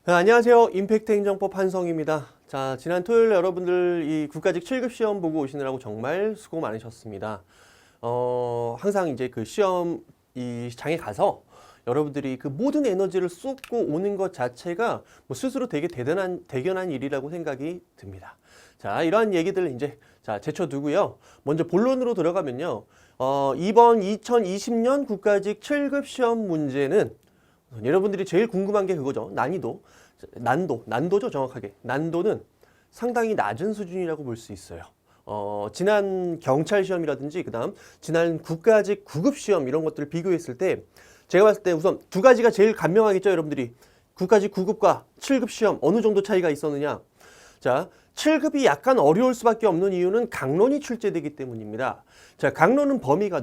네, 안녕하세요. 임팩트 행정법 한성입니다. 자, 지난 토요일 여러분들 이 국가직 7급 시험 보고 오시느라고 정말 수고 많으셨습니다. 항상 이제 그 시험 이 장에 가서 여러분들이 그 모든 에너지를 쏟고 오는 것 자체가 뭐 스스로 되게 대견한 일이라고 생각이 듭니다. 자, 이러한 얘기들 이제 제쳐두고요. 먼저 본론으로 들어가면요. 이번 2020년 국가직 7급 시험 문제는 여러분들이 제일 궁금한 게 그거죠. 난도죠, 정확하게. 난도는 상당히 낮은 수준이라고 볼 수 있어요. 지난 경찰 시험이라든지 그다음 지난 국가직 9급 시험 이런 것들을 비교했을 때 제가 봤을 때 우선 두 가지가 제일 간명하겠죠, 여러분들이. 국가직 9급과 7급 시험 어느 정도 차이가 있었느냐. 자, 7급이 약간 어려울 수밖에 없는 이유는 강론이 출제되기 때문입니다. 자, 강론은 범위가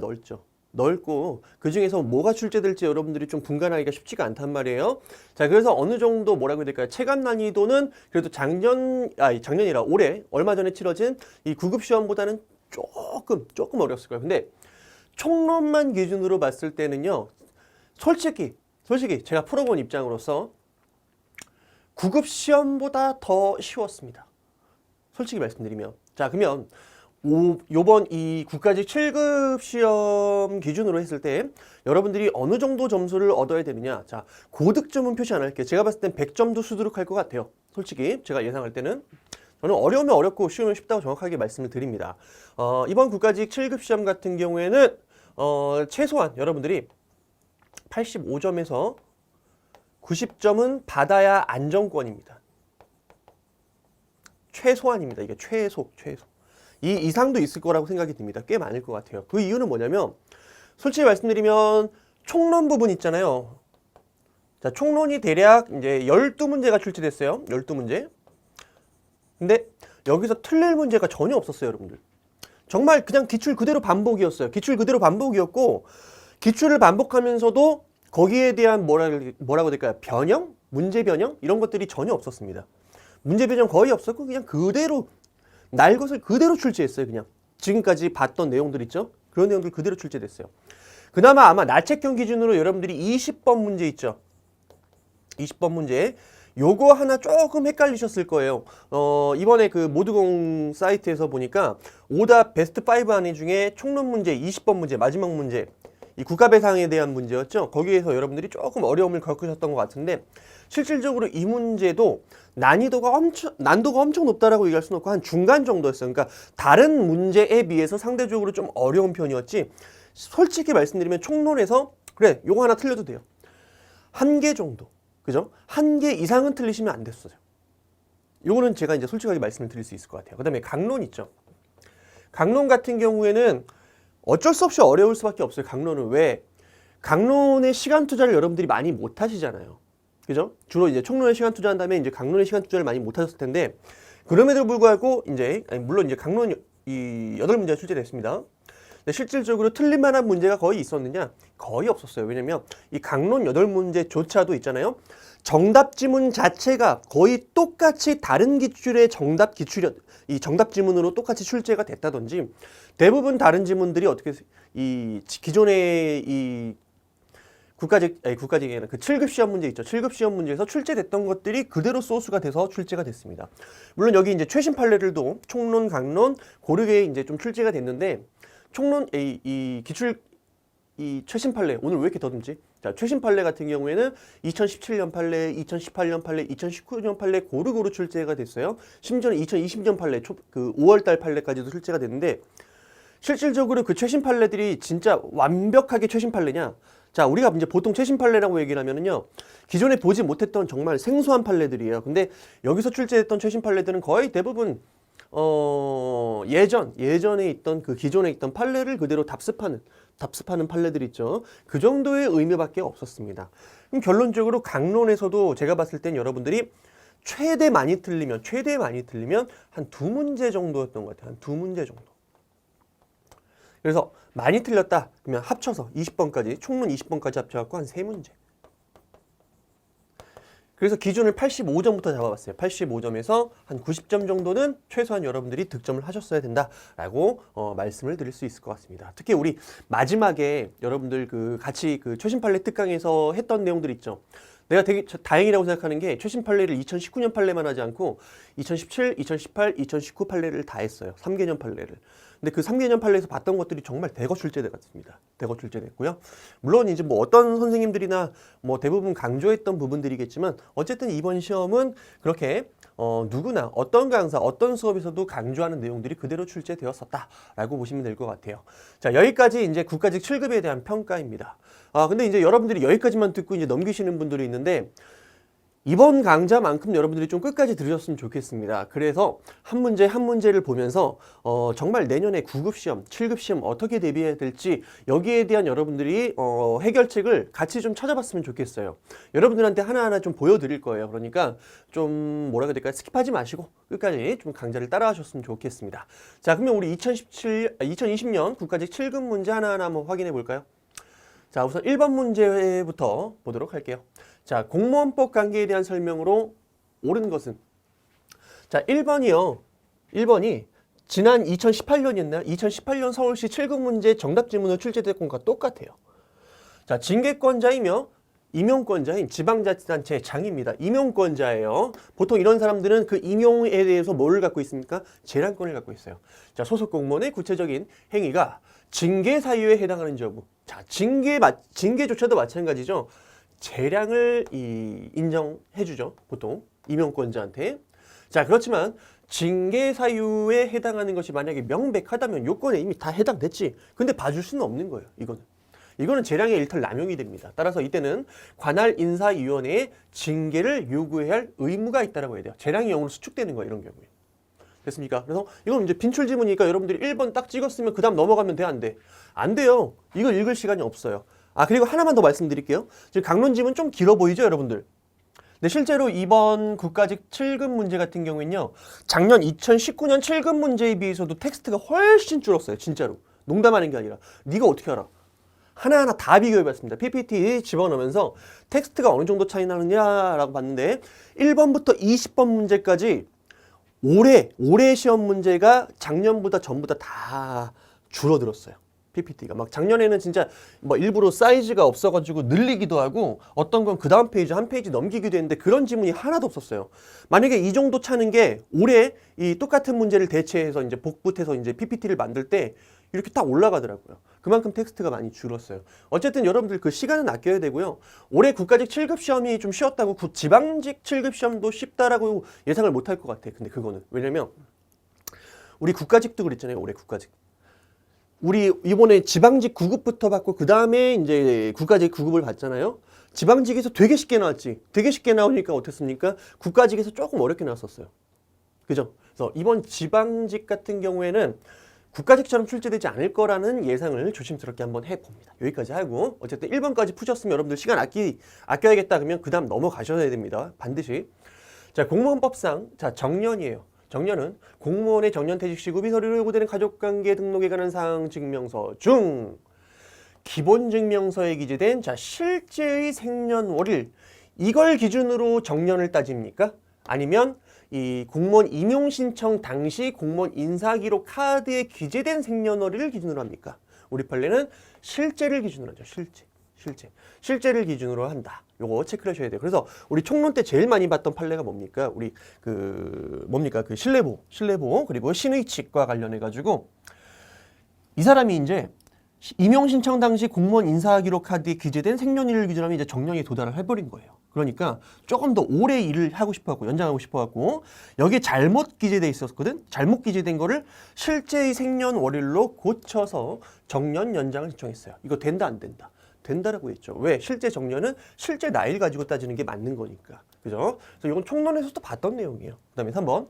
넓고 그 중에서 뭐가 출제될지 여러분들이 좀 분간하기가 쉽지가 않단 말이에요. 자, 그래서 어느 정도 뭐라고 해야 될까요? 체감 난이도는 그래도 작년이라 올해 얼마 전에 치러진 이 9급 시험보다는 조금 어려웠을 거예요. 근데 총론만 기준으로 봤을 때는요. 솔직히 제가 풀어본 입장으로서 9급 시험보다 더 쉬웠습니다. 솔직히 말씀드리면. 자, 그러면 요번 이 국가직 7급 시험 기준으로 했을 때 여러분들이 어느 정도 점수를 얻어야 되느냐. 자, 고득점은 표시 안 할게요. 제가 봤을 땐 100점도 수두룩할 것 같아요. 솔직히 제가 예상할 때는. 저는 어려우면 어렵고 쉬우면 쉽다고 정확하게 말씀을 드립니다. 이번 국가직 7급 시험 같은 경우에는 최소한 여러분들이 85점에서 90점은 받아야 안정권입니다. 최소한입니다. 이게 최소. 이 이상도 있을 거라고 생각이 듭니다. 꽤 많을 것 같아요. 그 이유는 뭐냐면 솔직히 말씀드리면 총론 부분 있잖아요. 자, 총론이 대략 이제 12문제가 출제됐어요. 12문제. 근데 여기서 틀릴 문제가 전혀 없었어요, 여러분들. 정말 그냥 기출 그대로 반복이었어요. 기출 그대로 반복이었고 기출을 반복하면서도 거기에 대한 뭐라고 될까요? 변형? 문제 변형? 이런 것들이 전혀 없었습니다. 문제 변형 거의 없었고 그냥 그대로 날 것을 그대로 출제했어요. 그냥 지금까지 봤던 내용들 있죠? 그런 내용들 그대로 출제됐어요. 그나마 아마 나책형 기준으로 여러분들이 20번 문제 있죠? 20번 문제 요거 하나 조금 헷갈리셨을 거예요. 이번에 그 모두공 사이트에서 보니까 오답 베스트 5 안에 중에 총론 문제 20번 문제 마지막 문제 이 국가배상에 대한 문제였죠. 거기에서 여러분들이 조금 어려움을 겪으셨던 것 같은데 실질적으로 이 문제도 난도가 엄청 높다라고 얘기할 수는 없고 한 중간 정도였어요. 그러니까 다른 문제에 비해서 상대적으로 좀 어려운 편이었지. 솔직히 말씀드리면 총론에서 그래, 요거 하나 틀려도 돼요. 한 개 정도. 그죠? 한 개 이상은 틀리시면 안 됐어요. 요거는 제가 이제 솔직하게 말씀을 드릴 수 있을 것 같아요. 그다음에 강론 있죠. 강론 같은 경우에는 어쩔 수 없이 어려울 수밖에 없어요. 강론은 왜? 강론의 시간 투자를 여러분들이 많이 못 하시잖아요. 그죠? 주로 이제 총론에 시간 투자한 다음에 이제 강론에 시간 투자를 많이 못 하셨을 텐데 그럼에도 불구하고 물론 이제 강론 이 8문제가 출제됐습니다. 근데 실질적으로 틀릴 만한 문제가 거의 있었느냐? 거의 없었어요. 왜냐면 이 강론 8문제조차도 있잖아요. 정답 지문 자체가 거의 똑같이 다른 기출의 정답 지문으로 똑같이 출제가 됐다든지 대부분 다른 지문들이 어떻게 이 기존의 이 국가직이 아니라 그 7급 시험 문제 있죠. 7급 시험 문제에서 출제됐던 것들이 그대로 소스가 돼서 출제가 됐습니다. 물론 여기 이제 최신 판례들도 총론, 강론 고르게 이제 좀 출제가 됐는데 총론 이 최신 판례 오늘 왜 이렇게 더듬지? 자, 최신 판례 같은 경우에는 2017년 판례, 2018년 판례, 2019년 판례 고루고루 출제가 됐어요. 심지어는 2020년 판례 그 5월달 판례까지도 출제가 됐는데 실질적으로 그 최신 판례들이 진짜 완벽하게 최신 판례냐? 자, 우리가 이제 보통 최신 판례라고 얘기를 하면은요, 기존에 보지 못했던 정말 생소한 판례들이에요. 근데 여기서 출제했던 최신 판례들은 거의 대부분 예전에 있던 그 기존에 있던 판례를 그대로 답습하는 판례들 있죠. 그 정도의 의미밖에 없었습니다. 그럼 결론적으로 강론에서도 제가 봤을 땐 여러분들이 최대 많이 틀리면 한 2문제 정도였던 것 같아요. 한 2문제 정도. 그래서 많이 틀렸다 그러면 합쳐서 20번까지 총론 20번까지 합쳐갖고 한 3문제. 그래서 기준을 85점부터 잡아봤어요. 85점에서 한 90점 정도는 최소한 여러분들이 득점을 하셨어야 된다라고 말씀을 드릴 수 있을 것 같습니다. 특히 우리 마지막에 여러분들 그 같이 그 최신 판례 특강에서 했던 내용들 있죠. 내가 되게 다행이라고 생각하는 게 최신 판례를 2019년 판례만 하지 않고 2017, 2018, 2019 판례를 다 했어요. 3개년 판례를. 근데 그 3개년 판례에서 봤던 것들이 정말 대거 출제돼 갔습니다. 대거 출제됐고요. 물론 이제 뭐 어떤 선생님들이나 뭐 대부분 강조했던 부분들이겠지만 어쨌든 이번 시험은 그렇게 누구나 어떤 강사, 어떤 수업에서도 강조하는 내용들이 그대로 출제되었었다라고 보시면 될 것 같아요. 자, 여기까지 이제 국가직 7급에 대한 평가입니다. 근데 이제 여러분들이 여기까지만 듣고 이제 넘기시는 분들이 있는데 이번 강좌만큼 여러분들이 좀 끝까지 들으셨으면 좋겠습니다. 그래서 한 문제 한 문제를 보면서 정말 내년에 9급 시험, 7급 시험 어떻게 대비해야 될지 여기에 대한 여러분들이 해결책을 같이 좀 찾아봤으면 좋겠어요. 여러분들한테 하나하나 좀 보여드릴 거예요. 그러니까 좀 뭐라 해야 될까요? 스킵하지 마시고 끝까지 좀 강좌를 따라하셨으면 좋겠습니다. 자, 그러면 우리 2020년 국가직 7급 문제 하나하나 한번 확인해 볼까요? 자, 우선 1번 문제부터 보도록 할게요. 자, 공무원법 관계에 대한 설명으로 옳은 것은? 자, 1번이요. 1번이 지난 2018년이었나요? 2018년 서울시 7급 문제 정답 질문을 출제됐던 것과 똑같아요. 자, 징계권자이며 임용권자인 지방자치단체 장입니다. 임용권자예요. 보통 이런 사람들은 그 임용에 대해서 뭐를 갖고 있습니까? 재량권을 갖고 있어요. 자, 소속 공무원의 구체적인 행위가 징계 사유에 해당하는지 여부. 자, 징계조차도 마찬가지죠. 재량을 인정해주죠. 보통 임용권자한테. 자, 그렇지만 징계 사유에 해당하는 것이 만약에 명백하다면 요건에 이미 다 해당됐지. 근데 봐줄 수는 없는 거예요. 이거는 재량의 일탈 남용이 됩니다. 따라서 이때는 관할 인사위원회에 징계를 요구해야 할 의무가 있다라고 해야 돼요. 재량이 0으로 수축되는 거예요. 이런 경우에. 됐습니까? 그래서 이건 이제 빈출 지문이니까 여러분들이 1번 딱 찍었으면 그 다음 넘어가면 돼? 안 돼? 안 돼요. 이걸 읽을 시간이 없어요. 그리고 하나만 더 말씀드릴게요. 지금 강론 지문 좀 길어 보이죠, 여러분들? 근데 실제로 이번 국가직 7급 문제 같은 경우에는요. 작년 2019년 7급 문제에 비해서도 텍스트가 훨씬 줄었어요. 진짜로. 농담하는 게 아니라. 네가 어떻게 알아? 하나하나 다 비교해봤습니다. PPT 집어넣으면서 텍스트가 어느 정도 차이 나느냐라고 봤는데 1번부터 20번 문제까지 올해 시험 문제가 작년보다 전보다 다 줄어들었어요. PPT가 막 작년에는 진짜 뭐 일부러 사이즈가 없어가지고 늘리기도 하고 어떤 건 그 다음 페이지 한 페이지 넘기기도 했는데 그런 지문이 하나도 없었어요. 만약에 이 정도 차는 게 올해 이 똑같은 문제를 대체해서 이제 복붙해서 이제 PPT를 만들 때 이렇게 딱 올라가더라고요. 그만큼 텍스트가 많이 줄었어요. 어쨌든 여러분들 그 시간은 아껴야 되고요. 올해 국가직 7급 시험이 좀 쉬웠다고 지방직 7급 시험도 쉽다라고 예상을 못 할 것 같아. 근데 그거는 왜냐면 우리 국가직도 그랬잖아요. 올해 국가직. 우리 이번에 지방직 9급부터 받고 그 다음에 이제 국가직 9급을 받잖아요. 지방직에서 되게 쉽게 나왔지. 되게 쉽게 나오니까 어땠습니까? 국가직에서 조금 어렵게 나왔었어요. 그죠? 그래서 이번 지방직 같은 경우에는 국가직처럼 출제되지 않을 거라는 예상을 조심스럽게 한번 해봅니다. 여기까지 하고 어쨌든 1번까지 푸셨으면 여러분들 시간 아껴야겠다 그러면 그 다음 넘어가셔야 됩니다. 반드시. 자, 공무원법상 자 정년이에요. 정년은 공무원의 정년퇴직 시 구비 서류로 요구되는 가족관계 등록에 관한 사항 증명서 중 기본증명서에 기재된 자 실제의 생년월일 이걸 기준으로 정년을 따집니까? 아니면 이 공무원 임용 신청 당시 공무원 인사기록 카드에 기재된 생년월일을 기준으로 합니까? 우리 판례는 실제를 기준으로 하죠. 실제를 기준으로 한다. 요거 체크를 하셔야 돼요. 그래서 우리 총론 때 제일 많이 봤던 판례가 뭡니까? 우리 그 신뢰보호 그리고 신의칙과 관련해 가지고 이 사람이 이제 임용 신청 당시 공무원 인사기록 카드에 기재된 생년일을 기준으로 하면 이제 정년에 도달을 해버린 거예요. 그러니까 조금 더 오래 일을 하고 싶어갖고 연장하고 싶어갖고 여기에 잘못 기재돼 있었거든. 잘못 기재된 거를 실제의 생년월일로 고쳐서 정년 연장을 신청했어요. 이거 된다 안 된다? 된다라고 했죠. 왜? 실제 정년은 실제 나이를 가지고 따지는 게 맞는 거니까. 그죠? 그래서 이건 총론에서도 봤던 내용이에요. 그 다음에 3번.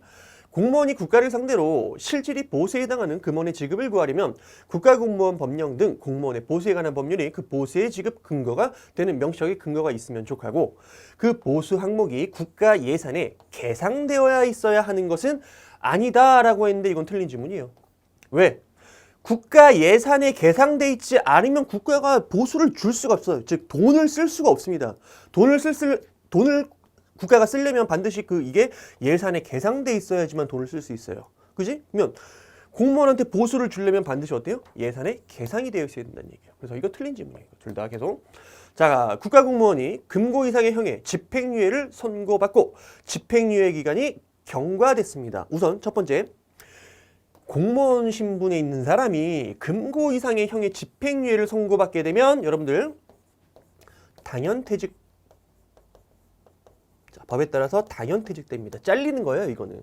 공무원이 국가를 상대로 실질이 보수에 해당하는 금원의 지급을 구하려면 국가공무원 법령 등 공무원의 보수에 관한 법률이 그 보수의 지급 근거가 되는 명시적인 근거가 있으면 족하고 그 보수 항목이 국가 예산에 계상되어야 있어야 하는 것은 아니다라고 했는데 이건 틀린 질문이에요. 왜? 국가 예산에 계상돼 있지 않으면 국가가 보수를 줄 수가 없어요. 즉 돈을 쓸 수가 없습니다. 돈을 국가가 쓰려면 반드시 이게 예산에 계상돼 있어야지만 돈을 쓸 수 있어요. 그지? 그러면 공무원한테 보수를 주려면 반드시 어때요? 예산에 계상이 되어 있어야 된다는 얘기예요. 그래서 이거 틀린 질문이에요. 둘 다 계속. 자, 국가공무원이 금고 이상의 형의 집행유예를 선고받고 집행유예 기간이 경과됐습니다. 우선 첫 번째, 공무원 신분에 있는 사람이 금고 이상의 형의 집행유예를 선고받게 되면 여러분들 당연퇴직, 자, 법에 따라서 당연퇴직됩니다. 잘리는 거예요, 이거는.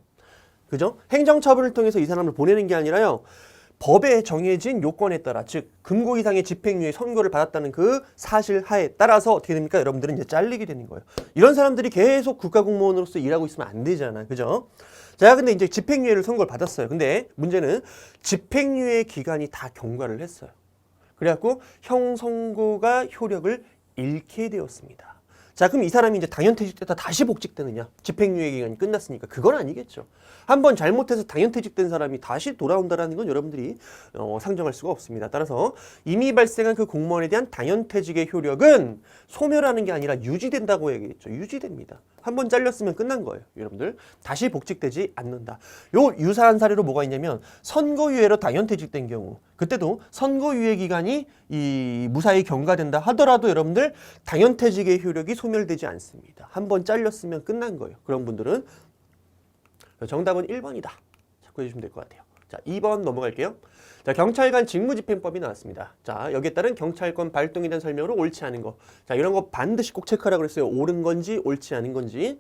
그죠? 행정처분을 통해서 이 사람을 보내는 게 아니라요, 법에 정해진 요건에 따라, 즉 금고 이상의 집행유예 선고를 받았다는 그 사실 하에 따라서 어떻게 됩니까? 여러분들은 이제 잘리게 되는 거예요. 이런 사람들이 계속 국가공무원으로서 일하고 있으면 안 되잖아, 그죠? 자, 근데 이제 집행유예를 선고를 받았어요. 근데 문제는 집행유예 기간이 다 경과를 했어요. 그래갖고 형 선고가 효력을 잃게 되었습니다. 자, 그럼 이 사람이 이제 당연퇴직됐다 다시 복직되느냐? 집행유예 기간이 끝났으니까 그건 아니겠죠. 한번 잘못해서 당연퇴직된 사람이 다시 돌아온다라는 건 여러분들이 상정할 수가 없습니다. 따라서 이미 발생한 그 공무원에 대한 당연퇴직의 효력은 소멸하는 게 아니라 유지된다고 얘기했죠. 유지됩니다. 한번 잘렸으면 끝난 거예요. 여러분들 다시 복직되지 않는다. 요 유사한 사례로 뭐가 있냐면 선고유예로 당연퇴직된 경우, 그때도 선고유예 기간이 이 무사히 경과된다 하더라도 여러분들 당연퇴직의 효력이 소멸되지 않습니다. 한번 잘렸으면 끝난 거예요. 그런 분들은 정답은 1번이다. 참고 해주시면 될 것 같아요. 자, 2번 넘어갈게요. 자, 경찰관 직무집행법이 나왔습니다. 자, 여기에 따른 경찰권 발동에 대한 설명으로 옳지 않은 거. 자, 이런 거 반드시 꼭 체크하라고 그랬어요. 옳은 건지 옳지 않은 건지.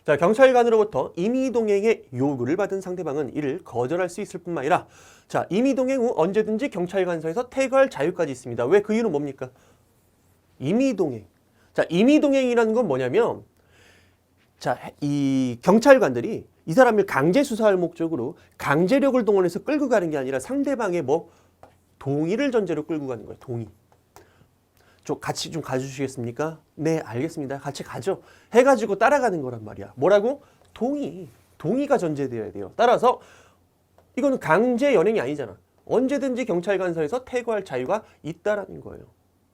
자, 경찰관으로부터 임의동행의 요구를 받은 상대방은 이를 거절할 수 있을 뿐만 아니라, 자, 임의동행 후 언제든지 경찰관서에서 퇴거할 자유까지 있습니다. 왜? 그 이유는 뭡니까? 임의동행. 자, 임의동행이라는 건 뭐냐면, 자, 이 경찰관들이 이 사람을 강제 수사할 목적으로 강제력을 동원해서 끌고 가는 게 아니라 상대방의 뭐 동의를 전제로 끌고 가는 거예요. 동의. 좀 같이 좀 가주시겠습니까? 네, 알겠습니다. 같이 가죠. 해가지고 따라가는 거란 말이야. 뭐라고? 동의. 동의가 전제되어야 돼요. 따라서 이거는 강제 연행이 아니잖아. 언제든지 경찰관서에서 퇴거할 자유가 있다라는 거예요.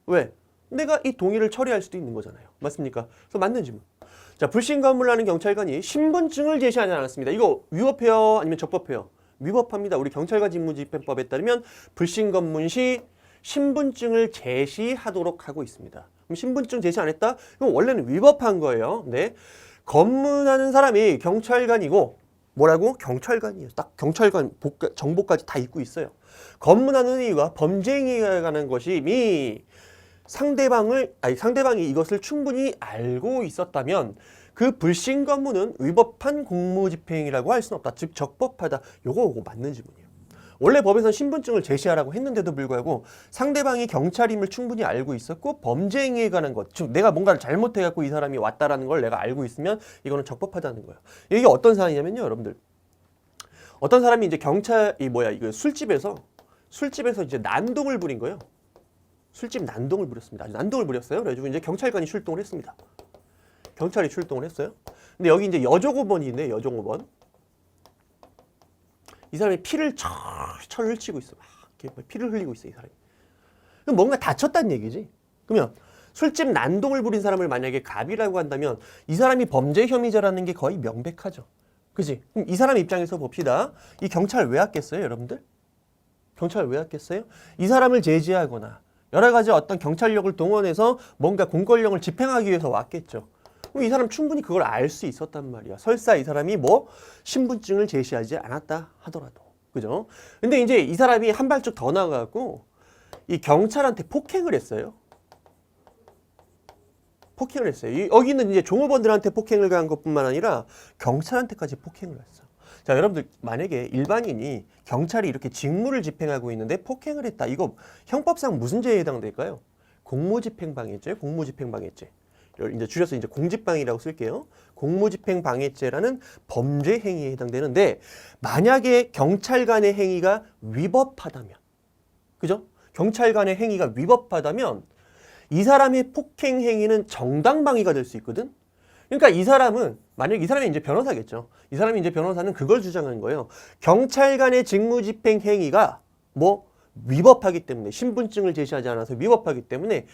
왜? 내가 이 동의를 처리할 수도 있는 거잖아요. 맞습니까? 그래서 맞는 질문. 자, 불신검문을 하는 경찰관이 신분증을 제시하지 않았습니다. 이거 위법해요? 아니면 적법해요? 위법합니다. 우리 경찰관 직무집행법에 따르면 불신검문 시 신분증을 제시하도록 하고 있습니다. 그럼 신분증 제시 안 했다? 그럼 원래는 위법한 거예요. 네. 검문하는 사람이 경찰관이고, 뭐라고? 경찰관이에요. 딱 경찰관 정보까지 다 입고 있어요. 검문하는 이유가 범죄 행위에 관한 것이 이미 상대방이 이것을 충분히 알고 있었다면 그 불신 검문은 위법한 공무집행이라고 할 수는 없다. 즉 적법하다. 요거 맞는 질문이에요. 원래 법에서는 신분증을 제시하라고 했는데도 불구하고 상대방이 경찰임을 충분히 알고 있었고 범죄 행위에 관한 것, 즉 내가 뭔가를 잘못해갖고 이 사람이 왔다라는 걸 내가 알고 있으면 이거는 적법하다는 거예요. 이게 어떤 사안이냐면요, 여러분들. 어떤 사람이 이제 이거 술집에서 이제 난동을 부린 거예요. 술집 난동을 부렸습니다. 난동을 부렸어요. 그래가지고 이제 경찰관이 출동을 했습니다. 경찰이 출동을 했어요. 근데 여기 이제 여종업원이 있네, 여종업원. 이 사람이 피를 철 흘리고 있어. 막 피를 흘리고 있어, 이 사람이. 그럼 뭔가 다쳤다는 얘기지. 그러면 술집 난동을 부린 사람을 만약에 갑이라고 한다면 이 사람이 범죄 혐의자라는 게 거의 명백하죠. 그지? 그럼 이 사람 입장에서 봅시다. 이 경찰 왜 왔겠어요, 여러분들? 경찰 왜 왔겠어요? 이 사람을 제지하거나 여러 가지 어떤 경찰력을 동원해서 뭔가 공권력을 집행하기 위해서 왔겠죠. 그럼 이 사람 충분히 그걸 알 수 있었단 말이야. 설사 이 사람이 뭐 신분증을 제시하지 않았다 하더라도. 그죠? 근데 이제 이 사람이 한 발짝 더 나가고 이 경찰한테 폭행을 했어요. 폭행을 했어요. 여기는 이제 종업원들한테 폭행을 가한 것뿐만 아니라 경찰한테까지 폭행을 했어. 자, 여러분들 만약에 일반인이 경찰이 이렇게 직무를 집행하고 있는데 폭행을 했다. 이거 형법상 무슨 죄에 해당될까요? 공무집행방해죄, 공무집행방해죄. 이제 줄여서 이제 공집방이라고 쓸게요. 공무집행방해죄라는 범죄 행위에 해당되는데 만약에 경찰관의 행위가 위법하다면, 그죠? 경찰관의 행위가 위법하다면 이 사람의 폭행 행위는 정당방위가 될 수 있거든. 그러니까 이 사람은 만약 이 사람이 이제 변호사겠죠. 이 사람이 이제 변호사는 그걸 주장하는 거예요. 경찰관의 직무집행 행위가 뭐 위법하기 때문에 신분증을 제시하지 않아서 위법하기 때문에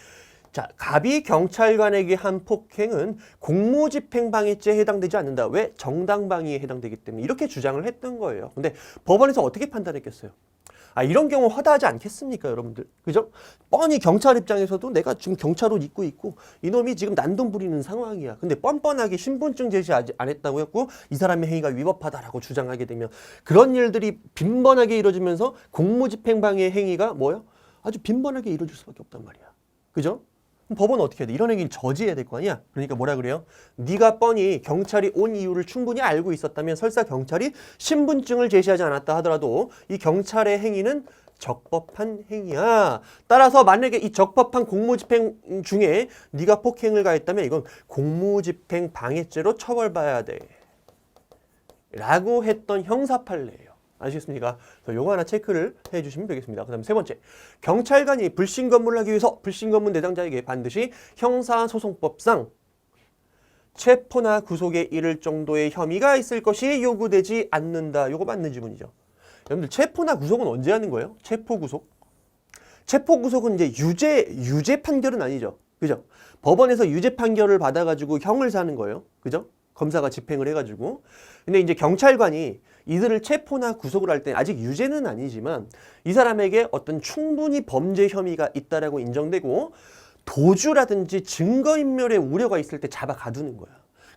자, 갑이 경찰관에게 한 폭행은 공무집행방해죄에 해당되지 않는다. 왜? 정당방위에 해당되기 때문에 이렇게 주장을 했던 거예요. 근데 법원에서 어떻게 판단했겠어요? 이런 경우 허다하지 않겠습니까, 여러분들? 그죠? 뻔히 경찰 입장에서도 내가 지금 경찰 옷 입고 있고 이놈이 지금 난동 부리는 상황이야. 근데 뻔뻔하게 신분증 제시 안 했다고 했고 이 사람의 행위가 위법하다라고 주장하게 되면 그런 일들이 빈번하게 이루어지면서 공무집행방해 행위가 뭐야? 아주 빈번하게 이루어질 수밖에 없단 말이야. 그죠? 그럼 법원은 어떻게 해야 돼? 이런 행위를 저지해야 될 거 아니야? 그러니까 뭐라 그래요? 네가 뻔히 경찰이 온 이유를 충분히 알고 있었다면 설사 경찰이 신분증을 제시하지 않았다 하더라도 이 경찰의 행위는 적법한 행위야. 따라서 만약에 이 적법한 공무집행 중에 네가 폭행을 가했다면 이건 공무집행 방해죄로 처벌받아야 돼. 라고 했던 형사 판례예요. 아시겠습니까? 요거 하나 체크를 해주시면 되겠습니다. 그 다음에 세 번째, 경찰관이 불신검문을 하기 위해서 불신검문 대상자에게 반드시 형사소송법상 체포나 구속에 이를 정도의 혐의가 있을 것이 요구되지 않는다. 요거 맞는 지문이죠. 여러분들 체포나 구속은 언제 하는 거예요? 체포 구속? 체포 구속은 이제 유죄 판결은 아니죠. 그죠? 법원에서 유죄 판결을 받아가지고 형을 사는 거예요. 그죠? 검사가 집행을 해가지고. 근데 이제 경찰관이 이들을 체포나 구속을 할 때 아직 유죄는 아니지만 이 사람에게 어떤 충분히 범죄 혐의가 있다라고 인정되고 도주라든지 증거인멸의 우려가 있을 때 잡아 가두는 거야.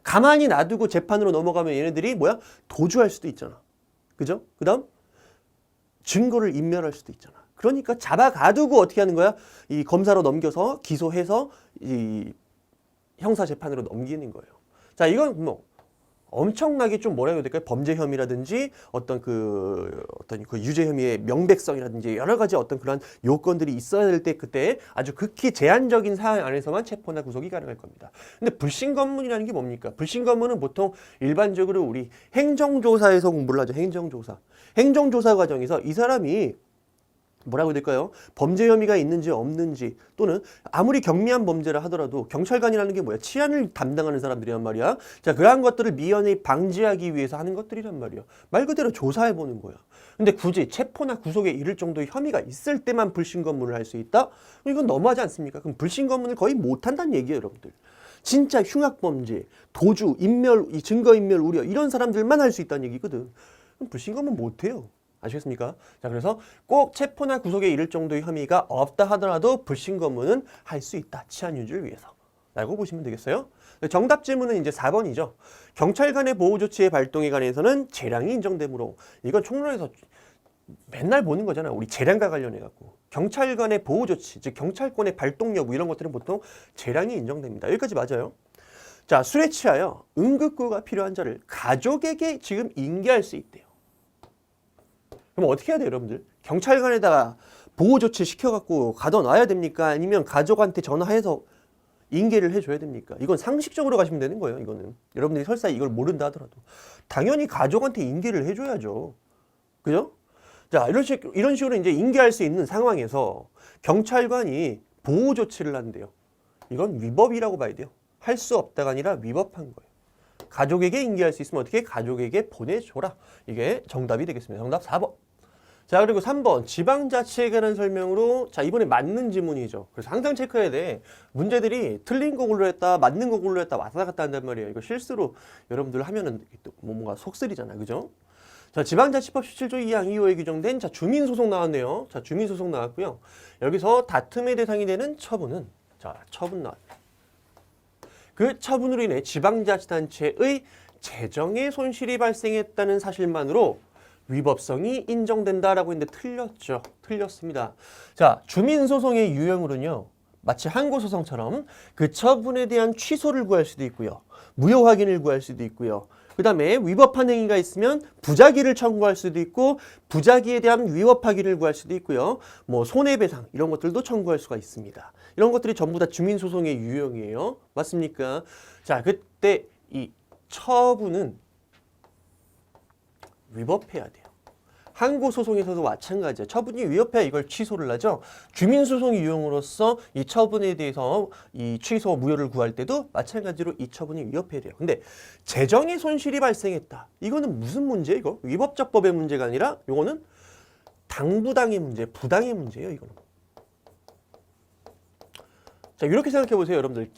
가만히 놔두고 재판으로 넘어가면 얘네들이 뭐야? 도주할 수도 있잖아. 그죠? 그 다음 증거를 인멸할 수도 있잖아. 그러니까 잡아 가두고 어떻게 하는 거야? 이 검사로 넘겨서 기소해서 이 형사 재판으로 넘기는 거예요. 자, 이건 뭐 엄청나게 좀 뭐라 해야 될까요? 범죄 혐의라든지 어떤 그 유죄 혐의의 명백성이라든지 여러 가지 어떤 그런 요건들이 있어야 될 때 그때 아주 극히 제한적인 사안 안에서만 체포나 구속이 가능할 겁니다. 근데 불신검문이라는 게 뭡니까? 불신검문은 보통 일반적으로 우리 행정조사에서 공부를 하죠. 행정조사 과정에서 이 사람이 뭐라고 해야 될까요? 범죄 혐의가 있는지 없는지 또는 아무리 경미한 범죄를 하더라도 경찰관이라는 게 뭐야? 치안을 담당하는 사람들이란 말이야. 자, 그러한 것들을 미연에 방지하기 위해서 하는 것들이란 말이야. 말 그대로 조사해보는 거야. 근데 굳이 체포나 구속에 이를 정도의 혐의가 있을 때만 불신검문을 할 수 있다? 이건 너무하지 않습니까? 그럼 불신검문을 거의 못한다는 얘기예요, 여러분들. 진짜 흉악범죄, 도주, 인멸, 증거인멸 우려 이런 사람들만 할 수 있다는 얘기거든. 그럼 불신검문 못해요. 아시겠습니까? 자, 그래서 꼭 체포나 구속에 이를 정도의 혐의가 없다 하더라도 불신검문은 할 수 있다. 치안 유지를 위해서. 라고 보시면 되겠어요. 정답 질문은 이제 4번이죠. 경찰관의 보호조치의 발동에 관해서는 재량이 인정되므로 이건 총론에서 맨날 보는 거잖아. 우리 재량과 관련해갖고. 경찰관의 보호조치, 즉 경찰권의 발동 여부 이런 것들은 보통 재량이 인정됩니다. 여기까지 맞아요. 자, 술에 취하여 응급구호가 필요한 자를 가족에게 지금 인계할 수 있대요. 그럼 어떻게 해야 돼요, 여러분들? 경찰관에다가 보호조치 시켜갖고 가둬놔야 됩니까? 아니면 가족한테 전화해서 인계를 해줘야 됩니까? 이건 상식적으로 가시면 되는 거예요, 이거는. 여러분들이 설사 이걸 모른다 하더라도. 당연히 가족한테 인계를 해줘야죠. 그죠? 자, 이런 식으로 이제 인계할 수 있는 상황에서 경찰관이 보호조치를 한대요. 이건 위법이라고 봐야 돼요. 할 수 없다가 아니라 위법한 거예요. 가족에게 인계할 수 있으면 어떻게? 가족에게 보내줘라. 이게 정답이 되겠습니다. 정답 4번. 자, 그리고 3번. 지방자치에 관한 설명으로, 자, 이번에 맞는 지문이죠. 그래서 항상 체크해야 돼. 문제들이 틀린 거 골라냈다, 맞는 거 골라냈다, 왔다 갔다 한단 말이에요. 이거 실수로 여러분들 하면은 또 뭔가 속쓰리잖아. 그죠? 자, 지방자치법 17조 2항 2호에 규정된, 자, 주민소송 나왔네요. 자, 주민소송 나왔고요. 여기서 다툼의 대상이 되는 처분은, 자, 처분 나왔네요. 그 처분으로 인해 지방자치단체의 재정에 손실이 발생했다는 사실만으로 위법성이 인정된다라고 했는데 틀렸죠. 틀렸습니다. 자, 주민소송의 유형으로는요. 마치 항고소송처럼 그 처분에 대한 취소를 구할 수도 있고요. 무효 확인을 구할 수도 있고요. 그 다음에 위법한 행위가 있으면 부작위를 청구할 수도 있고 부작위에 대한 위법하기를 구할 수도 있고요. 뭐 손해배상 이런 것들도 청구할 수가 있습니다. 이런 것들이 전부 다 주민소송의 유형이에요. 맞습니까? 자, 그때 이 처분은 위법해야 돼요. 항고소송에서도 마찬가지예요. 처분이 위법해야 이걸 취소를 하죠. 주민소송 유형으로서 이 처분에 대해서 이 취소 무효를 구할 때도 마찬가지로 이 처분이 위법해야 돼요. 근데 재정의 손실이 발생했다. 이거는 무슨 문제예요? 이거 위법적 법의 문제가 아니라 이거는 당부당의 문제, 부당의 문제예요. 이거는. 자, 이렇게 생각해 보세요, 여러분들.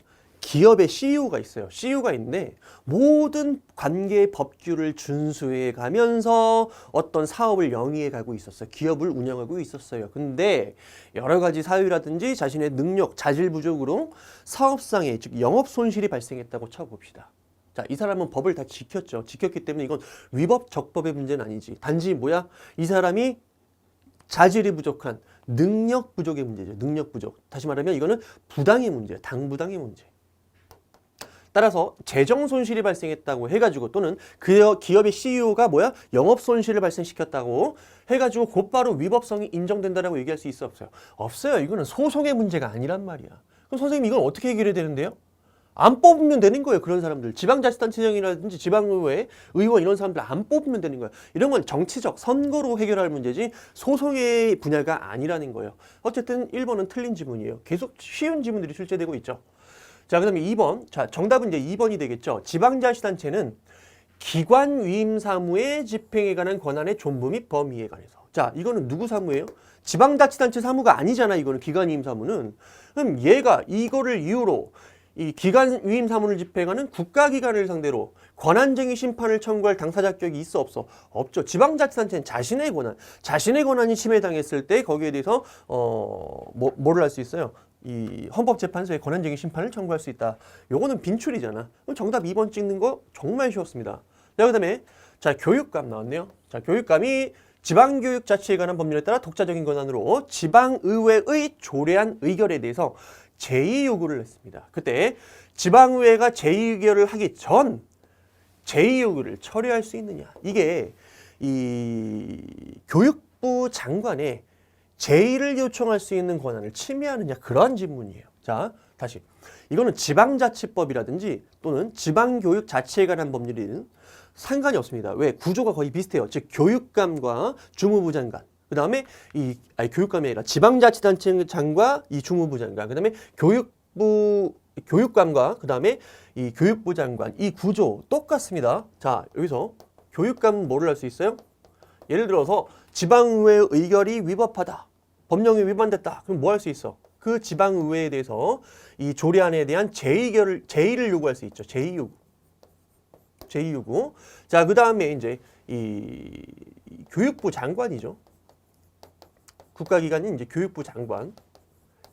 기업의 CEO가 있어요. CEO가 있는데 모든 관계 법규를 준수해 가면서 어떤 사업을 영위해 가고 있었어요. 기업을 운영하고 있었어요. 근데 여러 가지 사유라든지 자신의 능력, 자질 부족으로 사업상의 즉 영업 손실이 발생했다고 쳐봅시다. 자, 이 사람은 법을 다 지켰죠. 지켰기 때문에 이건 위법, 적법의 문제는 아니지. 단지 뭐야? 이 사람이 자질이 부족한 능력 부족의 문제죠. 능력 부족. 다시 말하면 이거는 부당의 문제예요. 당부당의 문제. 따라서 재정 손실이 발생했다고 해가지고 또는 그 기업의 CEO가 뭐야? 영업 손실을 발생시켰다고 해가지고 곧바로 위법성이 인정된다라고 얘기할 수 있어 없어요? 없어요. 이거는 소송의 문제가 아니란 말이야. 그럼 선생님 이건 어떻게 해결해야 되는데요? 안 뽑으면 되는 거예요. 그런 사람들. 지방자치단체장이라든지 지방의회, 의원 이런 사람들 안 뽑으면 되는 거예요. 이런 건 정치적 선거로 해결할 문제지 소송의 분야가 아니라는 거예요. 어쨌든 1번은 틀린 지문이에요. 계속 쉬운 지문들이 출제되고 있죠. 자, 그 다음에 2번. 자, 정답은 이제 2번이 되겠죠. 지방자치단체는 기관 위임 사무의 집행에 관한 권한의 존부 및 범위에 관해서. 자, 이거는 누구 사무예요? 지방자치단체 사무가 아니잖아. 이거는 기관 위임 사무는. 그럼 얘가 이거를 이유로 이 기관 위임 사무를 집행하는 국가기관을 상대로 권한쟁의 심판을 청구할 당사 자격이 있어 없어? 없죠. 지방자치단체는 자신의 권한이 침해당했을 때 거기에 대해서 뭐를 할 수 있어요? 이 헌법재판소에 권한쟁의 심판을 청구할 수 있다. 요거는 빈출이잖아. 그럼 정답 2번 찍는 거 정말 쉬웠습니다. 자, 그다음에 자, 교육감 나왔네요. 자, 교육감이 지방교육 자치에 관한 법률에 따라 독자적인 권한으로 지방의회의 조례안 의결에 대해서 제의 요구를 했습니다. 그때 지방의회가 제의 의결을 하기 전 제의 요구를 처리할 수 있느냐. 이게 이 교육부 장관의 제의를 요청할 수 있는 권한을 침해하느냐 그러한 질문이에요. 자, 다시 이거는 지방자치법이라든지 또는 지방교육 자치에 관한 법률은 상관이 없습니다. 왜? 구조가 거의 비슷해요. 즉 교육감과 주무부 장관, 그 다음에 교육감이 아니라 지방자치단체장과 이 주무부 장관, 그 다음에 교육감과 그 다음에 이 교육부 장관, 이 구조 똑같습니다. 자, 여기서 교육감은 뭐를 할 수 있어요? 예를 들어서 지방의회 의결이 위법하다, 법령이 위반됐다. 그럼 뭐 할 수 있어? 그 지방의회에 대해서 이 조례안에 대한 제의를 요구할 수 있죠. 제의 요구. 자, 그 다음에 이제 이 교육부 장관이죠. 국가기관인 이제 교육부 장관.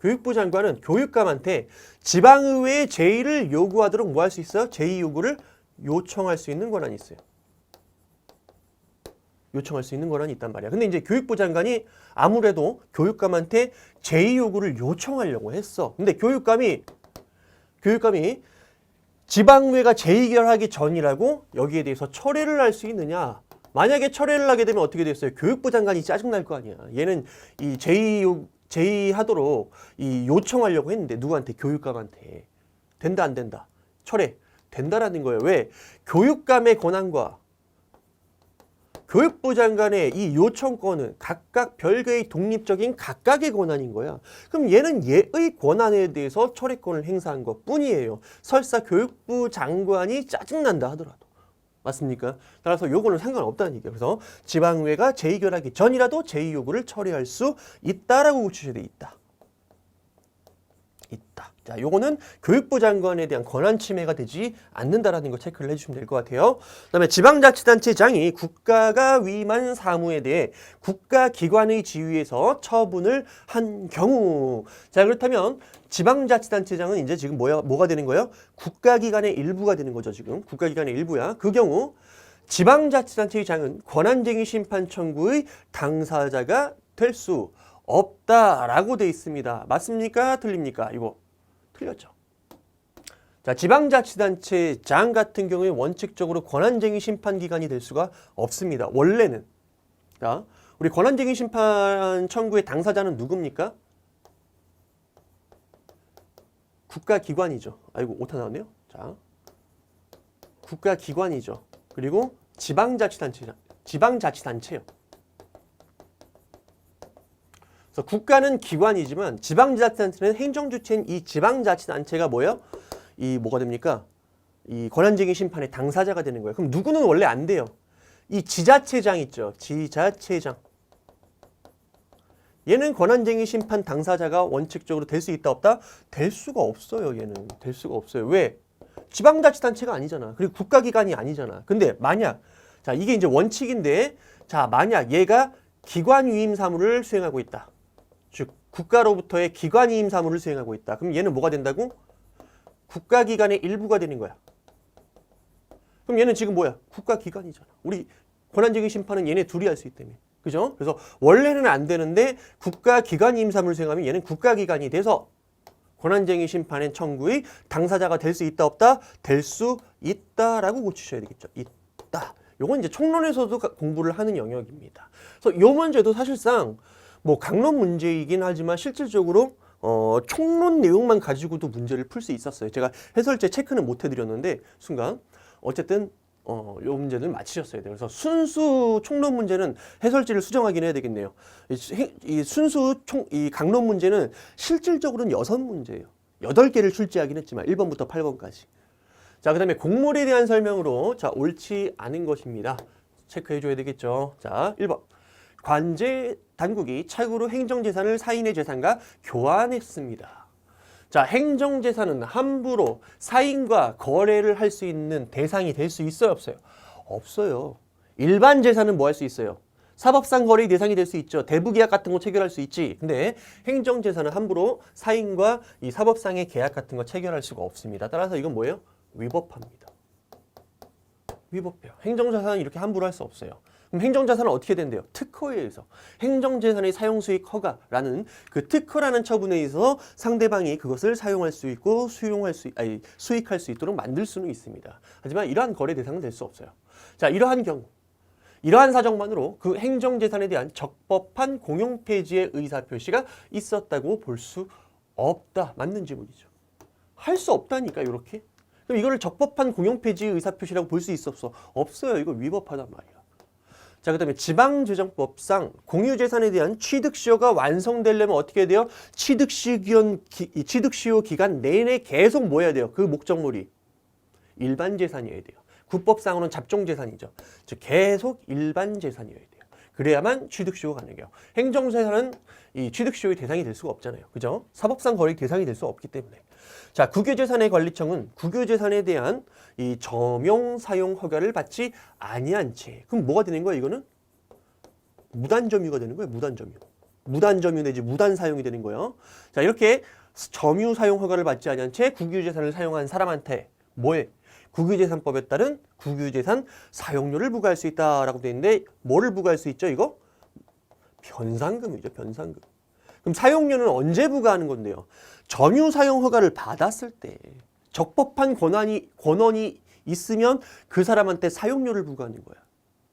교육부 장관은 교육감한테 지방의회의 제의를 요구하도록 뭐 할 수 있어요? 제의 요구를 요청할 수 있는 권한이 있어요. 요청할 수 있는 권한이 있단 말이야. 근데 이제 교육부 장관이 아무래도 교육감한테 제의 요구를 요청하려고 했어. 근데 교육감이 지방의회가 제의결하기 전이라고 여기에 대해서 철회를 할 수 있느냐? 만약에 철회를 하게 되면 어떻게 됐어요? 교육부 장관이 짜증날 거 아니야. 얘는 이 제의하도록 이 요청하려고 했는데 누구한테? 교육감한테. 된다 안 된다? 철회. 된다라는 거예요. 왜? 교육감의 권한과 교육부 장관의 이 요청권은 각각 별개의 독립적인 각각의 권한인 거야. 그럼 얘는 얘의 권한에 대해서 철회권을 행사한 것 뿐이에요. 설사 교육부 장관이 짜증난다 하더라도. 맞습니까? 따라서 요거는 상관없다는 얘기예요. 그래서 지방의회가 제의결하기 전이라도 제의 요구를 처리할 수 있다라고 고치셔야 돼. 있다. 자, 요거는 교육부 장관에 대한 권한 침해가 되지 않는다라는 거 체크를 해주시면 될 것 같아요. 그다음에 지방자치단체장이 국가가 위임한 사무에 대해 국가기관의 지위에서 처분을 한 경우. 자, 그렇다면 지방자치단체장은 이제 지금 뭐가 되는 거예요? 국가기관의 일부가 되는 거죠. 지금 국가기관의 일부야. 그 경우 지방자치단체장은 권한쟁의 심판 청구의 당사자가 될 수 없다라고 돼 있습니다. 맞습니까? 틀립니까? 이거 틀렸죠. 자, 지방자치단체장 같은 경우에 원칙적으로 권한쟁의 심판기관이 될 수가 없습니다. 원래는. 자, 우리 권한쟁의 심판 청구의 당사자는 누굽니까? 국가기관이죠. 아이고, 오타 나왔네요. 자, 국가기관이죠. 그리고 지방자치단체요. 그래서 국가는 기관이지만 지방자치단체는 행정주체인 이 지방자치단체가 뭐예요? 이 뭐가 됩니까? 이 권한쟁의 심판의 당사자가 되는 거예요. 그럼 누구는 원래 안 돼요. 이 지자체장 있죠. 지자체장. 얘는 권한쟁의 심판 당사자가 원칙적으로 될 수 있다 없다? 될 수가 없어요. 얘는 될 수가 없어요. 왜? 지방자치단체가 아니잖아. 그리고 국가기관이 아니잖아. 근데 만약 자 이게 이제 원칙인데 자 만약 얘가 기관위임 사무를 수행하고 있다. 즉 국가로부터의 기관위임 사무를 수행하고 있다. 그럼 얘는 뭐가 된다고? 국가기관의 일부가 되는 거야. 그럼 얘는 지금 뭐야? 국가기관이잖아. 우리 권한쟁의 심판은 얘네 둘이 할 수 있다며. 그죠? 그래서 원래는 안 되는데 국가기관위임 사무를 수행하면 얘는 국가기관이 돼서 권한쟁의 심판의 청구의 당사자가 될 수 있다 없다? 될 수 있다라고 고치셔야 되겠죠. 있다. 요건 이제 총론에서도 공부를 하는 영역입니다. 그래서 요 문제도 사실상 뭐 강론 문제이긴 하지만 실질적으로 총론 내용만 가지고도 문제를 풀 수 있었어요. 제가 해설제 체크는 못 해드렸는데 순간 어쨌든 요 문제는 맞히셨어야 돼요. 그래서 순수 총론 문제는 해설지를 수정하긴 해야 되겠네요. 이 순수 이 강론 문제는 실질적으로는 6문제예요. 8개를 출제하긴 했지만 1번부터 8번까지. 자, 그다음에 곡물에 대한 설명으로 자, 옳지 않은 것입니다. 체크해 줘야 되겠죠. 자, 1번. 관제 당국이 착오로 행정재산을 사인의 재산과 교환했습니다. 자, 행정재산은 함부로 사인과 거래를 할 수 있는 대상이 될 수 있어요, 없어요? 없어요. 일반 재산은 뭐 할 수 있어요? 사법상 거래의 대상이 될 수 있죠. 대부계약 같은 거 체결할 수 있지. 근데 행정재산은 함부로 사인과 이 사법상의 계약 같은 거 체결할 수가 없습니다. 따라서 이건 뭐예요? 위법합니다. 위법해요. 행정재산은 이렇게 함부로 할 수 없어요. 그럼 행정재산은 어떻게 된대요? 특허에 의해서 행정재산의 사용수익 허가라는 그 특허라는 처분에 의해서 상대방이 그것을 사용할 수 있고 수익할 수 있도록 만들 수는 있습니다. 하지만 이러한 거래 대상은 될 수 없어요. 자, 이러한 경우 이러한 사정만으로 그 행정재산에 대한 적법한 공용폐지의 의사표시가 있었다고 볼 수 없다. 맞는 지문이죠. 할 수 없다니까 이렇게. 그럼 이거를 적법한 공용폐지의 의사표시라고 볼 수 있어 없어? 없어요. 이거 위법하단 말이야. 자, 그다음에 지방재정법상 공유재산에 대한 취득시효가 완성되려면 어떻게 해야 돼요? 취득시효 기간 내내 계속 뭐 해야 돼요? 그 목적물이 일반 재산이어야 돼요. 국법상으로는 잡종재산이죠. 즉 계속 일반 재산이어야 돼요. 그래야만 취득시효가 가능해요. 행정재산은 이 취득시효의 대상이 될 수가 없잖아요. 그죠? 사법상 거래 대상이 될 수 없기 때문에. 자, 국유재산의 관리청은 국유재산에 대한 이 점용 사용 허가를 받지 아니한 채. 그럼 뭐가 되는 거야, 이거는? 무단점유가 되는 거예요, 무단점유. 무단점유 내지 무단사용이 되는 거예요. 자, 이렇게 점유 사용 허가를 받지 아니한 채 국유재산을 사용한 사람한테 뭐해? 국유재산법에 따른 국유재산 사용료를 부과할 수 있다라고 되어 있는데 뭐를 부과할 수 있죠, 이거? 변상금이죠, 변상금. 그럼 사용료는 언제 부과하는 건데요? 점유 사용 허가를 받았을 때 적법한 권한이 있으면 그 사람한테 사용료를 부과하는 거야.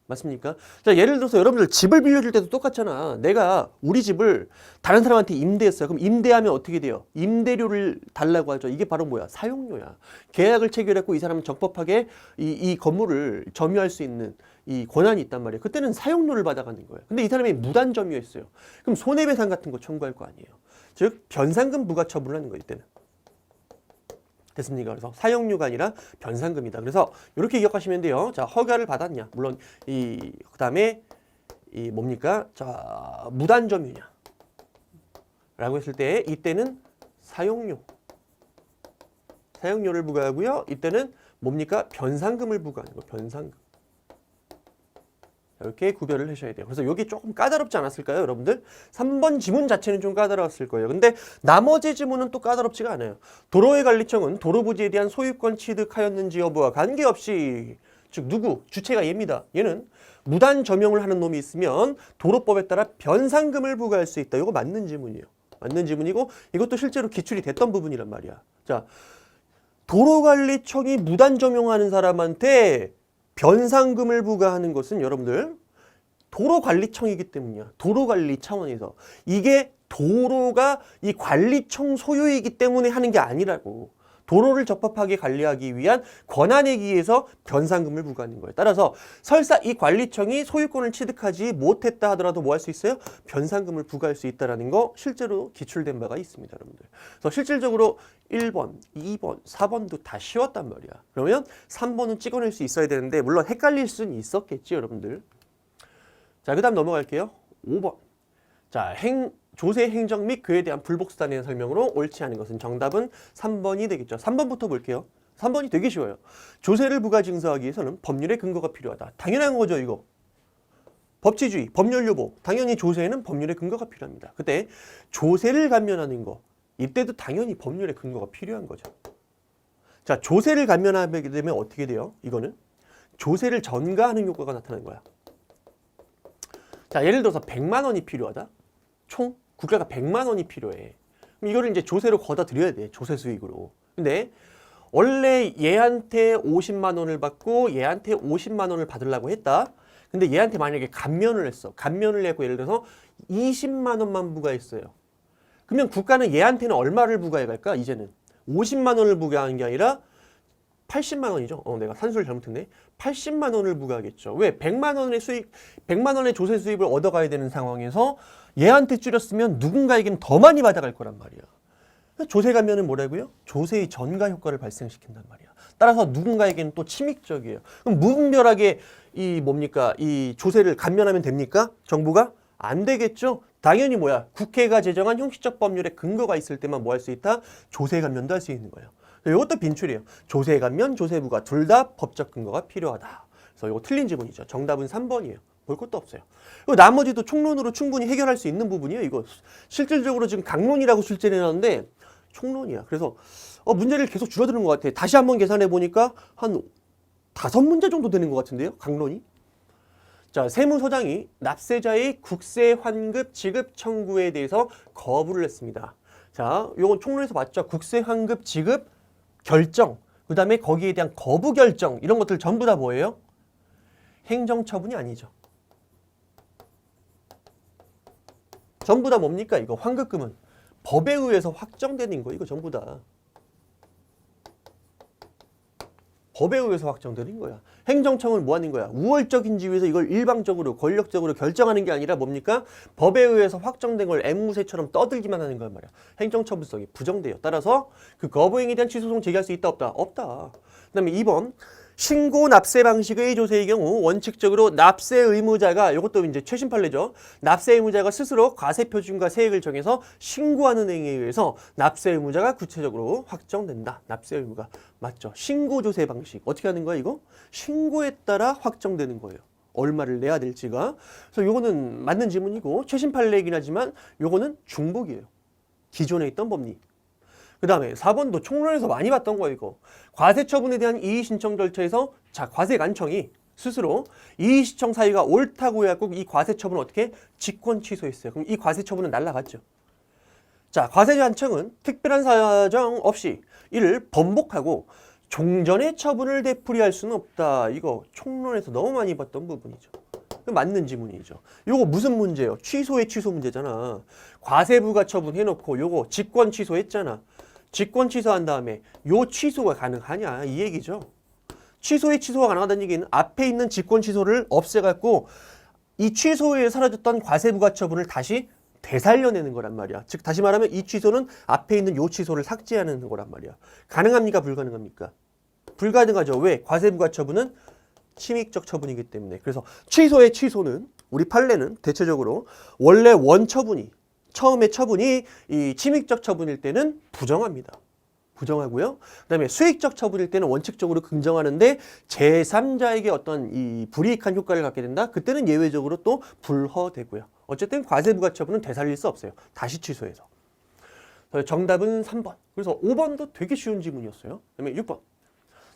맞습니까? 자, 예를 들어서 여러분들 집을 빌려줄 때도 똑같잖아. 내가 우리 집을 다른 사람한테 임대했어요. 그럼 임대하면 어떻게 돼요? 임대료를 달라고 하죠. 이게 바로 뭐야? 사용료야. 계약을 체결했고 이 사람은 적법하게 이 건물을 점유할 수 있는 이 권한이 있단 말이에요. 그때는 사용료를 받아가는 거예요. 근데 이 사람이 무단 점유했어요. 그럼 손해배상 같은 거 청구할 거 아니에요. 즉 변상금 부과 처분을 하는 거예요, 이때는. 됐습니까? 그래서 사용료가 아니라 변상금이다. 그래서 이렇게 기억하시면 돼요. 자, 허가를 받았냐? 물론 그다음에 뭡니까? 자, 무단점유냐? 라고 했을 때 이때는 사용료를 부과하고요. 이때는 뭡니까? 변상금을 부과하는 거. 변상금. 이렇게 구별을 하셔야 돼요. 그래서 여기 조금 까다롭지 않았을까요, 여러분들? 3번 지문 자체는 좀 까다로웠을 거예요. 근데 나머지 지문은 또 까다롭지가 않아요. 도로의 관리청은 도로부지에 대한 소유권 취득하였는지 여부와 관계없이 즉 누구? 주체가 얘입니다. 얘는 무단 점용을 하는 놈이 있으면 도로법에 따라 변상금을 부과할 수 있다. 이거 맞는 지문이에요. 맞는 지문이고 이것도 실제로 기출이 됐던 부분이란 말이야. 자, 도로관리청이 무단 점용하는 사람한테 변상금을 부과하는 것은 여러분들 도로관리청이기 때문이야. 도로관리 차원에서. 이게 도로가 이 관리청 소유이기 때문에 하는 게 아니라고. 도로를 적법하게 관리하기 위한 권한에 의해서 변상금을 부과하는 거예요. 따라서 설사 이 관리청이 소유권을 취득하지 못했다 하더라도 뭐 할 수 있어요? 변상금을 부과할 수 있다는 거 실제로 기출된 바가 있습니다, 여러분들. 그래서 실질적으로 1번, 2번, 4번도 다 쉬웠단 말이야. 그러면 3번은 찍어낼 수 있어야 되는데 물론 헷갈릴 수는 있었겠지, 여러분들. 자, 그 다음 넘어갈게요. 5번. 자, 조세 행정 및 그에 대한 불복수단에 대한 설명으로 옳지 않은 것은 정답은 3번이 되겠죠. 3번부터 볼게요. 3번이 되게 쉬워요. 조세를 부가 징수하기 위해서는 법률의 근거가 필요하다. 당연한 거죠, 이거. 법치주의, 법률 유보. 당연히 조세에는 법률의 근거가 필요합니다. 그때 조세를 감면하는 거, 이때도 당연히 법률의 근거가 필요한 거죠. 자, 조세를 감면하게 되면 어떻게 돼요? 이거는 조세를 전가하는 효과가 나타나는 거야. 자, 예를 들어서 100만 원이 필요하다. 총 국가가 100만 원이 필요해. 그럼 이거를 이제 조세로 걷어 들여야 돼. 조세 수익으로. 근데 원래 얘한테 50만 원을 받고 얘한테 50만 원을 받으려고 했다. 근데 얘한테 만약에 감면을 했어. 감면을 했고 예를 들어서 20만 원만 부과했어요. 그러면 국가는 얘한테는 얼마를 부과해 갈까? 이제는 50만 원을 부과하는 게 아니라 80만 원이죠. 내가 산수를 잘못했네. 80만 원을 부과하겠죠. 왜? 100만 원의 수익, 100만 원의 조세 수입을 얻어가야 되는 상황에서 얘한테 줄였으면 누군가에게는 더 많이 받아갈 거란 말이야. 조세 감면은 뭐라고요? 조세의 전가 효과를 발생시킨단 말이야. 따라서 누군가에게는 또 침익적이에요. 그럼 무분별하게 이 조세를 감면하면 됩니까? 정부가? 안 되겠죠? 당연히 뭐야? 국회가 제정한 형식적 법률에 근거가 있을 때만 뭐 할 수 있다? 조세 감면도 할 수 있는 거예요. 이것도 빈출이에요. 조세 감면, 조세 부과 둘 다 법적 근거가 필요하다. 그래서 이거 틀린 지문이죠. 정답은 3번이에요. 볼 것도 없어요. 나머지도 총론으로 충분히 해결할 수 있는 부분이에요. 이거 실질적으로 지금 강론이라고 출제를 해놨는데 총론이야. 그래서 문제를 계속 줄어드는 것 같아. 다시 한번 계산해 보니까 한 5문제 정도 되는 것 같은데요. 강론이. 자, 세무서장이 납세자의 국세 환급 지급 청구에 대해서 거부를 했습니다. 자, 요건 총론에서 봤죠. 국세 환급 지급 결정, 그 다음에 거기에 대한 거부 결정, 이런 것들 전부 다 뭐예요? 행정처분이 아니죠. 전부 다 뭡니까? 이거 환급금은 법에 의해서 확정되는 거. 이거 전부 다 법에 의해서 확정되는 거야. 행정청은 뭐 하는 거야? 우월적인 지위에서 이걸 일방적으로 권력적으로 결정하는 게 아니라 뭡니까? 법에 의해서 확정된 걸 앵무새처럼 떠들기만 하는 거란 말이야. 행정처분성이 부정돼요. 따라서 그 거부행위에 대한 취소소송 제기할 수 있다 없다? 없다. 그다음에 2번 신고 납세 방식의 조세의 경우 원칙적으로 납세 의무자가, 이것도 이제 최신 판례죠. 납세 의무자가 스스로 과세 표준과 세액을 정해서 신고하는 행위에 의해서 납세 의무자가 구체적으로 확정된다. 납세 의무가 맞죠. 신고 조세 방식 어떻게 하는 거야 이거? 신고에 따라 확정되는 거예요. 얼마를 내야 될지가. 그래서 요거는 맞는 지문이고 최신 판례이긴 하지만 요거는 중복이에요. 기존에 있던 법리. 그 다음에 4번도 총론에서 많이 봤던 거예요, 이거. 과세 처분에 대한 이의 신청 절차에서 자, 과세관청이 스스로 이의 신청 사유가 옳다고 해갖고 이 과세 처분을 어떻게 직권 취소했어요. 그럼 이 과세 처분은 날라갔죠. 자, 과세관청은 특별한 사정 없이 이를 번복하고 종전의 처분을 되풀이할 수는 없다. 이거 총론에서 너무 많이 봤던 부분이죠. 맞는 지문이죠. 요거 무슨 문제예요? 취소의 취소 문제잖아. 과세부가 처분해놓고 요거 직권 취소했잖아. 직권 취소한 다음에 요 취소가 가능하냐 이 얘기죠. 취소의 취소가 가능하다는 얘기는 앞에 있는 직권 취소를 없애갖고 이 취소에 사라졌던 과세부가 처분을 다시 되살려내는 거란 말이야. 즉 다시 말하면 이 취소는 앞에 있는 요 취소를 삭제하는 거란 말이야. 가능합니까? 불가능합니까? 불가능하죠. 왜? 과세부가 처분은 침익적 처분이기 때문에. 그래서 취소의 취소는 우리 판례는 대체적으로 원래 원처분이 처음에 처분이 이 침익적 처분일 때는 부정합니다. 부정하고요. 그다음에 수익적 처분일 때는 원칙적으로 긍정하는데 제3자에게 어떤 이 불이익한 효과를 갖게 된다. 그때는 예외적으로 또 불허되고요. 어쨌든 과세부가 처분은 되살릴 수 없어요. 다시 취소해서. 정답은 3번. 그래서 5번도 되게 쉬운 지문이었어요. 그다음에 6번.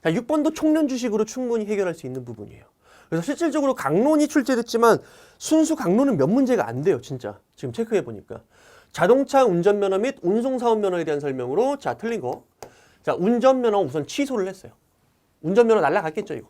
자, 6번도 총론 주식으로 충분히 해결할 수 있는 부분이에요. 그래서 실질적으로 강론이 출제됐지만 순수 강론은 몇 문제가 안 돼요. 진짜. 지금 체크해 보니까. 자동차 운전면허 및 운송사업면허에 대한 설명으로 자, 틀린 거. 자, 운전면허 우선 취소를 했어요. 운전면허 날라갔겠죠, 이거.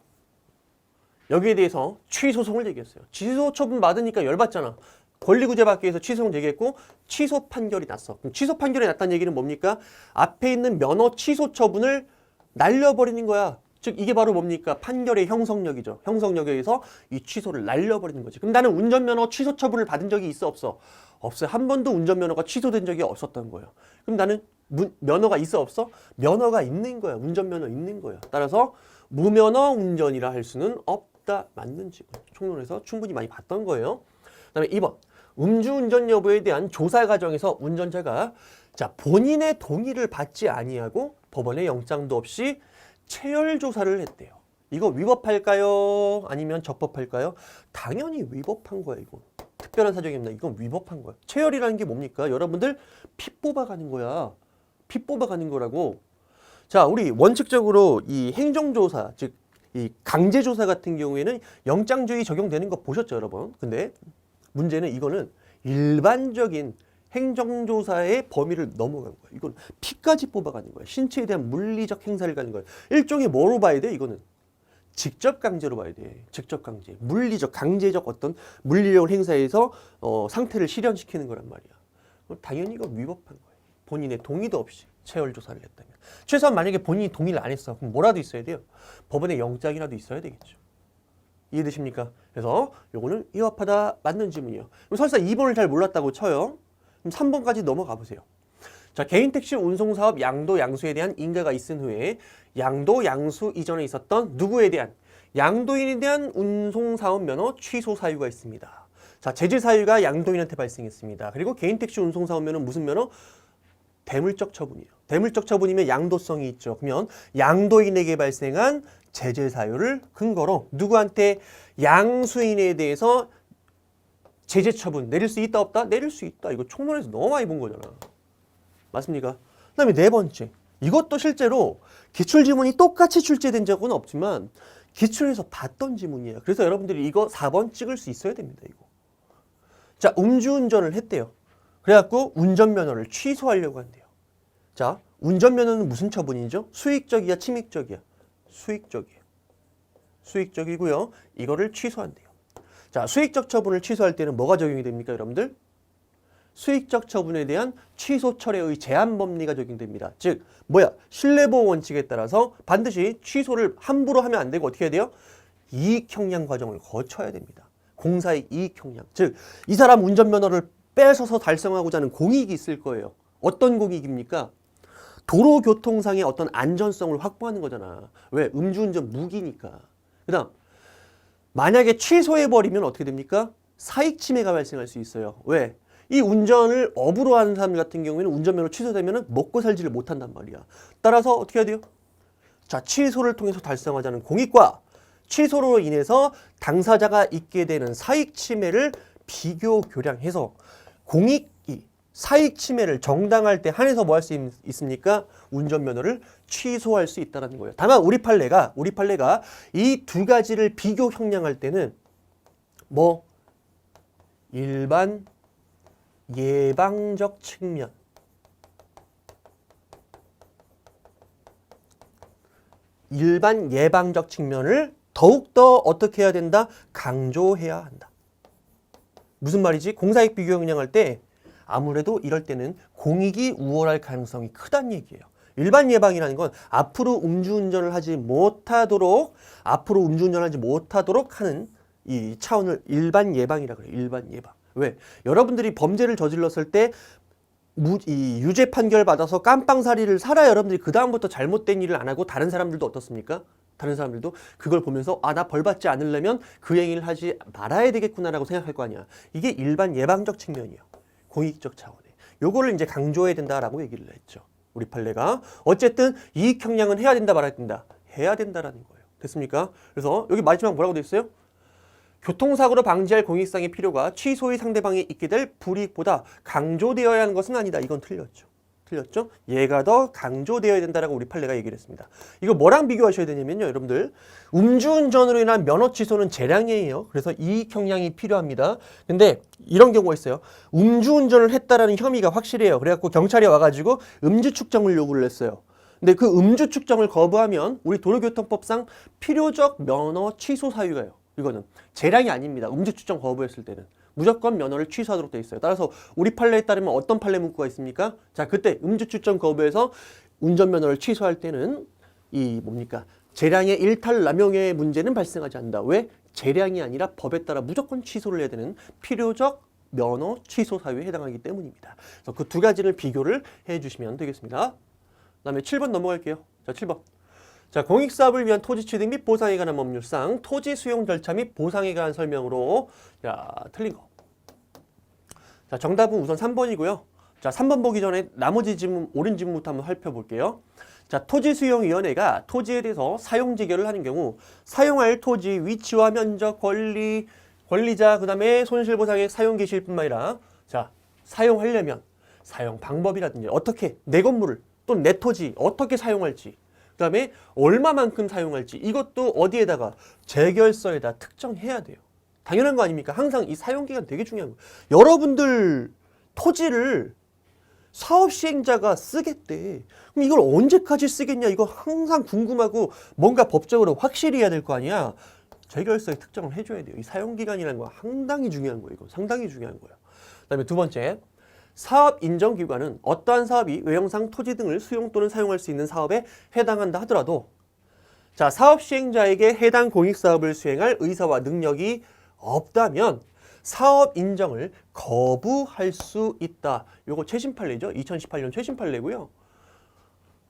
여기에 대해서 취소송을 제기했어요. 취소 처분 받으니까 열받잖아. 권리구제 받기 위해서 취소송 제기했고 취소 판결이 났어. 그럼 취소 판결이 났다는 얘기는 뭡니까? 앞에 있는 면허 취소 처분을 날려버리는 거야. 즉 이게 바로 뭡니까? 판결의 형성력이죠. 형성력에 의해서 이 취소를 날려버리는 거지. 그럼 나는 운전면허 취소 처분을 받은 적이 있어 없어? 없어요. 한 번도 운전면허가 취소된 적이 없었던 거예요. 그럼 나는 면허가 있어 없어? 면허가 있는 거야. 운전면허 있는 거야. 따라서 무면허 운전이라 할 수는 없다. 맞는 지금 총론에서 충분히 많이 봤던 거예요. 그 다음에 2번. 음주운전 여부에 대한 조사 과정에서 운전자가 자, 본인의 동의를 받지 아니하고 법원의 영장도 없이 체열 조사를 했대요. 이거 위법할까요? 아니면 적법할까요? 당연히 위법한 거야, 이거. 특별한 사정이 없나? 이건 위법한 거야. 체열이라는 게 뭡니까? 여러분들 피 뽑아가는 거야. 피 뽑아가는 거라고. 자, 우리 원칙적으로 이 행정조사, 즉 이 강제조사 같은 경우에는 영장주의 적용되는 거 보셨죠, 여러분? 근데 문제는 이거는 일반적인 행정조사의 범위를 넘어간 거야. 이건 피까지 뽑아가는 거야. 신체에 대한 물리적 행사를 가는 거야. 일종의 뭐로 봐야 돼? 이거는 직접 강제로 봐야 돼. 직접 강제. 물리적, 강제적 어떤 물리력을 행사해서 상태를 실현시키는 거란 말이야. 당연히 이거 위법한 거예요. 본인의 동의도 없이 체열 조사를 했다면. 최소한 만약에 본인이 동의를 안 했어. 그럼 뭐라도 있어야 돼요. 법원의 영장이라도 있어야 되겠죠. 이해되십니까? 그래서 요거는 위법하다 맞는 지문이요. 그럼 설사 2번을 잘 몰랐다고 쳐요. 그럼 3번까지 넘어가 보세요. 자, 개인 택시 운송 사업 양도 양수에 대한 인가가 있은 후에 양도 양수 이전에 있었던 누구에 대한 양도인에 대한 운송 사업 면허 취소 사유가 있습니다. 자, 제재 사유가 양도인한테 발생했습니다. 그리고 개인 택시 운송 사업 면허는 무슨 면허? 대물적 처분이에요. 대물적 처분이면 양도성이 있죠. 그러면 양도인에게 발생한 제재 사유를 근거로 누구한테 양수인에 대해서 제재 처분 내릴 수 있다 없다? 내릴 수 있다. 이거 총론에서 너무 많이 본 거잖아. 맞습니까? 그 다음에 네 번째. 이것도 실제로 기출지문이 똑같이 출제된 적은 없지만 기출에서 봤던 지문이에요. 그래서 여러분들이 이거 4번 찍을 수 있어야 됩니다. 이거. 자, 음주운전을 했대요. 그래갖고 운전면허를 취소하려고 한대요. 자, 운전면허는 무슨 처분이죠? 수익적이야, 침익적이야? 수익적이에요. 수익적이고요. 이거를 취소한대요. 자, 수익적 처분을 취소할 때는 뭐가 적용이 됩니까, 여러분들? 수익적 처분에 대한 취소 철회의 제한 법리가 적용됩니다. 즉, 뭐야? 신뢰보호 원칙에 따라서 반드시 취소를 함부로 하면 안 되고 어떻게 해야 돼요? 이익 형량 과정을 거쳐야 됩니다. 공사의 이익 형량. 즉, 이 사람 운전면허를 뺏어서 달성하고자 하는 공익이 있을 거예요. 어떤 공익입니까? 도로교통상의 어떤 안전성을 확보하는 거잖아. 왜? 음주운전 무기니까. 그 다음, 만약에 취소해버리면 어떻게 됩니까? 사익침해가 발생할 수 있어요. 왜? 이 운전을 업으로 하는 사람 같은 경우에는 운전면허 취소되면 먹고 살지를 못한단 말이야. 따라서 어떻게 해야 돼요? 자, 취소를 통해서 달성하자는 공익과 취소로 인해서 당사자가 있게 되는 사익침해를 비교 교량해서 공익이 사익 침해를 정당할 때 한해서 뭐 할 수 있습니까? 운전면허를 취소할 수 있다는 거예요. 다만 우리 판례가 이 두 가지를 비교 형량할 때는 뭐 일반 예방적 측면, 일반 예방적 측면을 더욱더 어떻게 해야 된다? 강조해야 한다. 무슨 말이지? 공사익 비교 형량할 때 아무래도 이럴 때는 공익이 우월할 가능성이 크다는 얘기예요. 일반 예방이라는 건 앞으로 음주운전을 하지 못하도록 하는 이 차원을 일반 예방이라 그래요. 일반 예방. 왜? 여러분들이 범죄를 저질렀을 때 이 유죄 판결 받아서 깜빵살이를 살아 여러분들이 그 다음부터 잘못된 일을 안 하고 다른 사람들도 어떻습니까? 다른 사람들도 그걸 보면서 아, 나 벌 받지 않으려면 그 행위를 하지 말아야 되겠구나라고 생각할 거 아니야. 이게 일반 예방적 측면이에요. 공익적 차원에. 요거를 이제 강조해야 된다라고 얘기를 했죠. 우리 판례가. 어쨌든 이익 형량은 해야 된다 말아야 된다. 해야 된다라는 거예요. 됐습니까? 그래서 여기 마지막 뭐라고 돼 있어요? 교통사고로 방지할 공익상의 필요가 취소의 상대방이 있게 될 불이익보다 강조되어야 하는 것은 아니다. 이건 틀렸죠. 틀렸죠? 얘가 더 강조되어야 된다라고 우리 판례가 얘기를 했습니다. 이거 뭐랑 비교하셔야 되냐면요. 여러분들 음주운전으로 인한 면허 취소는 재량이에요. 그래서 이익 형량이 필요합니다. 근데 이런 경우가 있어요. 음주운전을 했다라는 혐의가 확실해요. 그래갖고 경찰이 와가지고 음주 측정을 요구를 했어요. 근데 그 음주 측정을 거부하면 우리 도로교통법상 필요적 면허 취소 사유가요. 이거는 재량이 아닙니다. 음주 측정 거부했을 때는 무조건 면허를 취소하도록 되어 있어요. 따라서 우리 판례에 따르면 어떤 판례 문구가 있습니까? 자, 그때 음주 측정 거부해서 운전면허를 취소할 때는 이 뭡니까? 재량의 일탈 남용의 문제는 발생하지 않는다. 왜? 재량이 아니라 법에 따라 무조건 취소를 해야 되는 필요적 면허 취소 사유에 해당하기 때문입니다. 그래서 그 두 가지를 비교를 해주시면 되겠습니다. 그다음에 7번 넘어갈게요. 자, 7번. 자, 공익사업을 위한 토지 취득 및 보상에 관한 법률상 토지 수용 절차 및 보상에 관한 설명으로 자, 틀린 거. 자, 정답은 우선 3번이고요. 자, 3번 보기 전에 나머지 지문, 옳은 지문부터 한번 살펴볼게요. 자, 토지수용위원회가 토지에 대해서 사용재결을 하는 경우 사용할 토지 위치와 면적, 권리자, 그 다음에 손실보상액 사용 개시일뿐만 아니라 자, 사용하려면 사용 방법이라든지 어떻게 내 건물을 또는 내 토지 어떻게 사용할지 그 다음에 얼마만큼 사용할지 이것도 어디에다가 재결서에다 특정해야 돼요. 당연한 거 아닙니까? 항상 이 사용기간 되게 중요한 거예요. 여러분들 토지를 사업시행자가 쓰겠대. 그럼 이걸 언제까지 쓰겠냐? 이거 항상 궁금하고 뭔가 법적으로 확실히 해야 될 거 아니야? 재결서에 특정을 해줘야 돼요. 이 사용기간이라는 거 상당히 중요한 거예요. 이거 상당히 중요한 거예요. 그 다음에 두 번째, 사업인정기관은 어떠한 사업이 외형상 토지 등을 수용 또는 사용할 수 있는 사업에 해당한다 하더라도 자, 사업시행자에게 해당 공익사업을 수행할 의사와 능력이 없다면 사업 인정을 거부할 수 있다. 요거 최신 판례죠. 2018년 최신 판례고요.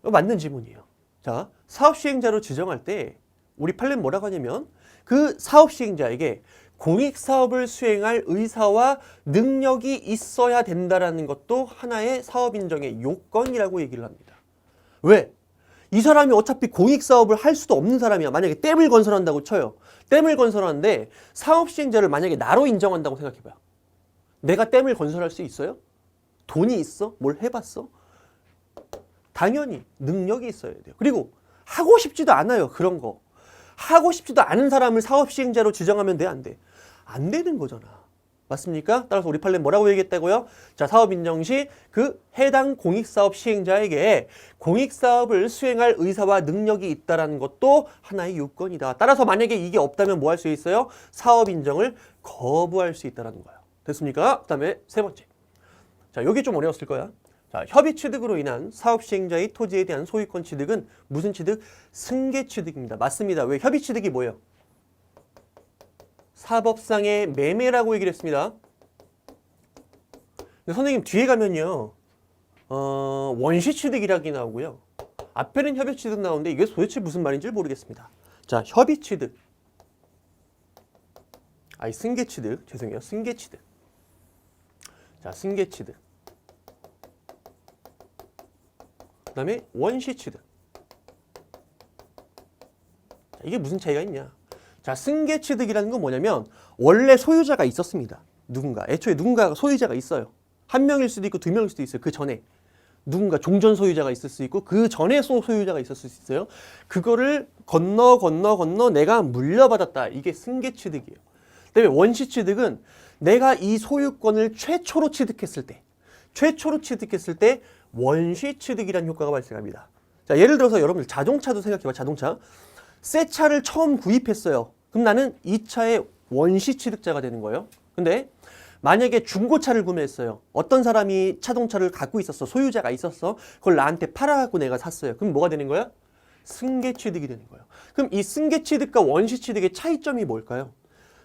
이거 맞는 지문이에요. 자, 사업 시행자로 지정할 때 우리 판례는 뭐라고 하냐면 그 사업 시행자에게 공익 사업을 수행할 의사와 능력이 있어야 된다라는 것도 하나의 사업 인정의 요건이라고 얘기를 합니다. 왜? 이 사람이 어차피 공익 사업을 할 수도 없는 사람이야. 만약에 댐을 건설한다고 쳐요. 댐을 건설하는데 사업 시행자를 만약에 나로 인정한다고 생각해봐요. 내가 댐을 건설할 수 있어요? 돈이 있어? 뭘 해봤어? 당연히 능력이 있어야 돼요. 그리고 하고 싶지도 않아요. 그런 거. 하고 싶지도 않은 사람을 사업 시행자로 지정하면 돼? 안 돼? 안 되는 거잖아. 맞습니까? 따라서 우리 판례 뭐라고 얘기했다고요? 자, 사업 인정 시 그 해당 공익사업 시행자에게 공익사업을 수행할 의사와 능력이 있다는 것도 하나의 요건이다. 따라서 만약에 이게 없다면 뭐 할 수 있어요? 사업 인정을 거부할 수 있다는 거예요. 됐습니까? 그 다음에 세 번째. 자, 여기 좀 어려웠을 거야. 자, 협의 취득으로 인한 사업 시행자의 토지에 대한 소유권 취득은 무슨 취득? 승계 취득입니다. 맞습니다. 왜? 협의 취득이 뭐예요? 사법상의 매매라고 얘기를 했습니다. 근데 선생님 뒤에 가면요. 원시 취득이라기 나오고요. 앞에는 협의 취득 나오는데 이게 도대체 무슨 말인지 모르겠습니다. 자, 협의 취득. 아니, 승계 취득. 죄송해요. 승계 취득. 자, 승계 취득. 그 다음에 원시 취득. 자, 이게 무슨 차이가 있냐? 자, 승계 취득이라는 건 뭐냐면 원래 소유자가 있었습니다. 누군가. 애초에 누군가가 소유자가 있어요. 한 명일 수도 있고 두 명일 수도 있어요. 그 전에. 누군가 종전 소유자가 있을 수 있고 그 전에 소유자가 있었을 수 있어요. 그거를 건너 내가 물려받았다. 이게 승계 취득이에요. 그다음에 원시 취득은 내가 이 소유권을 최초로 취득했을 때 원시 취득이라는 효과가 발생합니다. 자, 예를 들어서 여러분들 자동차도 생각해봐. 자동차. 새 차를 처음 구입했어요. 그럼 나는 이 차의 원시 취득자가 되는 거예요. 근데 만약에 중고차를 구매했어요. 어떤 사람이 자동차를 갖고 있었어. 소유자가 있었어. 그걸 나한테 팔아갖고 내가 샀어요. 그럼 뭐가 되는 거야? 승계 취득이 되는 거예요. 그럼 이 승계 취득과 원시 취득의 차이점이 뭘까요?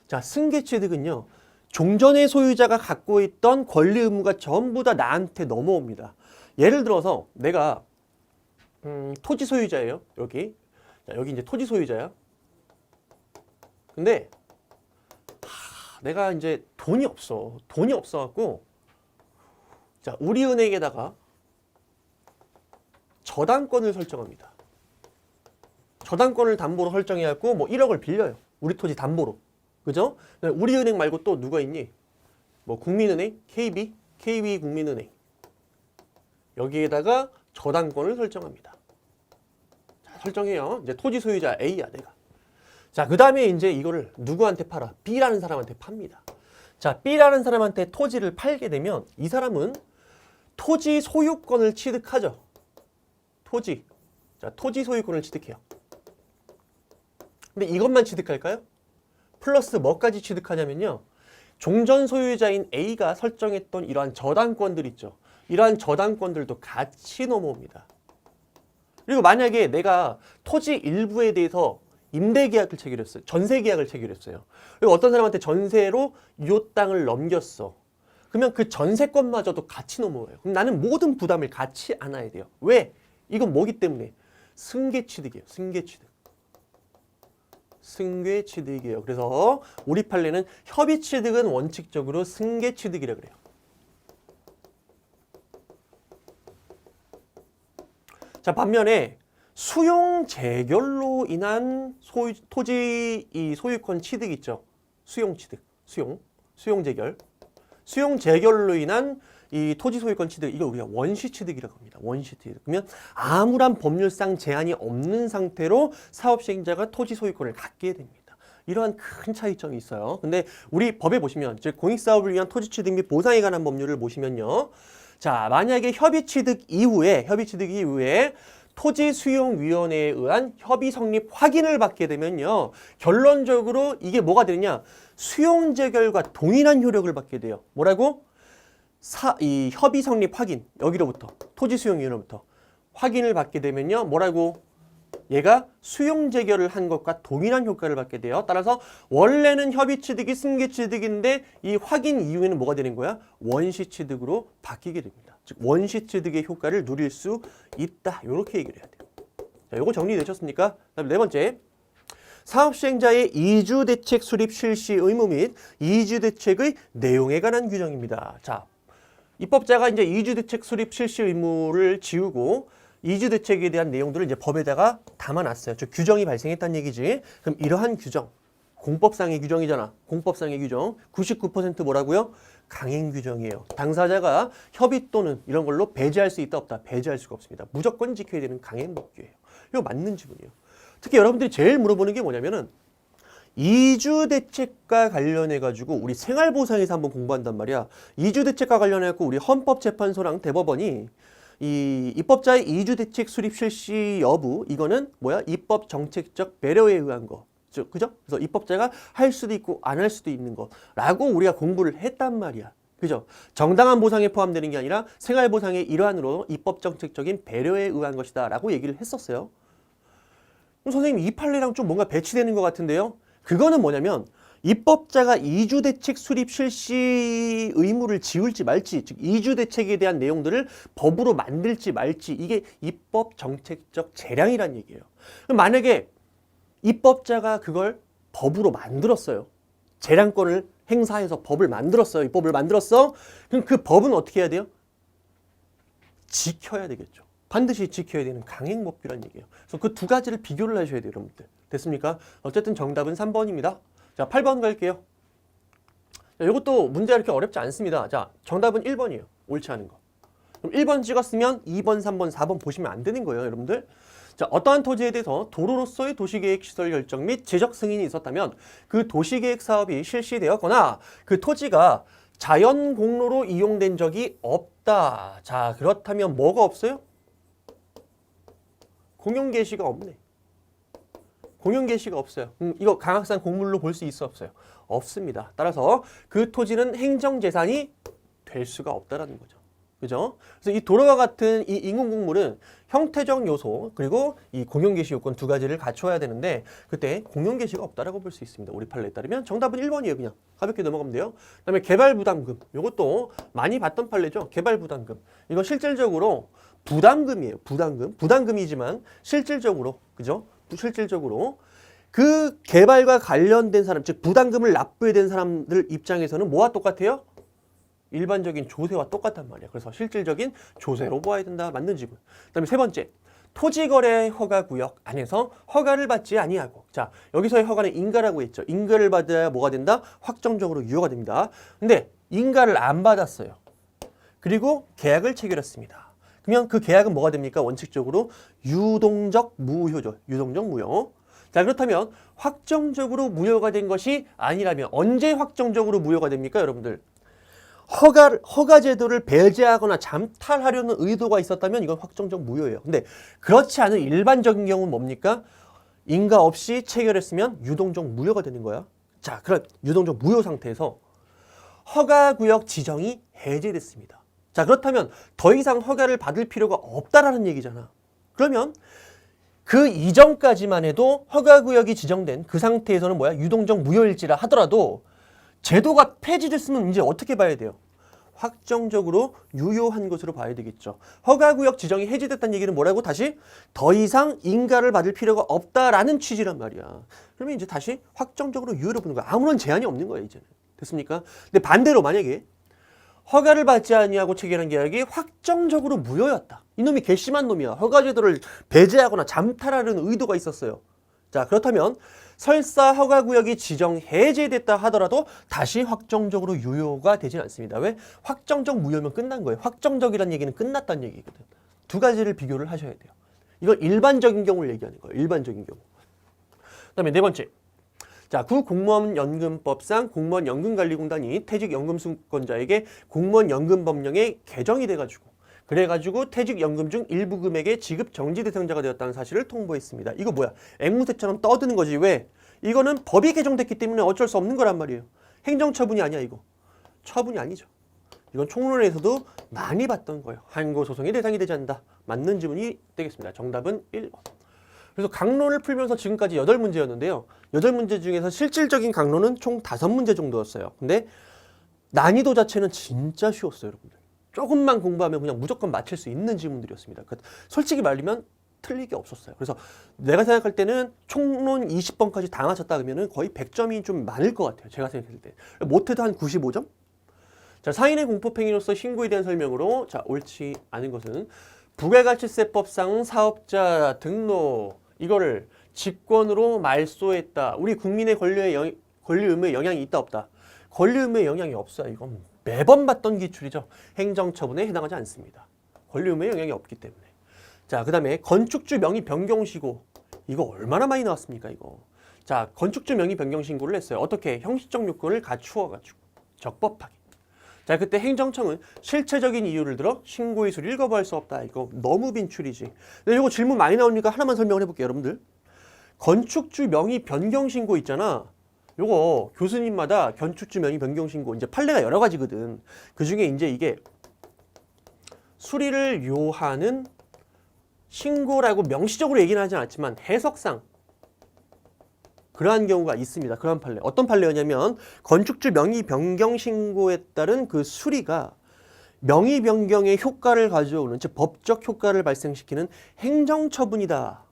자, 승계 취득은요. 종전의 소유자가 갖고 있던 권리 의무가 전부 다 나한테 넘어옵니다. 예를 들어서 내가 토지 소유자예요. 여기. 자, 여기 이제 토지 소유자야. 근데 내가 이제 돈이 없어갖고 자, 우리은행에다가 저당권을 설정합니다. 저당권을 담보로 설정해갖고 뭐 1억을 빌려요. 우리 토지 담보로. 그죠? 우리은행 말고 또 누가 있니? 뭐 국민은행, KB 국민은행. 여기에다가 저당권을 설정합니다. 자, 설정해요. 이제 토지 소유자 A야, 내가. 자, 그 다음에 이제 이거를 누구한테 팔아? B라는 사람한테 팝니다. 자, B라는 사람한테 토지를 팔게 되면 이 사람은 토지 소유권을 취득하죠. 자, 토지 소유권을 취득해요. 근데 이것만 취득할까요? 플러스 뭐까지 취득하냐면요. 종전 소유자인 A가 설정했던 이러한 저당권들 있죠. 이러한 저당권들도 같이 넘어옵니다. 그리고 만약에 내가 토지 일부에 대해서 임대계약을 체결했어요. 전세계약을 체결했어요. 그리고 어떤 사람한테 전세로 이 땅을 넘겼어. 그러면 그 전세권마저도 같이 넘어와요. 그럼 나는 모든 부담을 같이 안아야 돼요. 왜? 이건 뭐기 때문에? 승계취득이에요. 승계취득이에요. 그래서 우리 판례는 협의취득은 원칙적으로 승계취득이라고 그래요. 자, 반면에 수용 재결로 인한 토지 이 소유권 취득 있죠. 수용 취득, 수용 재결. 수용 재결로 인한 이 토지 소유권 취득, 이거 우리가 원시 취득이라고 합니다. 원시 취득. 그러면 아무런 법률상 제한이 없는 상태로 사업 시행자가 토지 소유권을 갖게 됩니다. 이러한 큰 차이점이 있어요. 근데 우리 법에 보시면, 즉 공익사업을 위한 토지 취득 및 보상에 관한 법률을 보시면요. 자, 만약에 협의 취득 이후에 토지수용위원회에 의한 협의 성립 확인을 받게 되면요. 결론적으로 이게 뭐가 되느냐? 수용재결과 동일한 효력을 받게 돼요. 뭐라고? 이 협의 성립 확인, 여기로부터, 토지수용위원회로부터 확인을 받게 되면요. 뭐라고? 얘가 수용재결을 한 것과 동일한 효과를 받게 돼요. 따라서 원래는 협의취득이 승계취득인데 이 확인 이후에는 뭐가 되는 거야? 원시취득으로 바뀌게 됩니다. 즉 원시취득의 효과를 누릴 수 있다. 이렇게 얘기를 해야 돼요. 자, 요거 정리되셨습니까? 그다음에 네 번째, 사업시행자의 이주대책 수립 실시 의무 및 이주대책의 내용에 관한 규정입니다. 자, 입법자가 이제 이주대책 수립 실시 의무를 지우고 이주대책에 대한 내용들을 이제 법에다가 담아놨어요. 즉 규정이 발생했다는 얘기지. 그럼 이러한 규정, 공법상의 규정이잖아. 공법상의 규정 99% 뭐라고요? 강행 규정이에요. 당사자가 협의 또는 이런 걸로 배제할 수 있다 없다? 배제할 수가 없습니다. 무조건 지켜야 되는 강행 법규예요. 이거 맞는 지문이에요. 특히 여러분들이 제일 물어보는 게 뭐냐면은 이주대책과 관련해가지고 우리 생활보상에서 한번 공부한단 말이야. 이주대책과 관련해갖고 우리 헌법재판소랑 대법원이 이 입법자의 이주대책 수립 실시 여부, 이거는 뭐야? 입법 정책적 배려에 의한 거. 그죠? 그래서 입법자가 할 수도 있고 안 할 수도 있는 거라고 우리가 공부를 했단 말이야. 그죠? 정당한 보상에 포함되는 게 아니라 생활보상의 일환으로 입법 정책적인 배려에 의한 것이다 라고 얘기를 했었어요. 그럼 선생님 이 판례랑 좀 뭔가 배치되는 것 같은데요? 그거는 뭐냐면 입법자가 이주대책 수립 실시 의무를 지울지 말지, 즉 이주대책에 대한 내용들을 법으로 만들지 말지, 이게 입법 정책적 재량이란 얘기예요. 그럼 만약에 입법자가 그걸 법으로 만들었어요. 재량권을 행사해서 법을 만들었어요. 입법을 만들었어. 그럼 그 법은 어떻게 해야 돼요? 지켜야 되겠죠. 반드시 지켜야 되는 강행법규란 얘기예요. 그래서 그 두 가지를 비교를 하셔야 돼요, 여러분들. 됐습니까? 어쨌든 정답은 3번입니다. 자, 8번 갈게요. 자, 이것도 문제가 이렇게 어렵지 않습니다. 자, 정답은 1번이에요. 옳지 않은 거. 그럼 1번 찍었으면 2번, 3번, 4번 보시면 안 되는 거예요, 여러분들. 자, 어떠한 토지에 대해서 도로로서의 도시계획 시설 결정 및 제적 승인이 있었다면 그 도시계획 사업이 실시되었거나 그 토지가 자연 공로로 이용된 적이 없다. 자, 그렇다면 뭐가 없어요? 공용 게시가 없네. 공용 게시가 없어요. 이거 강학상 공물로 볼 수 있어 없어요? 없습니다. 따라서 그 토지는 행정재산이 될 수가 없다라는 거죠. 그죠? 그래서 이 도로와 같은 이 인공공물은 형태적 요소 그리고 이 공용 게시 요건 두 가지를 갖춰야 되는데 그때 공용 게시가 없다라고 볼 수 있습니다. 우리 판례에 따르면 정답은 1번이에요. 그냥 가볍게 넘어가면 돼요. 그다음에 개발부담금. 이것도 많이 봤던 판례죠. 개발부담금. 이거 실질적으로 부담금이에요. 부담금이지만 실질적으로, 그죠? 실질적으로 그 개발과 관련된 사람, 즉 부담금을 납부해야 되는 사람들 입장에서는 뭐와 똑같아요? 일반적인 조세와 똑같단 말이야. 그래서 실질적인 조세로 보아야 된다. 맞는 지문. 그다음에 세 번째, 토지거래 허가구역 안에서 허가를 받지 아니하고. 자, 여기서의 허가는 인가라고 했죠. 인가를 받아야 뭐가 된다? 확정적으로 유효가 됩니다. 근데 인가를 안 받았어요. 그리고 계약을 체결했습니다. 그러면 그 계약은 뭐가 됩니까? 원칙적으로 유동적 무효죠. 유동적 무효. 자, 그렇다면 확정적으로 무효가 된 것이 아니라면 언제 확정적으로 무효가 됩니까, 여러분들? 허가 제도를 배제하거나 잠탈하려는 의도가 있었다면 이건 확정적 무효예요. 근데 그렇지 않은 일반적인 경우는 뭡니까? 인가 없이 체결했으면 유동적 무효가 되는 거야. 자, 그런 유동적 무효 상태에서 허가구역 지정이 해제됐습니다. 자, 그렇다면 더 이상 허가를 받을 필요가 없다라는 얘기잖아. 그러면 그 이전까지만 해도 허가구역이 지정된 그 상태에서는 뭐야? 유동적 무효일지라 하더라도 제도가 폐지됐으면 이제 어떻게 봐야 돼요? 확정적으로 유효한 것으로 봐야 되겠죠. 허가구역 지정이 해지됐다는 얘기는 뭐라고? 다시 더 이상 인가를 받을 필요가 없다라는 취지란 말이야. 그러면 이제 다시 확정적으로 유효로 보는 거야. 아무런 제한이 없는 거야, 이제는. 됐습니까? 근데 반대로 만약에 허가를 받지 아니하고 체결한 계약이 확정적으로 무효였다. 이놈이 괘씸한 놈이야. 허가제도를 배제하거나 잠탈하려는 의도가 있었어요. 자, 그렇다면 설사 허가구역이 지정 해제됐다 하더라도 다시 확정적으로 유효가 되진 않습니다. 왜? 확정적 무효면 끝난 거예요. 확정적이라는 얘기는 끝났다는 얘기거든. 두 가지를 비교를 하셔야 돼요. 이건 일반적인 경우를 얘기하는 거예요. 일반적인 경우. 그다음에 네 번째. 자, 구공무원연금법상 공무원연금관리공단이 퇴직연금수급권자에게 공무원연금법령에 개정이 돼가지고 그래가지고 퇴직연금 중 일부 금액의 지급 정지 대상자가 되었다는 사실을 통보했습니다. 이거 뭐야? 앵무새처럼 떠드는 거지. 왜? 이거는 법이 개정됐기 때문에 어쩔 수 없는 거란 말이에요. 행정처분이 아니야 이거. 처분이 아니죠. 이건 총론에서도 많이 봤던 거예요. 항고소송의 대상이 되지 않는다. 맞는 지문이 되겠습니다. 정답은 1번. 그래서 강론을 풀면서 지금까지 8문제였는데요. 8문제 중에서 실질적인 강론은 총 5문제 정도였어요. 근데 난이도 자체는 진짜 쉬웠어요, 여러분들. 조금만 공부하면 그냥 무조건 맞힐 수 있는 질문들이었습니다. 솔직히 말하면 틀릴 게 없었어요. 그래서 내가 생각할 때는 총론 20번까지 다 맞췄다 그러면 거의 100점이 좀 많을 것 같아요. 제가 생각할 때. 못해도 한 95점? 자, 사인의 공법행위로서 신고에 대한 설명으로 자, 옳지 않은 것은 부가가치세법상 사업자 등록 이거를 직권으로 말소했다. 우리 국민의 권리 의무에 영향이 있다 없다. 권리 의무에 영향이 없어요. 이건 매번 봤던 기출이죠. 행정처분에 해당하지 않습니다. 권리 의무에 영향이 없기 때문에. 자, 그 다음에 건축주 명의 변경시고 이거 얼마나 많이 나왔습니까 이거. 자, 건축주 명의 변경신고를 했어요. 어떻게? 형식적 요건을 갖추어가지고 적법하게. 자, 그때 행정청은 실체적인 이유를 들어 신고의 수리를 거부할 수 없다. 이거 너무 빈출이지. 근데 이거 질문 많이 나오니까 하나만 설명을 해볼게요, 여러분들. 건축주 명의 변경 신고 있잖아. 요거 교수님마다 건축주 명의 변경 신고 이제 판례가 여러 가지거든. 그 중에 이제 이게 수리를 요하는 신고라고 명시적으로 얘기는 하지 않았지만 해석상 그러한 경우가 있습니다. 그러한 판례. 어떤 판례였냐면 건축주 명의 변경 신고에 따른 그 수리가 명의 변경의 효과를 가져오는 즉 법적 효과를 발생시키는 행정처분이다.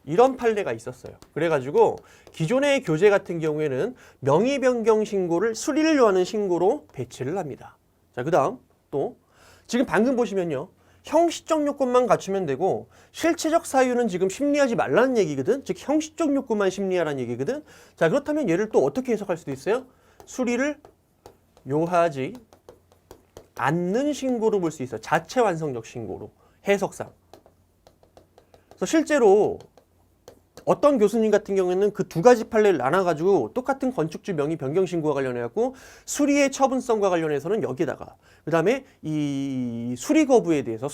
이런 판례가 있었어요. 그래가지고 기존의 교재 같은 경우에는 명의 변경 신고를 수리를 요하는 신고로 배치를 합니다. 자, 그 다음 또 지금 방금 보시면요. 형식적 요건만 갖추면 되고 실체적 사유는 지금 심리하지 말라는 얘기거든. 즉 형식적 요건만 심리하라는 얘기거든. 자, 그렇다면 얘를 또 어떻게 해석할 수도 있어요? 수리를 요하지 않는 신고로 볼 수 있어요. 자체 완성적 신고로 해석상. 그래서 실제로 어떤 교수님 같은 경우에는 그 두 가지 판례를 나눠가지고 똑같은 건축주 명의 변경 신고와 관련해갖고 수리의 처분성과 관련해서는 여기다가 그 다음에 이 수리 거부에 대해서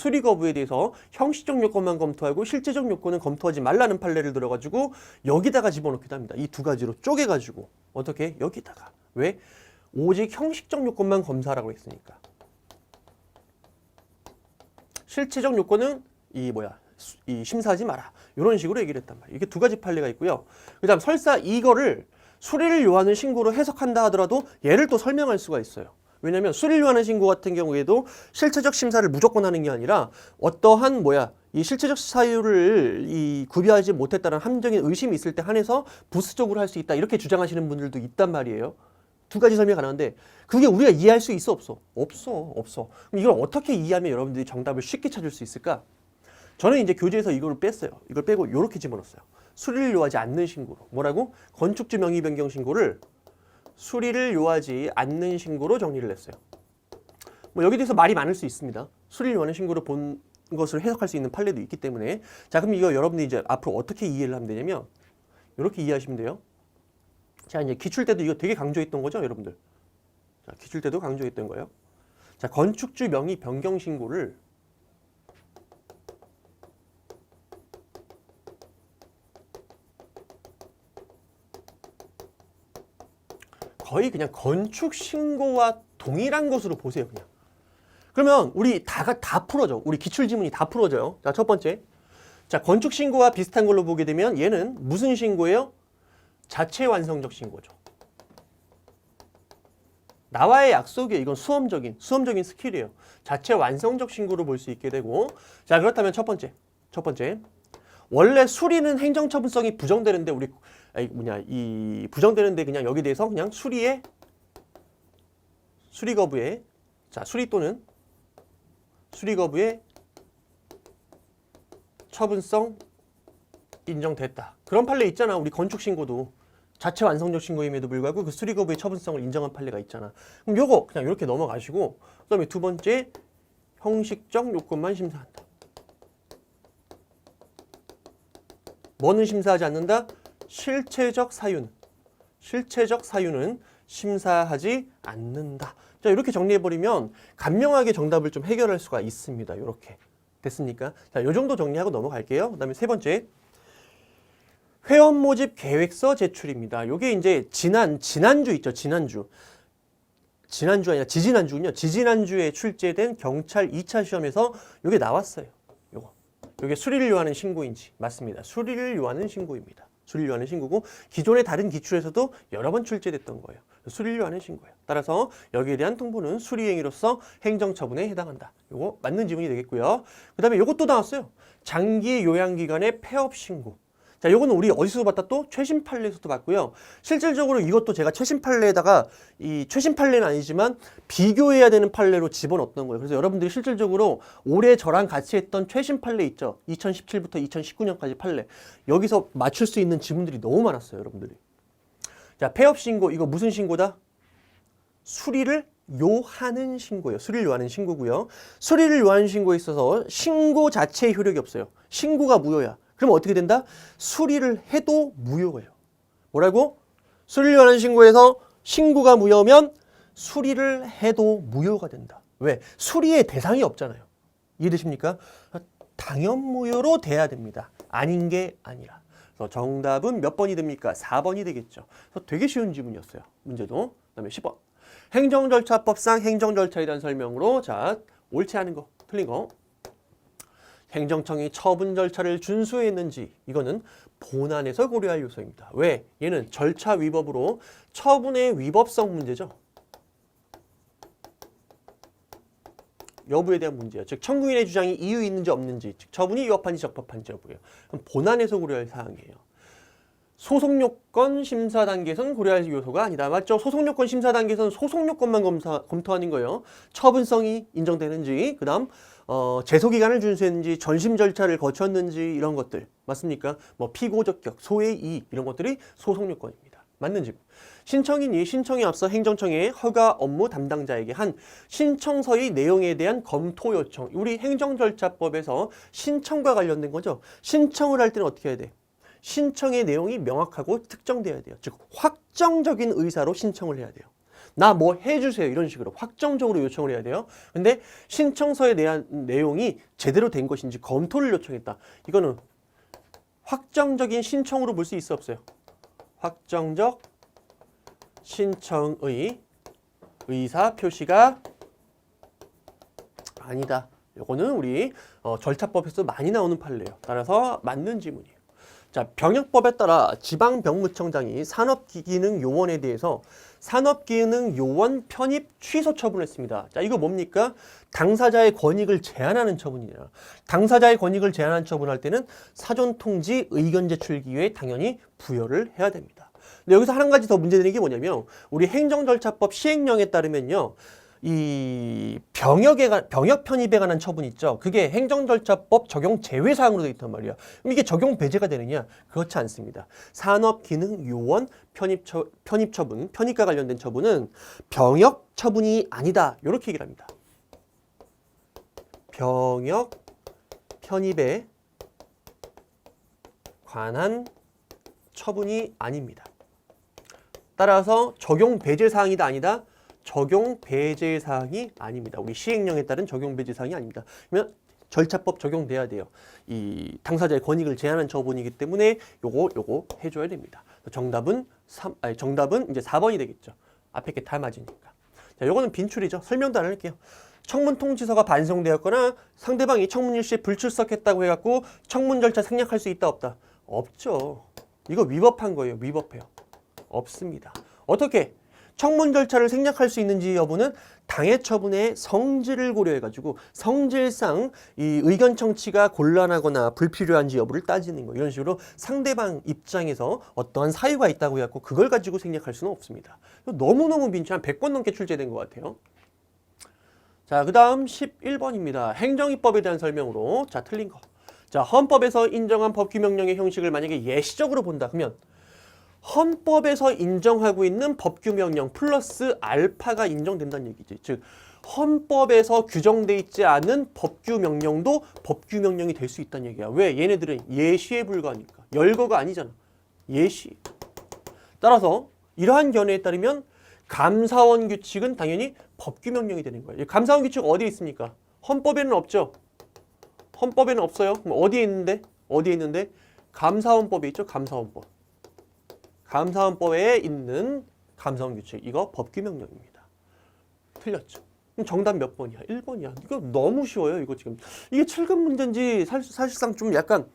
형식적 요건만 검토하고 실제적 요건은 검토하지 말라는 판례를 들어가지고 여기다가 집어넣기도 합니다. 이 두 가지로 쪼개가지고 어떻게 여기다가 왜? 오직 형식적 요건만 검사하라고 했으니까. 실체적 요건은 이 심사하지 마라. 이런 식으로 얘기를 했단 말이에요. 이게 두 가지 판례가 있고요. 그 다음 설사 이거를 수리를 요하는 신고로 해석한다 하더라도 얘를 또 설명할 수가 있어요. 왜냐하면 수리를 요하는 신고 같은 경우에도 실체적 심사를 무조건 하는 게 아니라 어떠한 이 실체적 사유를 구비하지 못했다는 함정인 의심이 있을 때 한해서 부수적으로 할 수 있다. 이렇게 주장하시는 분들도 있단 말이에요. 두 가지 설명이 가능한데 그게 우리가 이해할 수 있어 없어? 없어. 그럼 이걸 어떻게 이해하면 여러분들이 정답을 쉽게 찾을 수 있을까? 저는 이제 교재에서 이걸 뺐어요. 이걸 빼고 이렇게 집어넣었어요. 수리를 요하지 않는 신고로. 뭐라고? 건축주 명의 변경 신고를 수리를 요하지 않는 신고로 정리를 했어요. 여기 대해서 말이 많을 수 있습니다. 수리를 요하는 신고로 본 것을 해석할 수 있는 판례도 있기 때문에 자, 그럼 이거 여러분들이 이제 앞으로 어떻게 이해를 하면 되냐면 이렇게 이해하시면 돼요. 자, 이제 기출 때도 이거 되게 강조했던 거죠, 여러분들. 자, 기출 때도 강조했던 거예요. 자, 건축주 명의 변경 신고를 거의 그냥 건축 신고와 동일한 것으로 보세요, 그냥. 그러면 우리 다 풀어져. 우리 기출 지문이 다 풀어져요. 자, 첫 번째. 자, 건축 신고와 비슷한 걸로 보게 되면 얘는 무슨 신고예요? 자체 완성적 신고죠. 나와의 약속이에요. 이건 수험적인 스킬이에요. 자체 완성적 신고로 볼 수 있게 되고. 자, 그렇다면 첫 번째. 원래 수리는 행정처분성이 부정되는데 부정되는데 그냥 여기 대해서 그냥 수리 거부에 자, 수리 또는 수리 거부의 처분성 인정됐다. 그런 판례 있잖아. 우리 건축 신고도 자체 완성적 신고임에도 불구하고 그 수리 거부의 처분성을 인정한 판례가 있잖아. 그럼 요거 그냥 이렇게 넘어가시고 그다음에 두 번째 형식적 요건만 심사한다. 뭐는 심사하지 않는다? 실체적 사유는 심사하지 않는다. 자, 이렇게 정리해버리면 간명하게 정답을 좀 해결할 수가 있습니다. 이렇게 됐습니까? 자, 요 정도 정리하고 넘어갈게요. 그 다음에 세 번째 회원 모집 계획서 제출입니다. 요게 이제 지난주 있죠. 지난주 아니라 지지난주군요. 지지난주에 출제된 경찰 2차 시험에서 요게 나왔어요. 요게 수리를 요하는 신고인지 맞습니다. 수리를 요하는 신고입니다. 수리를 요하는 신고고 기존의 다른 기출에서도 여러 번 출제됐던 거예요. 수리를 요하는 신고예요. 따라서 여기에 대한 통보는 수리행위로서 행정처분에 해당한다. 요거 맞는 지문이 되겠고요. 그 다음에 요것도 나왔어요. 장기 요양기관의 폐업 신고. 자, 요거는 우리 어디서 봤다? 또 최신 판례에서도 봤고요. 실질적으로 이것도 제가 최신 판례에다가 이 최신 판례는 아니지만 비교해야 되는 판례로 집어넣었던 거예요. 그래서 여러분들이 실질적으로 올해 저랑 같이 했던 최신 판례 있죠. 2017부터 2019년까지 판례. 여기서 맞출 수 있는 지문들이 너무 많았어요, 여러분들이. 자, 폐업 신고. 이거 무슨 신고다? 수리를 요하는 신고예요. 수리를 요하는 신고고요. 수리를 요하는 신고에 있어서 신고 자체의 효력이 없어요. 신고가 무효야. 그럼 어떻게 된다? 수리를 해도 무효예요. 뭐라고? 수리를 요하는 신고에서 신고가 무효면 수리를 해도 무효가 된다. 왜? 수리의 대상이 없잖아요. 이해되십니까? 당연 무효로 돼야 됩니다. 아닌 게 아니라. 그래서 정답은 몇 번이 됩니까? 4번이 되겠죠. 그래서 되게 쉬운 지문이었어요. 문제도. 그다음에 10번. 행정절차법상 행정절차에 대한 설명으로 자, 옳지 않은 거, 틀린 거. 행정청이 처분 절차를 준수했는지 이거는 본안에서 고려할 요소입니다. 왜? 얘는 절차 위법으로 처분의 위법성 문제죠. 여부에 대한 문제예요. 즉 청구인의 주장이 이유 있는지 없는지, 즉 처분이 위법한지 적법한지 여부예요. 그럼 본안에서 고려할 사항이에요. 소송요건 심사 단계에서는 고려할 요소가 아니다. 맞죠? 소송요건 심사 단계에서는 소송요건만 검토하는 거예요. 처분성이 인정되는지, 그 다음 제소기간을 준수했는지, 전심 절차를 거쳤는지 이런 것들 맞습니까? 뭐 피고적격, 소의 이의 이런 것들이 소송요건입니다. 맞는 지금. 신청인이 신청에 앞서 행정청의 허가 업무 담당자에게 한 신청서의 내용에 대한 검토 요청. 우리 행정절차법에서 신청과 관련된 거죠. 신청을 할 때는 어떻게 해야 돼? 신청의 내용이 명확하고 특정돼야 돼요. 즉 확정적인 의사로 신청을 해야 돼요. 나 뭐 해주세요 이런 식으로 확정적으로 요청을 해야 돼요. 근데 신청서에 대한 내용이 제대로 된 것인지 검토를 요청했다. 이거는 확정적인 신청으로 볼 수 있어 없어요? 확정적 신청의 의사 표시가 아니다. 이거는 우리 절차법에서 많이 나오는 판례예요. 따라서 맞는 지문이에요. 자, 병역법에 따라 지방병무청장이 산업기능요원에 대해서 산업기능요원 편입 취소 처분을 했습니다. 자, 이거 뭡니까? 당사자의 권익을 제한하는 처분이에요. 당사자의 권익을 제한하는 처분할 때는 사전통지 의견 제출 기회에 당연히 부여를 해야 됩니다. 근데 여기서 한 가지 더 문제되는 게 뭐냐면 우리 행정절차법 시행령에 따르면요. 이 병역 편입에 관한 처분 있죠. 그게 행정절차법 적용 제외사항으로 되어 있단 말이야. 그럼 이게 적용 배제가 되느냐? 그렇지 않습니다. 산업기능요원 편입 처분, 편입과 관련된 처분은 병역 처분이 아니다. 이렇게 얘기를 합니다. 병역 편입에 관한 처분이 아닙니다. 따라서 적용 배제 사항이다 아니다. 적용 배제 사항이 아닙니다. 우리 시행령에 따른 적용 배제 사항이 아닙니다. 그러면 절차법 적용돼야 돼요. 이 당사자의 권익을 제한한 처분이기 때문에 요거 해줘야 됩니다. 정답은 이제 4번이 되겠죠. 앞에 게 다 맞으니까. 자, 요거는 빈출이죠. 설명도 안 할게요. 청문 통지서가 반송되었거나 상대방이 청문 일시에 불출석했다고 해갖고 청문 절차 생략할 수 있다 없다? 없죠. 이거 위법한 거예요. 위법해요. 없습니다. 어떻게? 청문 절차를 생략할 수 있는지 여부는 당해 처분의 성질을 고려해가지고 성질상 이 의견 청취가 곤란하거나 불필요한지 여부를 따지는 거. 이런 식으로 상대방 입장에서 어떠한 사유가 있다고 해갖고 그걸 가지고 생략할 수는 없습니다. 너무너무 빈출 한 100번 넘게 출제된 것 같아요. 자, 그 다음 11번입니다. 행정입법에 대한 설명으로. 자, 틀린 거. 자, 헌법에서 인정한 법규명령의 형식을 만약에 예시적으로 본다. 그러면 헌법에서 인정하고 있는 법규명령 플러스 알파가 인정된다는 얘기지. 즉, 헌법에서 규정돼 있지 않은 법규명령도 법규명령이 될 수 있다는 얘기야. 왜? 얘네들은 예시에 불과하니까. 열거가 아니잖아. 예시. 따라서 이러한 견해에 따르면 감사원 규칙은 당연히 법규명령이 되는 거예요. 감사원 규칙 어디에 있습니까? 헌법에는 없죠. 헌법에는 없어요. 그럼 어디에 있는데? 어디에 있는데? 감사원법에 있죠. 감사원법. 감사원법에 있는 감사원 규칙. 이거 법규명령입니다. 틀렸죠. 그럼 정답 몇 번이야? 1번이야. 이거 너무 쉬워요. 이거 지금. 이게 7급 문제인지 사실상 좀 약간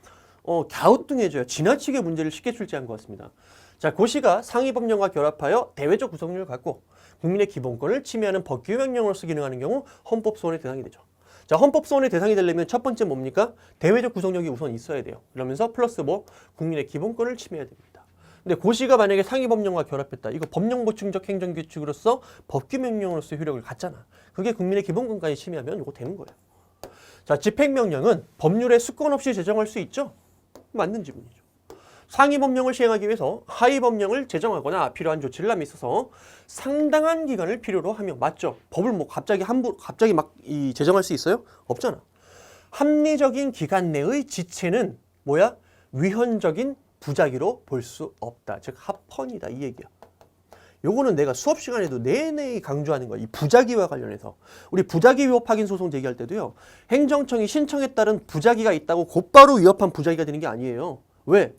갸우뚱해져요. 지나치게 문제를 쉽게 출제한 것 같습니다. 자, 고시가 상위법령과 결합하여 대외적 구성력을 갖고 국민의 기본권을 침해하는 법규명령으로서 기능하는 경우 헌법소원의 대상이 되죠. 자, 헌법소원의 대상이 되려면 첫 번째 뭡니까? 대외적 구성력이 우선 있어야 돼요. 그러면서 플러스 뭐? 국민의 기본권을 침해해야 됩니다. 근데 고시가 만약에 상위법령과 결합했다. 이거 법령보충적 행정규칙으로서 법규명령으로서 효력을 갖잖아. 그게 국민의 기본권까지 침해하면 이거 되는 거예요. 자, 집행명령은 법률에 수권 없이 제정할 수 있죠? 맞는 지문이죠. 상위법령을 시행하기 위해서 하위법령을 제정하거나 필요한 조치를 함에 있어서 상당한 기간을 필요로 하며 맞죠? 법을 뭐 갑자기 막 제정할 수 있어요? 없잖아. 합리적인 기간 내의 지체는 뭐야? 위헌적인 부작위로 볼 수 없다. 즉 합헌이다 이 얘기야. 요거는 내가 수업 시간에도 내내 강조하는 거야. 이 부작위와 관련해서. 우리 부작위 위법 확인 소송 제기할 때도요. 행정청이 신청에 따른 부작위가 있다고 곧바로 위협한 부작위가 되는 게 아니에요. 왜?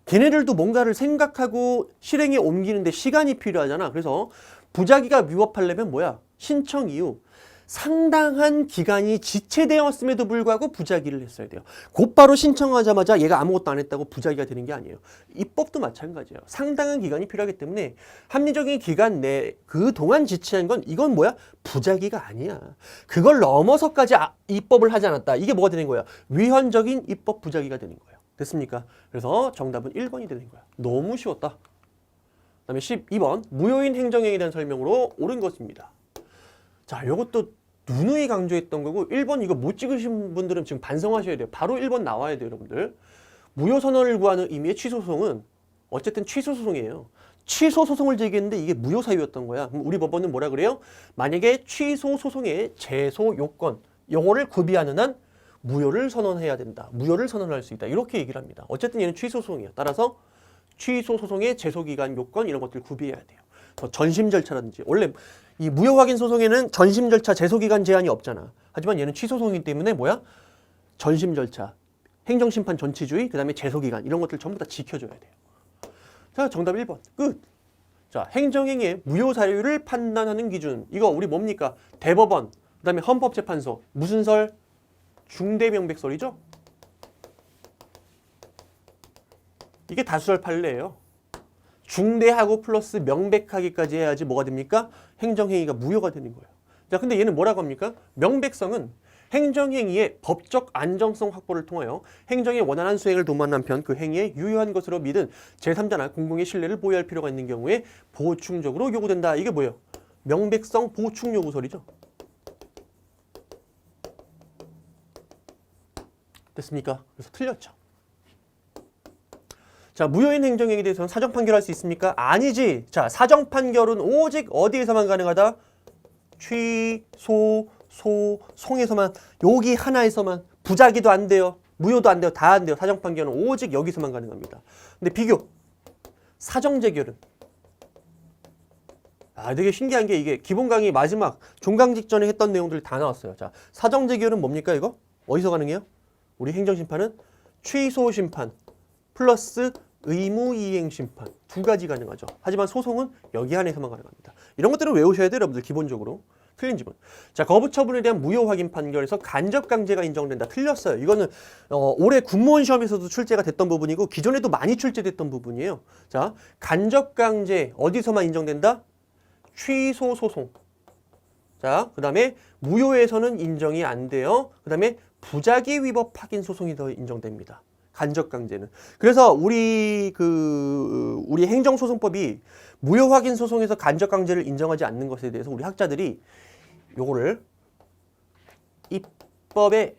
걔네들도 뭔가를 생각하고 실행에 옮기는데 시간이 필요하잖아. 그래서 부작위가 위법하려면 뭐야? 신청 이후 상당한 기간이 지체되었음에도 불구하고 부작위를 했어야 돼요. 곧바로 신청하자마자 얘가 아무것도 안 했다고 부작위가 되는 게 아니에요. 입법도 마찬가지예요. 상당한 기간이 필요하기 때문에 합리적인 기간 내 그동안 지체한 건 이건 뭐야? 부작위가 아니야. 그걸 넘어서까지 입법을 하지 않았다. 이게 뭐가 되는 거야? 위헌적인 입법 부작위가 되는 거예요. 됐습니까? 그래서 정답은 1번이 되는 거야. 너무 쉬웠다. 그 다음에 12번 무효인 행정행위에 대한 설명으로 옳은 것입니다. 자, 이것도 누누이 강조했던 거고 1번 이거 못 찍으신 분들은 지금 반성하셔야 돼요. 바로 1번 나와야 돼요, 여러분들. 무효선언을 구하는 의미의 취소소송은 어쨌든 취소소송이에요. 취소소송을 제기했는데 이게 무효사유였던 거야. 그럼 우리 법원은 뭐라 그래요? 만약에 취소소송의 제소 요건, 요거를 구비하는 한 무효를 선언해야 된다. 무효를 선언할 수 있다. 이렇게 얘기를 합니다. 어쨌든 얘는 취소소송이야. 따라서 취소소송의 제소기간 요건 이런 것들 구비해야 돼요. 전심 절차라든지 원래 이 무효 확인 소송에는 전심 절차 제소기간 제한이 없잖아. 하지만 얘는 취소소송이기 때문에 뭐야? 전심 절차, 행정심판 전치주의, 그 다음에 제소기간 이런 것들 전부 다 지켜줘야 돼요. 자, 정답 1번 끝. 자, 행정행위의 무효 사유를 판단하는 기준 이거 우리 뭡니까? 대법원, 그 다음에 헌법재판소 무슨 설? 중대명백설이죠? 이게 다수설 판례예요. 중대하고 플러스 명백하기까지 해야지 뭐가 됩니까? 행정행위가 무효가 되는 거예요. 자, 근데 얘는 뭐라고 합니까? 명백성은 행정행위의 법적 안정성 확보를 통하여 행정의 원활한 수행을 도모하는 한편 그 행위에 유효한 것으로 믿은 제3자나 공공의 신뢰를 보호할 필요가 있는 경우에 보충적으로 요구된다. 이게 뭐예요? 명백성 보충 요구설이죠. 됐습니까? 그래서 틀렸죠. 자, 무효인 행정행위에 대해서는 사정 판결할 수 있습니까? 아니지. 자, 사정 판결은 오직 어디에서만 가능하다? 취소, 소, 송에서만, 여기 하나에서만. 부작위도 안 돼요. 무효도 안 돼요. 다 안 돼요. 사정 판결은 오직 여기서만 가능합니다. 근데 비교. 사정 재결은. 되게 신기한 게 이게 기본 강의 마지막 종강 직전에 했던 내용들이 다 나왔어요. 자, 사정 재결은 뭡니까 이거? 어디서 가능해요? 우리 행정심판은 취소 심판 플러스 의무이행 심판 두 가지 가능하죠. 하지만 소송은 여기 안에서만 가능합니다. 이런 것들은 외우셔야 돼요, 여러분들 기본적으로. 틀린 지문. 자, 거부 처분에 대한 무효 확인 판결에서 간접 강제가 인정된다. 틀렸어요. 이거는 올해 군무원 시험에서도 출제가 됐던 부분이고 기존에도 많이 출제됐던 부분이에요. 자, 간접 강제 어디서만 인정된다? 취소 소송. 자, 그 다음에 무효에서는 인정이 안 돼요. 그 다음에 부작위 위법 확인 소송이 더 인정됩니다. 간접 강제는. 그래서 우리 행정소송법이 무효 확인 소송에서 간접 강제를 인정하지 않는 것에 대해서 우리 학자들이 요거를 입법의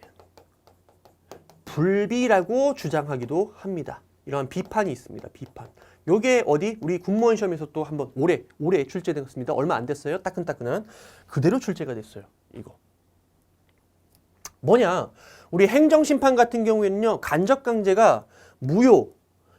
불비라고 주장하기도 합니다. 이러한 비판이 있습니다. 비판. 요게 어디? 우리 공무원 시험에서 또 한번 올해 출제됐습니다. 얼마 안 됐어요. 따끈따끈한. 그대로 출제가 됐어요. 이거. 뭐냐? 우리 행정심판 같은 경우에는요. 간접강제가 무효,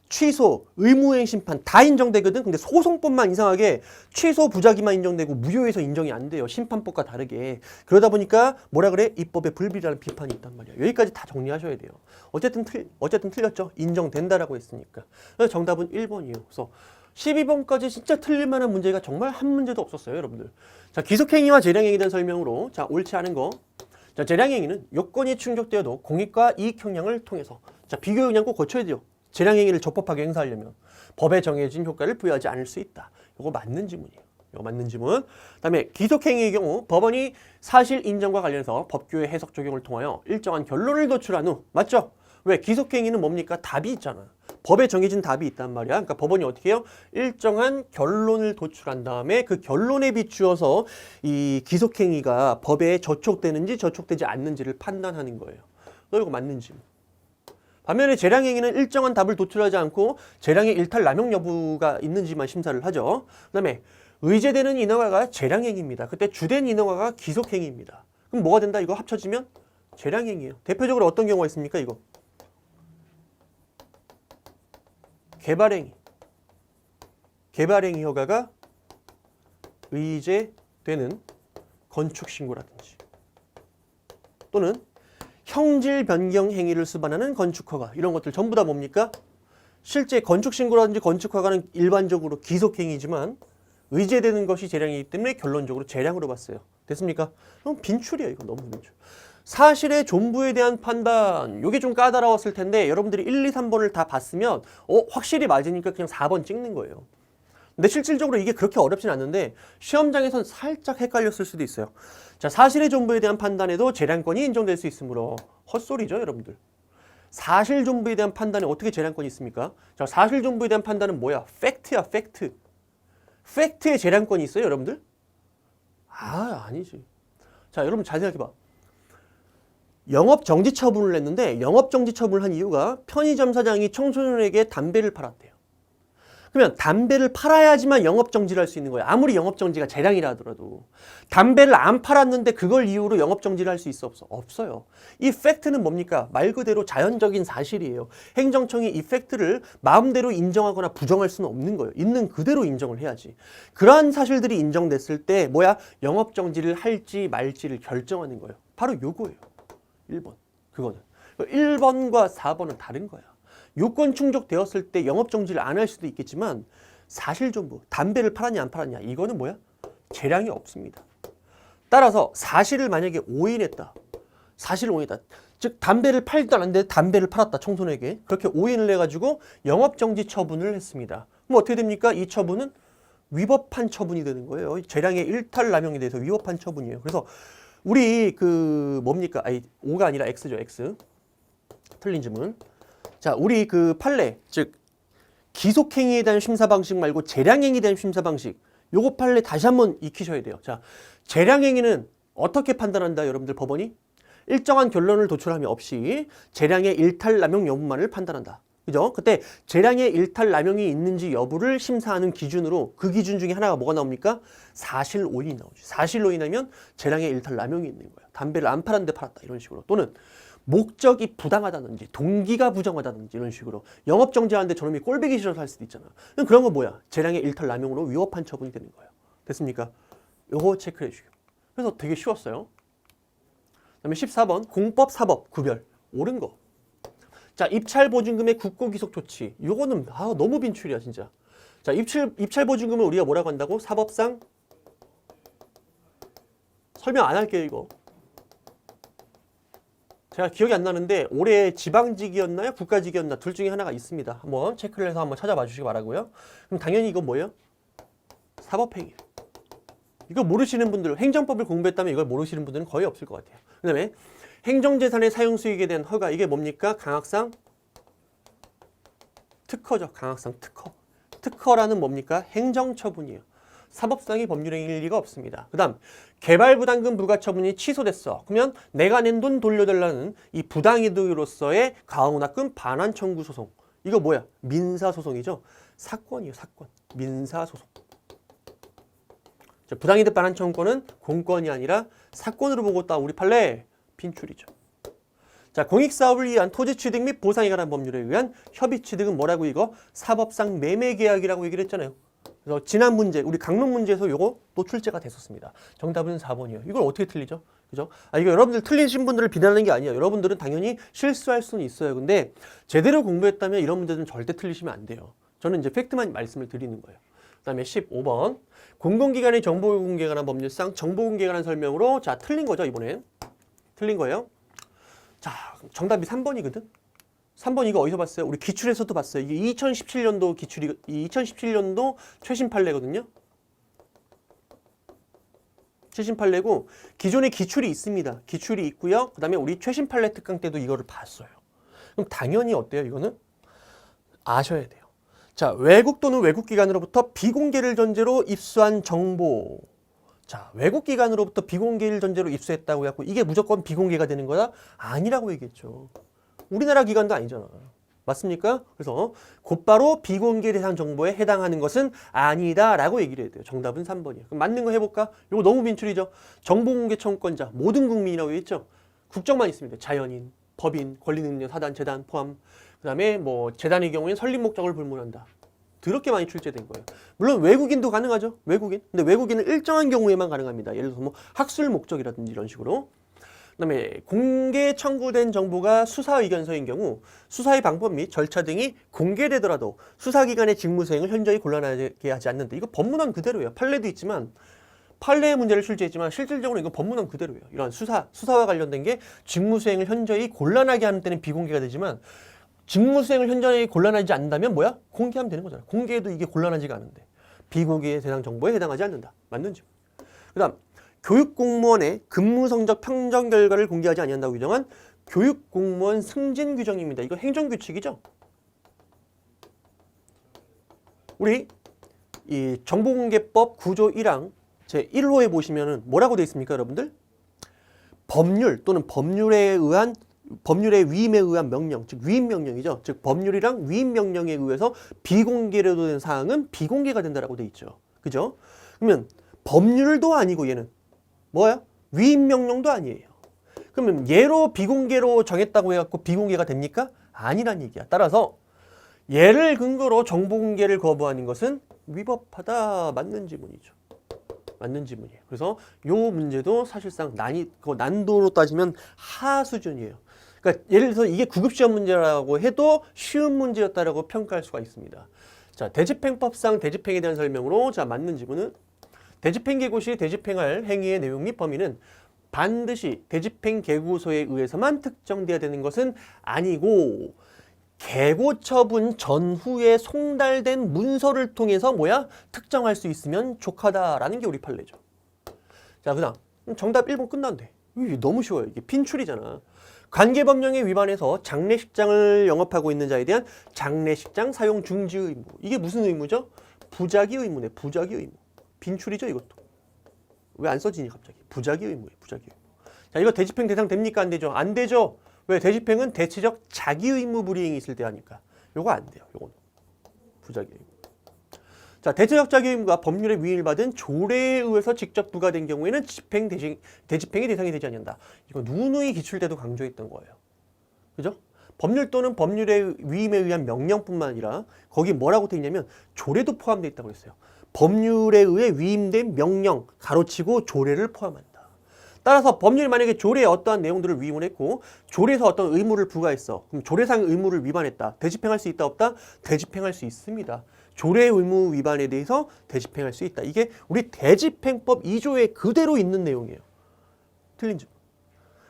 취소, 의무행 심판 다 인정되거든. 근데 소송법만 이상하게 취소 부작위만 인정되고 무효에서 인정이 안 돼요. 심판법과 다르게. 그러다 보니까 뭐라 그래? 입법의 불비라는 비판이 있단 말이야. 여기까지 다 정리하셔야 돼요. 어쨌든 틀렸죠. 인정된다라고 했으니까. 그래서 정답은 1번이에요. 그래서 12번까지 진짜 틀릴 만한 문제가 정말 한 문제도 없었어요, 여러분들. 자, 기속행위와 재량행위에 대한 설명으로 자, 옳지 않은 거. 자, 재량행위는 요건이 충족되어도 공익과 이익 형량을 통해서 자, 비교 형량 꼭 거쳐야 돼요. 재량행위를 적법하게 행사하려면 법에 정해진 효과를 부여하지 않을 수 있다. 이거 맞는 지문이에요. 이거 맞는 지문. 그다음에 기속행위의 경우 법원이 사실 인정과 관련해서 법규의 해석 적용을 통하여 일정한 결론을 도출한 후 맞죠? 왜? 기속행위는 뭡니까? 답이 있잖아. 법에 정해진 답이 있단 말이야. 그러니까 법원이 어떻게 해요? 일정한 결론을 도출한 다음에 그 결론에 비추어서 이 기속행위가 법에 저촉되는지 저촉되지 않는지를 판단하는 거예요. 너 이거 맞는 지문. 반면에 재량행위는 일정한 답을 도출하지 않고 재량의 일탈 남용 여부가 있는지만 심사를 하죠. 그 다음에 의제되는 인허가가 재량행위입니다. 그때 주된 인허가가 기속행위입니다. 그럼 뭐가 된다? 이거 합쳐지면 재량행위예요. 대표적으로 어떤 경우가 있습니까? 이거 개발행위 허가가 의제되는 건축신고라든지 또는 형질 변경 행위를 수반하는 건축허가 이런 것들 전부 다 뭡니까? 실제 건축신고라든지 건축허가는 일반적으로 기속행위지만 의제되는 것이 재량이기 때문에 결론적으로 재량으로 봤어요. 됐습니까? 그럼 빈출이에요. 이거 너무 빈출. 사실의 존부에 대한 판단 이게 좀 까다로웠을 텐데 여러분들이 1, 2, 3번을 다 봤으면 확실히 맞으니까 그냥 4번 찍는 거예요. 근데 실질적으로 이게 그렇게 어렵진 않는데 시험장에선 살짝 헷갈렸을 수도 있어요. 자, 사실의 존부에 대한 판단에도 재량권이 인정될 수 있으므로 헛소리죠, 여러분들. 사실 존부에 대한 판단에 어떻게 재량권이 있습니까? 자, 사실 존부에 대한 판단은 뭐야? 팩트야, 팩트. 팩트에 재량권이 있어요, 여러분들? 아니지. 자, 여러분 잘 생각해봐. 영업정지 처분을 했는데 영업정지 처분을 한 이유가 편의점 사장이 청소년에게 담배를 팔았대요. 그러면 담배를 팔아야지만 영업정지를 할 수 있는 거예요. 아무리 영업정지가 재량이라 하더라도. 담배를 안 팔았는데 그걸 이유로 영업정지를 할 수 있어 없어? 없어요. 이 팩트는 뭡니까? 말 그대로 자연적인 사실이에요. 행정청이 이 팩트를 마음대로 인정하거나 부정할 수는 없는 거예요. 있는 그대로 인정을 해야지. 그러한 사실들이 인정됐을 때 뭐야? 영업정지를 할지 말지를 결정하는 거예요. 바로 요거예요. 1번. 그거는. 1번과 4번은 다른 거야. 요건 충족되었을 때 영업정지를 안 할 수도 있겠지만 사실 존부, 담배를 팔았냐 안 팔았냐 이거는 뭐야? 재량이 없습니다. 따라서 사실을 만약에 오인했다. 사실을 오인했다. 즉 담배를 팔지도 않았는데 담배를 팔았다. 청소년에게. 그렇게 오인을 해가지고 영업정지 처분을 했습니다. 그럼 어떻게 됩니까? 이 처분은 위법한 처분이 되는 거예요. 재량의 일탈 남용에 대해서 위법한 처분이에요. 그래서 우리 그 뭡니까? 5가 아니라 X죠. X. 틀린 질문. 자, 우리 그 판례, 즉 기속행위에 대한 심사 방식 말고 재량행위에 대한 심사 방식, 요거 판례 다시 한번 익히셔야 돼요. 자, 재량행위는 어떻게 판단한다, 여러분들 법원이? 일정한 결론을 도출함이 없이 재량의 일탈 남용 여부만을 판단한다. 그죠? 그때 재량의 일탈 남용이 있는지 여부를 심사하는 기준으로 그 기준 중에 하나가 뭐가 나옵니까? 사실 오인이 나오죠. 사실 오인하면 재량의 일탈 남용이 있는 거예요. 담배를 안 팔았는데 팔았다 이런 식으로. 또는 목적이 부당하다든지 동기가 부정하다든지 이런 식으로 영업정지하는데 저놈이 꼴보기 싫어서 할 수도 있잖아. 그런 건 뭐야? 재량의 일탈 남용으로 위법한 처분이 되는 거예요. 됐습니까? 요거 체크해 주시고. 그래서 되게 쉬웠어요. 그다음에 14번 공법 사법 구별 옳은 거. 자, 입찰보증금의 국고기속조치. 요거는 너무 빈출이야 진짜. 자, 입찰보증금을 우리가 뭐라고 한다고? 사법상 설명 안 할게요 이거. 제가 기억이 안 나는데 올해 지방직이었나요? 국가직이었나? 둘 중에 하나가 있습니다. 한번 체크를 해서 한번 찾아봐 주시기 바라고요. 그럼 당연히 이건 뭐예요? 사법행위. 이거 모르시는 분들, 행정법을 공부했다면 이걸 모르시는 분들은 거의 없을 것 같아요. 그 다음에 행정재산의 사용수익에 대한 허가. 이게 뭡니까? 강학상 특허죠. 강학상 특허. 특허라는 뭡니까? 행정처분이에요. 사법상의 법률행위일 리가 없습니다. 그 다음 개발부담금 부과처분이 취소됐어. 그러면 내가 낸 돈 돌려달라는 이 부당이득으로서의 가후납금 반환 청구 소송. 이거 뭐야? 민사소송이죠. 사건이에요. 사건. 민사소송. 자, 부당이득 반환 청구권은 공권이 아니라 사건으로 보고 따 우리 판례 빈출이죠. 자, 공익사업을 위한 토지 취득 및 보상에 관한 법률에 의한 협의 취득은 뭐라고 이거? 사법상 매매계약이라고 얘기를 했잖아요. 그래서 지난 문제, 우리 강론 문제에서 요거 또 출제가 됐었습니다. 정답은 4번이에요. 이걸 어떻게 틀리죠? 그죠? 이거 여러분들 틀리신 분들을 비난하는 게 아니에요. 여러분들은 당연히 실수할 수는 있어요. 근데 제대로 공부했다면 이런 문제는 절대 틀리시면 안 돼요. 저는 이제 팩트만 말씀을 드리는 거예요. 그 다음에 15번. 공공기관의 정보공개에 관한 법률상 정보공개에 관한 설명으로 자, 틀린 거죠, 이번엔. 틀린 거예요. 자, 정답이 3번이거든. 3번 이거 어디서 봤어요? 우리 기출에서도 봤어요. 이게 2017년도 기출이 2017년도 최신 판례거든요. 최신 판례고 기존에 기출이 있습니다. 기출이 있고요. 그다음에 우리 최신 판례 특강 때도 이거를 봤어요. 그럼 당연히 어때요? 이거는 아셔야 돼요. 자, 외국 또는 외국 기관으로부터 비공개를 전제로 입수한 정보. 자, 외국 기관으로부터 비공개를 전제로 입수했다고 해갖고 이게 무조건 비공개가 되는 거야? 아니라고 얘기했죠. 우리나라 기관도 아니잖아. 맞습니까? 그래서 곧바로 비공개 대상 정보에 해당하는 것은 아니다라고 얘기를 해야 돼요. 정답은 3번이에요. 그럼 맞는 거 해볼까? 이거 너무 빈출이죠. 정보공개 청구권자, 모든 국민이라고 했죠. 국적만 있습니다. 자연인, 법인, 권리능력, 사단, 재단 포함. 그 다음에 뭐 재단의 경우에는 설립 목적을 불문한다. 더럽게 많이 출제된 거예요. 물론 외국인도 가능하죠. 외국인. 근데 외국인은 일정한 경우에만 가능합니다. 예를 들어서 뭐 학술 목적이라든지 이런 식으로. 그다음에 공개 청구된 정보가 수사 의견서인 경우 수사의 방법 및 절차 등이 공개되더라도 수사기관의 직무 수행을 현저히 곤란하게 하지 않는다. 이거 법문안 그대로예요. 판례도 있지만 판례의 문제를 출제했지만 실질적으로 이거 법문안 그대로예요. 이런 수사와 관련된 게 직무 수행을 현저히 곤란하게 하는 때는 비공개가 되지만 직무 수행을 현저히 곤란하지 않는다면 뭐야? 공개하면 되는 거잖아. 공개해도 이게 곤란하지가 않은데 비공개 대상 정보에 해당하지 않는다. 맞는지. 그다음 교육공무원의 근무 성적 평정 결과를 공개하지 아니한다고 규정한 교육공무원 승진 규정입니다. 이거 행정규칙이죠. 우리 이 정보공개법 9조 1항 제1호에 보시면은 뭐라고 되어 있습니까, 여러분들? 법률 또는 법률의 위임에 의한 명령, 즉 위임 명령이죠. 즉 법률이랑 위임 명령에 의해서 비공개로 된 사항은 비공개가 된다라고 돼 있죠. 그죠? 그러면 법률도 아니고 얘는 뭐야? 위임 명령도 아니에요. 그러면 얘로 비공개로 정했다고 해갖고 비공개가 됩니까? 아니란 얘기야. 따라서 얘를 근거로 정보 공개를 거부하는 것은 위법하다. 맞는 지문이죠. 맞는 지문이에요. 그래서 요 문제도 사실상 난도로 따지면 하 수준이에요. 그러니까 예를 들어서 이게 9급 시험 문제라고 해도 쉬운 문제였다라고 평가할 수가 있습니다. 자, 대집행법상 대집행에 대한 설명으로 자, 맞는 지문은 대집행 계고 시 대집행할 행위의 내용 및 범위는 반드시 대집행 계고서에 의해서만 특정돼야 되는 것은 아니고 계고 처분 전후에 송달된 문서를 통해서 뭐야? 특정할 수 있으면 족하다라는 게 우리 판례죠. 자, 그다음 정답 1번 끝난대. 이게 너무 쉬워요. 이게 빈출이잖아. 관계법령에 위반해서 장례식장을 영업하고 있는 자에 대한 장례식장 사용 중지 의무. 이게 무슨 의무죠? 부작위 의무네. 부작위 의무. 빈출이죠, 이것도. 왜 안 써지니 갑자기? 부작위 의무예요. 부작위 의무. 자, 이거 대집행 대상 됩니까? 안 되죠? 안 되죠. 왜? 대집행은 대체적 자기 의무 불이행이 있을 때 하니까. 요거 안 돼요. 요거는 부작위 의무. 자, 대체적 자기 의무가 법률에 위임을 받은 조례에 의해서 직접 부과된 경우에는 대집행의 대상이 되지 않는다. 이거 누누이 기출 때도 강조했던 거예요. 그죠? 법률 또는 법률의 위임에 의한 명령뿐만 아니라 거기 뭐라고 돼 있냐면 조례도 포함되어 있다고 그랬어요. 법률에 의해 위임된 명령, 가로치고 조례를 포함한다. 따라서 법률이 만약에 조례에 어떠한 내용들을 위임을 했고 조례에서 어떤 의무를 부과했어. 그럼 조례상 의무를 위반했다. 대집행할 수 있다 없다? 대집행할 수 있습니다. 조례 의무 위반에 대해서 대집행할 수 있다. 이게 우리 대집행법 2조에 그대로 있는 내용이에요. 틀린 점.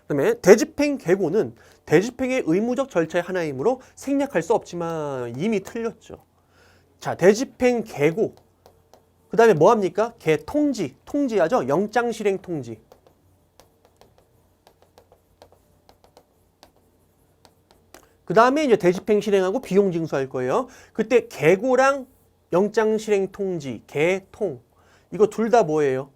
그다음에 대집행 계고는 대집행의 의무적 절차의 하나이므로 생략할 수 없지만 이미 틀렸죠. 자, 대집행 계고 그 다음에 뭐 합니까? 통지하죠. 영장 실행 통지. 그 다음에 이제 대집행 실행하고 비용 징수할 거예요. 그때 계고랑 영장 실행 통지, 계통 이거 둘 다 뭐예요?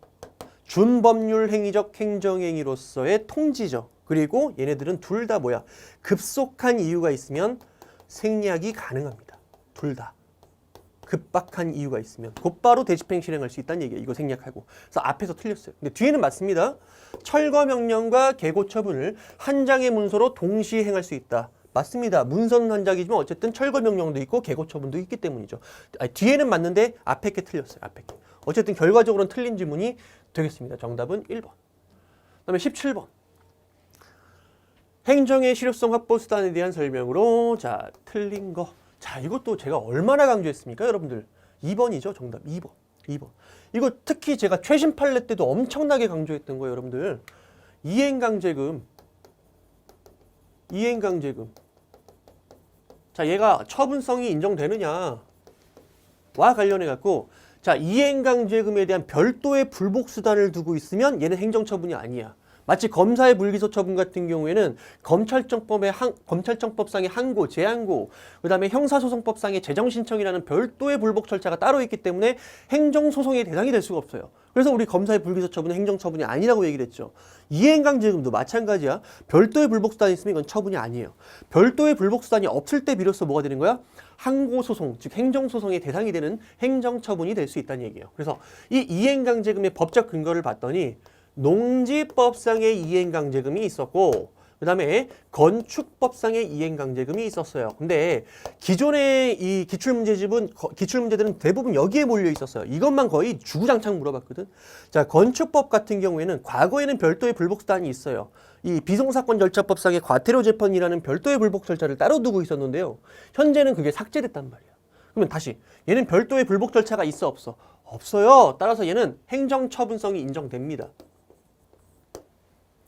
준법률 행위적 행정행위로서의 통지죠. 그리고 얘네들은 둘 다 뭐야? 급속한 이유가 있으면 생략이 가능합니다. 둘 다. 급박한 이유가 있으면 곧바로 대집행 실행할 수 있다는 얘기예요. 이거 생략하고. 그래서 앞에서 틀렸어요. 근데 뒤에는 맞습니다. 철거명령과 개고처분을 한 장의 문서로 동시에 행할 수 있다. 맞습니다. 문서는 한 장이지만 어쨌든 철거명령도 있고 개고처분도 있기 때문이죠. 뒤에는 맞는데 앞에 게 틀렸어요. 앞에 게. 어쨌든 결과적으로는 틀린 지문이 되겠습니다. 정답은 1번. 그 다음에 17번. 행정의 실효성 확보 수단에 대한 설명으로 자 틀린 거. 자 이것도 제가 얼마나 강조했습니까 여러분들. 2번이죠. 정답 2번. 2번. 이거 특히 제가 최신 판례 때도 엄청나게 강조했던 거예요. 여러분들. 이행강제금. 자 얘가 처분성이 인정되느냐와 관련해 갖고 자 이행강제금에 대한 별도의 불복수단을 두고 있으면 얘는 행정처분이 아니야. 마치 검사의 불기소 처분 같은 경우에는 검찰청법상의 항고, 재항고, 그 다음에 형사소송법상의 재정신청이라는 별도의 불복 절차가 따로 있기 때문에 행정소송의 대상이 될 수가 없어요. 그래서 우리 검사의 불기소 처분은 행정처분이 아니라고 얘기를 했죠. 이행강제금도 마찬가지야. 별도의 불복수단이 있으면 이건 처분이 아니에요. 별도의 불복수단이 없을 때 비로소 뭐가 되는 거야? 항고소송, 즉 행정소송의 대상이 되는 행정처분이 될 수 있다는 얘기예요. 그래서 이 이행강제금의 법적 근거를 봤더니 농지법상의 이행강제금이 있었고 그 다음에 건축법상의 이행강제금이 있었어요. 근데 기존의 이 기출문제들은 대부분 여기에 몰려 있었어요. 이것만 거의 주구장창 물어봤거든. 자, 건축법 같은 경우에는 과거에는 별도의 불복수단이 있어요. 이 비송사건 절차법상의 과태료 재판이라는 별도의 불복 절차를 따로 두고 있었는데요. 현재는 그게 삭제됐단 말이야. 그러면 다시 얘는 별도의 불복 절차가 있어 없어? 없어요. 따라서 얘는 행정처분성이 인정됩니다.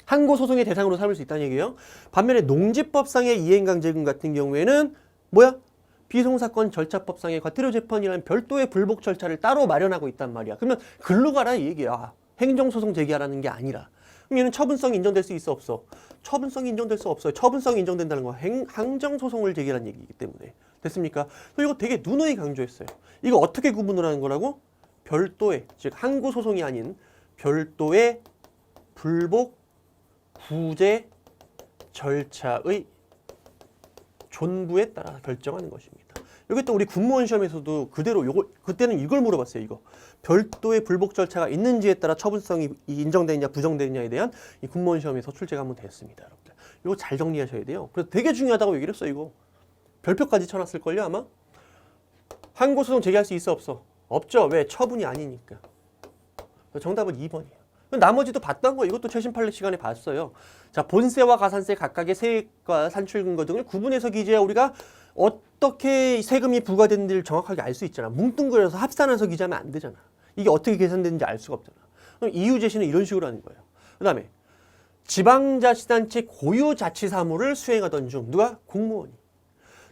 항고소송의 대상으로 삼을 수 있다는 얘기예요. 반면에 농지법상의 이행강제금 같은 경우에는 뭐야? 비송사건 절차법상의 과태료 재판이라는 별도의 불복 절차를 따로 마련하고 있단 말이야. 그러면 글로 가라 이 얘기야. 행정소송 제기하라는 게 아니라. 그럼 얘는 처분성이 인정될 수 있어 없어? 처분성이 인정될 수 없어요. 처분성이 인정된다는 건 행정소송을 제기하는 얘기이기 때문에. 됐습니까? 이거 되게 누누이 강조했어요. 이거 어떻게 구분을 하는 거라고? 별도의, 즉 항고소송이 아닌 별도의 불복 구제 절차의 존부에 따라 결정하는 것입니다. 여기 또 우리 군무원 시험에서도 그대로 그때는 이걸 물어봤어요. 이거 별도의 불복 절차가 있는지에 따라 처분성이 인정되느냐 부정되느냐에 대한 이 군무원 시험에서 출제가 한번 됐습니다. 여러분들 이거 잘 정리하셔야 돼요. 그래서 되게 중요하다고 얘기를 했어요. 이거 별표까지 쳐놨을걸요 아마. 항고소송 제기할 수 있어 없어? 없죠. 왜? 처분이 아니니까. 정답은 2번이에요. 나머지도 봤던 거 이것도 최신 판례 시간에 봤어요. 자, 본세와 가산세 각각의 세액과 산출근거 등을 구분해서 기재해 우리가 어떻게 세금이 부과되는지를 정확하게 알 수 있잖아. 뭉뚱그려서 합산해서 기재하면 안 되잖아. 이게 어떻게 계산되는지 알 수가 없잖아. 그럼 이유 제시는 이런 식으로 하는 거예요. 그 다음에 지방자치단체 고유자치사무를 수행하던 중 누가? 공무원이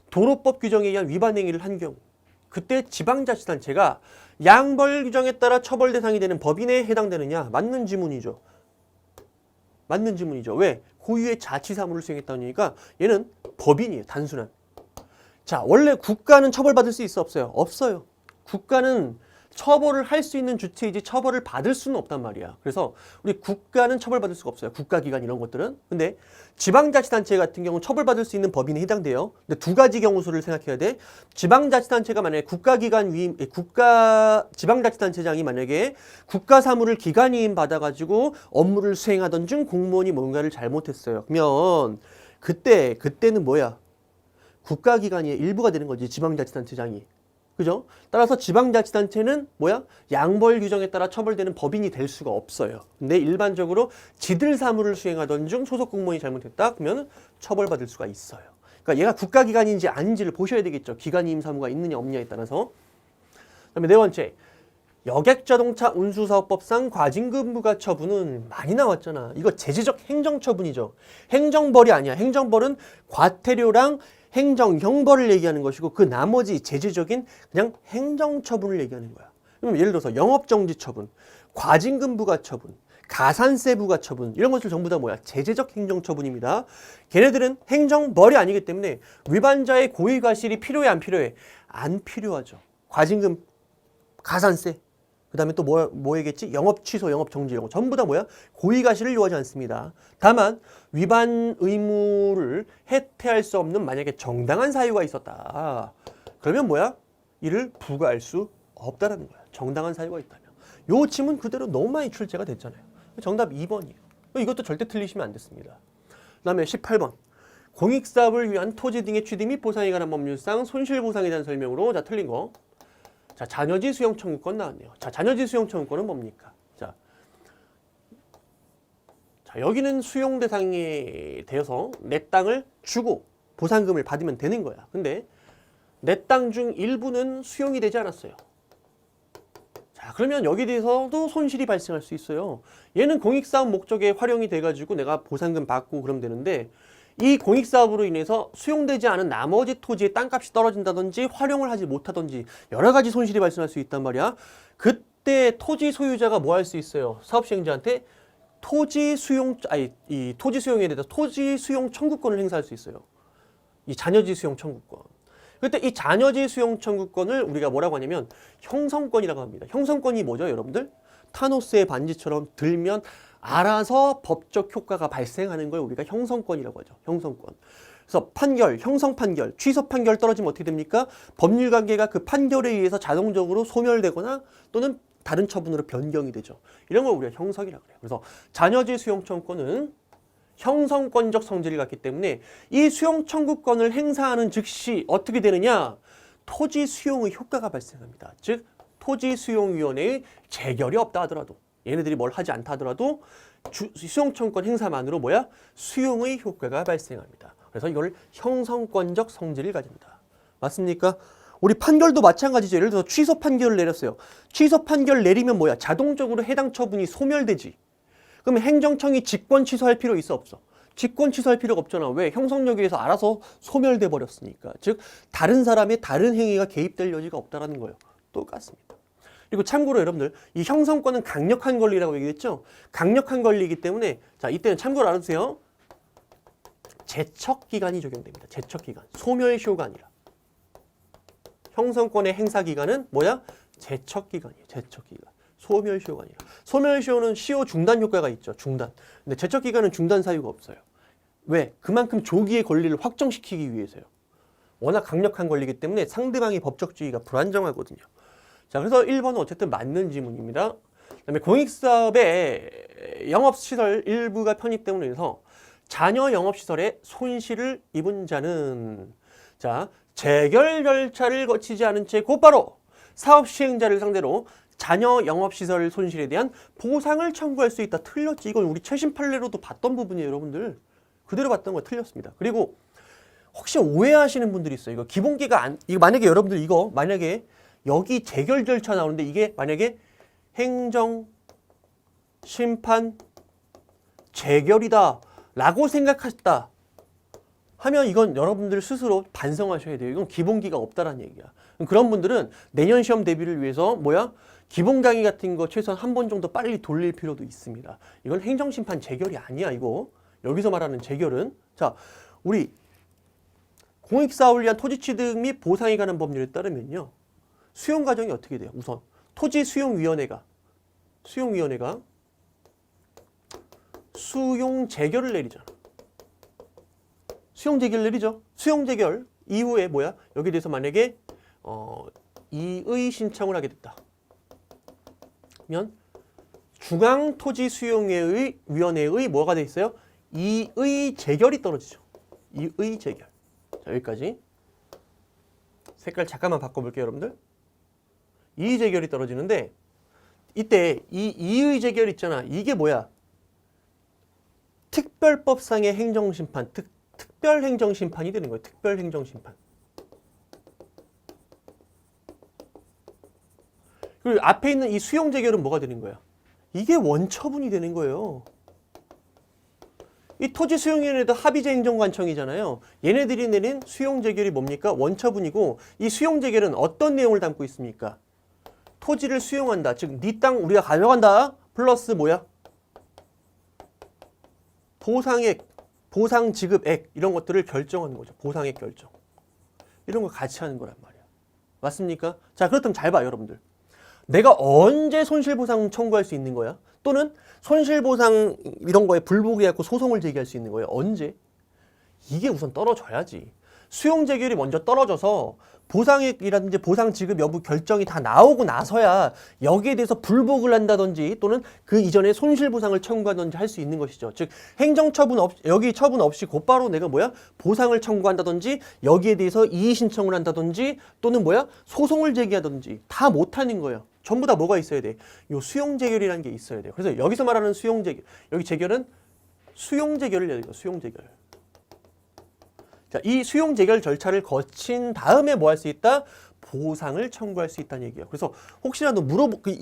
도로법 규정에 의한 위반 행위를 한 경우 그때 지방자치단체가 양벌 규정에 따라 처벌 대상이 되는 법인에 해당되느냐? 맞는 지문이죠. 맞는 지문이죠. 왜? 고유의 자치사무를 수행했다니까 얘는 법인이에요. 단순한. 자, 원래 국가는 처벌받을 수 있어 없어요? 없어요. 국가는 처벌을 할 수 있는 주체이지 처벌을 받을 수는 없단 말이야. 그래서 우리 국가는 처벌받을 수가 없어요. 국가기관 이런 것들은. 근데 지방자치단체 같은 경우는 처벌받을 수 있는 법인에 해당돼요. 근데 두 가지 경우수를 생각해야 돼. 지방자치단체가 만약에 지방자치단체장이 만약에 국가사무를 기관이임 받아가지고 업무를 수행하던 중 공무원이 뭔가를 잘못했어요. 그러면 그때는 뭐야? 국가기관의 일부가 되는 거지. 지방자치단체장이. 그죠? 따라서 지방자치단체는 뭐야? 양벌 규정에 따라 처벌되는 법인이 될 수가 없어요. 근데 일반적으로 지들 사무를 수행하던 중 소속 공무원이 잘못했다? 그러면 처벌받을 수가 있어요. 그러니까 얘가 국가기관인지 아닌지를 보셔야 되겠죠. 기관이임 사무가 있느냐 없느냐에 따라서. 그다음에 네 번째. 여객자동차 운수사업법상 과징금부과 처분은 많이 나왔잖아. 이거 제재적 행정처분이죠. 행정벌이 아니야. 행정벌은 과태료랑 행정형벌을 얘기하는 것이고 그 나머지 제재적인 그냥 행정처분을 얘기하는 거야. 그럼 예를 들어서 영업정지처분, 과징금부과처분, 가산세부과처분 이런 것들 전부 다 뭐야? 제재적 행정처분입니다. 걔네들은 행정벌이 아니기 때문에 위반자의 고의과실이 필요해 안 필요해? 안 필요하죠. 과징금, 가산세 그 다음에 또 뭐겠지? 영업 취소, 영업 정지 이런 거 전부 다 뭐야? 고의가시를 요하지 않습니다. 다만 위반 의무를 해태할 수 없는 만약에 정당한 사유가 있었다. 그러면 뭐야? 이를 부과할 수 없다라는 거야. 정당한 사유가 있다면. 요 지문 그대로 너무 많이 출제가 됐잖아요. 정답 2번이에요. 이것도 절대 틀리시면 안 됐습니다. 그 다음에 18번. 공익사업을 위한 토지 등의 취득 및 보상에 관한 법률상 손실보상에 대한 설명으로 자 틀린 거. 자, 잔여지 수용 청구권 나왔네요. 자, 잔여지 수용 청구권은 뭡니까? 자, 여기는 수용 대상이 되어서 내 땅을 주고 보상금을 받으면 되는 거야. 근데 내 땅 중 일부는 수용이 되지 않았어요. 자, 그러면 여기에 대해서도 손실이 발생할 수 있어요. 얘는 공익사업 목적에 활용이 돼가지고 내가 보상금 받고 그러면 되는데 이 공익사업으로 인해서 수용되지 않은 나머지 토지의 땅값이 떨어진다든지 활용을 하지 못하든지 여러 가지 손실이 발생할 수 있단 말이야. 그때 토지 소유자가 뭐 할 수 있어요? 사업 시행자한테 토지 수용에 대해서 토지 수용 청구권을 행사할 수 있어요. 이 잔여지 수용 청구권. 그때 이 잔여지 수용 청구권을 우리가 뭐라고 하냐면 형성권이라고 합니다. 형성권이 뭐죠, 여러분들? 타노스의 반지처럼 들면 알아서 법적 효과가 발생하는 걸 우리가 형성권이라고 하죠. 형성권. 그래서 판결, 형성 판결, 취소 판결 떨어지면 어떻게 됩니까? 법률 관계가 그 판결에 의해서 자동적으로 소멸되거나 또는 다른 처분으로 변경이 되죠. 이런 걸 우리가 형성이라고 그래요. 그래서 잔여지 수용 청구권은 형성권적 성질을 갖기 때문에 이 수용 청구권을 행사하는 즉시 어떻게 되느냐? 토지 수용의 효과가 발생합니다. 즉 토지수용위원회의 재결이 없다 하더라도 얘네들이 뭘 하지 않다 하더라도 수용청구권 행사만으로 뭐야? 수용의 효과가 발생합니다. 그래서 이걸 형성권적 성질을 가집니다. 맞습니까? 우리 판결도 마찬가지죠. 예를 들어서 취소 판결을 내렸어요. 취소 판결 내리면 뭐야? 자동적으로 해당 처분이 소멸되지. 그럼 행정청이 직권 취소할 필요 있어 없어? 직권 취소할 필요가 없잖아. 왜? 형성력에 의해서 알아서 소멸돼 버렸으니까. 즉 다른 사람의 다른 행위가 개입될 여지가 없다라는 거예요. 똑같습니다. 그리고 참고로 여러분들 이 형성권은 강력한 권리라고 얘기했죠. 강력한 권리이기 때문에 자 이때는 참고로 알아두세요. 제척기간이 적용됩니다. 제척기간. 소멸시효가 아니라. 형성권의 행사기간은 뭐야? 제척기간이에요. 제척기간. 소멸시효가 아니라. 소멸시효는 시효 중단 효과가 있죠. 중단. 근데 제척기간은 중단 사유가 없어요. 왜? 그만큼 조기의 권리를 확정시키기 위해서요. 워낙 강력한 권리이기 때문에 상대방의 법적주의가 불안정하거든요. 자, 그래서 1번은 어쨌든 맞는 지문입니다. 그다음에 공익사업의 영업시설 일부가 편입됨으로 인해서 자녀 영업시설에 손실을 입은 자는 자 재결 절차를 거치지 않은 채 곧바로 사업 시행자를 상대로 자녀 영업시설 손실에 대한 보상을 청구할 수 있다. 틀렸지. 이건 우리 최신 판례로도 봤던 부분이에요, 여러분들. 그대로 봤던 거 틀렸습니다. 그리고 혹시 오해하시는 분들이 있어요. 이거 기본기가 이거 만약에 여러분들 이거 만약에 여기 재결 절차 나오는데 이게 만약에 행정 심판 재결이다 라고 생각하셨다 하면 이건 여러분들 스스로 반성하셔야 돼요. 이건 기본기가 없다라는 얘기야. 그런 분들은 내년 시험 대비를 위해서 뭐야? 기본 강의 같은 거 최소한 한 번 정도 빨리 돌릴 필요도 있습니다. 이건 행정심판 재결이 아니야, 이거. 여기서 말하는 재결은 자, 우리 공익사업을 위한 토지 취득 및 보상에 관한 법률에 따르면요. 수용 과정이 어떻게 돼요? 우선 토지수용위원회가 수용 재결을 내리잖아. 수용 재결 내리죠. 수용 재결 이후에 뭐야? 여기에 대해서 만약에 이의 신청을 하게 됐다. 면 중앙토지수용위원회의 뭐가 돼 있어요? 이의 재결이 떨어지죠. 이의 재결. 자, 여기까지. 색깔 잠깐만 바꿔볼게요, 여러분들. 이의 재결이 떨어지는데 이때 이 이의 재결 있잖아. 이게 뭐야? 특별법상의 행정심판, 특별행정심판이 되는 거예요. 특별행정심판. 그리고 앞에 있는 이 수용 재결은 뭐가 되는 거야? 이게 원처분이 되는 거예요. 이 토지수용위원회도 합의제 행정관청이잖아요. 얘네들이 내린 수용 재결이 뭡니까? 원처분이고 이 수용 재결은 어떤 내용을 담고 있습니까? 토지를 수용한다. 즉, 네 땅 우리가 가져간다. 플러스 뭐야? 보상액, 보상 지급액 이런 것들을 결정하는 거죠. 보상액 결정. 이런 걸 같이 하는 거란 말이야. 맞습니까? 자, 그렇다면 잘 봐요, 여러분들. 내가 언제 손실보상 청구할 수 있는 거야? 또는 손실보상 이런 거에 불복해갖고 소송을 제기할 수 있는 거예요. 언제? 이게 우선 떨어져야지. 수용재결이 먼저 떨어져서 보상액이라든지 보상 지급 여부 결정이 다 나오고 나서야 여기에 대해서 불복을 한다든지 또는 그 이전에 손실보상을 청구하든지 할 수 있는 것이죠. 즉 행정처분 여기 처분 없이 곧바로 내가 보상을 청구한다든지 여기에 대해서 이의 신청을 한다든지 또는 소송을 제기하든지 다 못하는 거예요. 전부 다 뭐가 있어야 돼? 요 수용재결이라는 게 있어야 돼요. 그래서 여기서 말하는 수용재결, 여기 재결은 수용재결을 해야 돼요. 수용재결. 자, 이 수용재결 절차를 거친 다음에 뭐 할 수 있다? 보상을 청구할 수 있다는 얘기예요. 그래서 혹시라도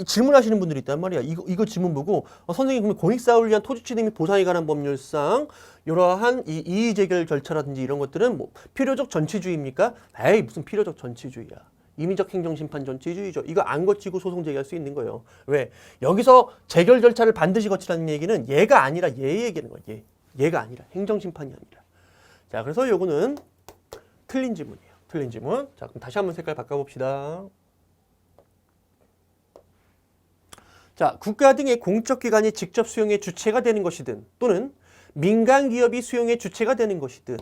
질문하시는 분들이 있단 말이야. 이거 질문 보고 선생님 그럼 공익사업을 위한 토지취득 및 보상에 관한 법률상 이러한 이 이의재결 절차라든지 이런 것들은 뭐 필요적 전치주의입니까? 에이 무슨 필요적 전치주의야. 임의적 행정심판 전치주의죠. 이거 안 거치고 소송 제기할 수 있는 거예요. 왜? 여기서 재결 절차를 반드시 거치라는 얘기는 얘가 아니라 얘 얘기하는 거야. 얘가 아니라 행정심판이 아니라. 자, 그래서 요거는 틀린 지문이에요. 틀린 지문. 자, 그럼 다시 한번 색깔 바꿔봅시다. 자, 국가 등의 공적기관이 직접 수용의 주체가 되는 것이든 또는 민간기업이 수용의 주체가 되는 것이든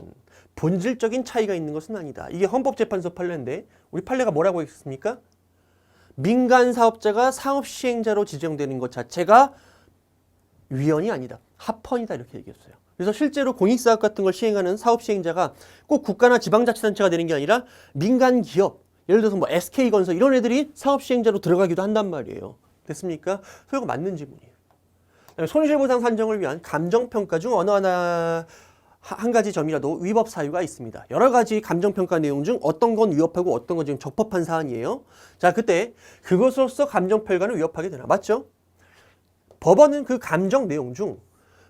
본질적인 차이가 있는 것은 아니다. 이게 헌법재판소 판례인데 우리 판례가 뭐라고 했습니까? 민간사업자가 사업시행자로 지정되는 것 자체가 위헌이 아니다. 합헌이다 이렇게 얘기했어요. 그래서 실제로 공익사업 같은 걸 시행하는 사업시행자가 꼭 국가나 지방자치단체가 되는 게 아니라 민간기업, 예를 들어서 뭐 SK건설 이런 애들이 사업시행자로 들어가기도 한단 말이에요. 됐습니까? 그리고 맞는 지문이에요. 손실보상 산정을 위한 감정평가 중 어느 하나 한 가지 점이라도 위법 사유가 있습니다. 여러 가지 감정평가 내용 중 어떤 건 위법하고 어떤 건 지금 적법한 사안이에요. 자, 그때 그것으로서 감정평가는 위법하게 되나? 맞죠? 법원은 그 감정 내용 중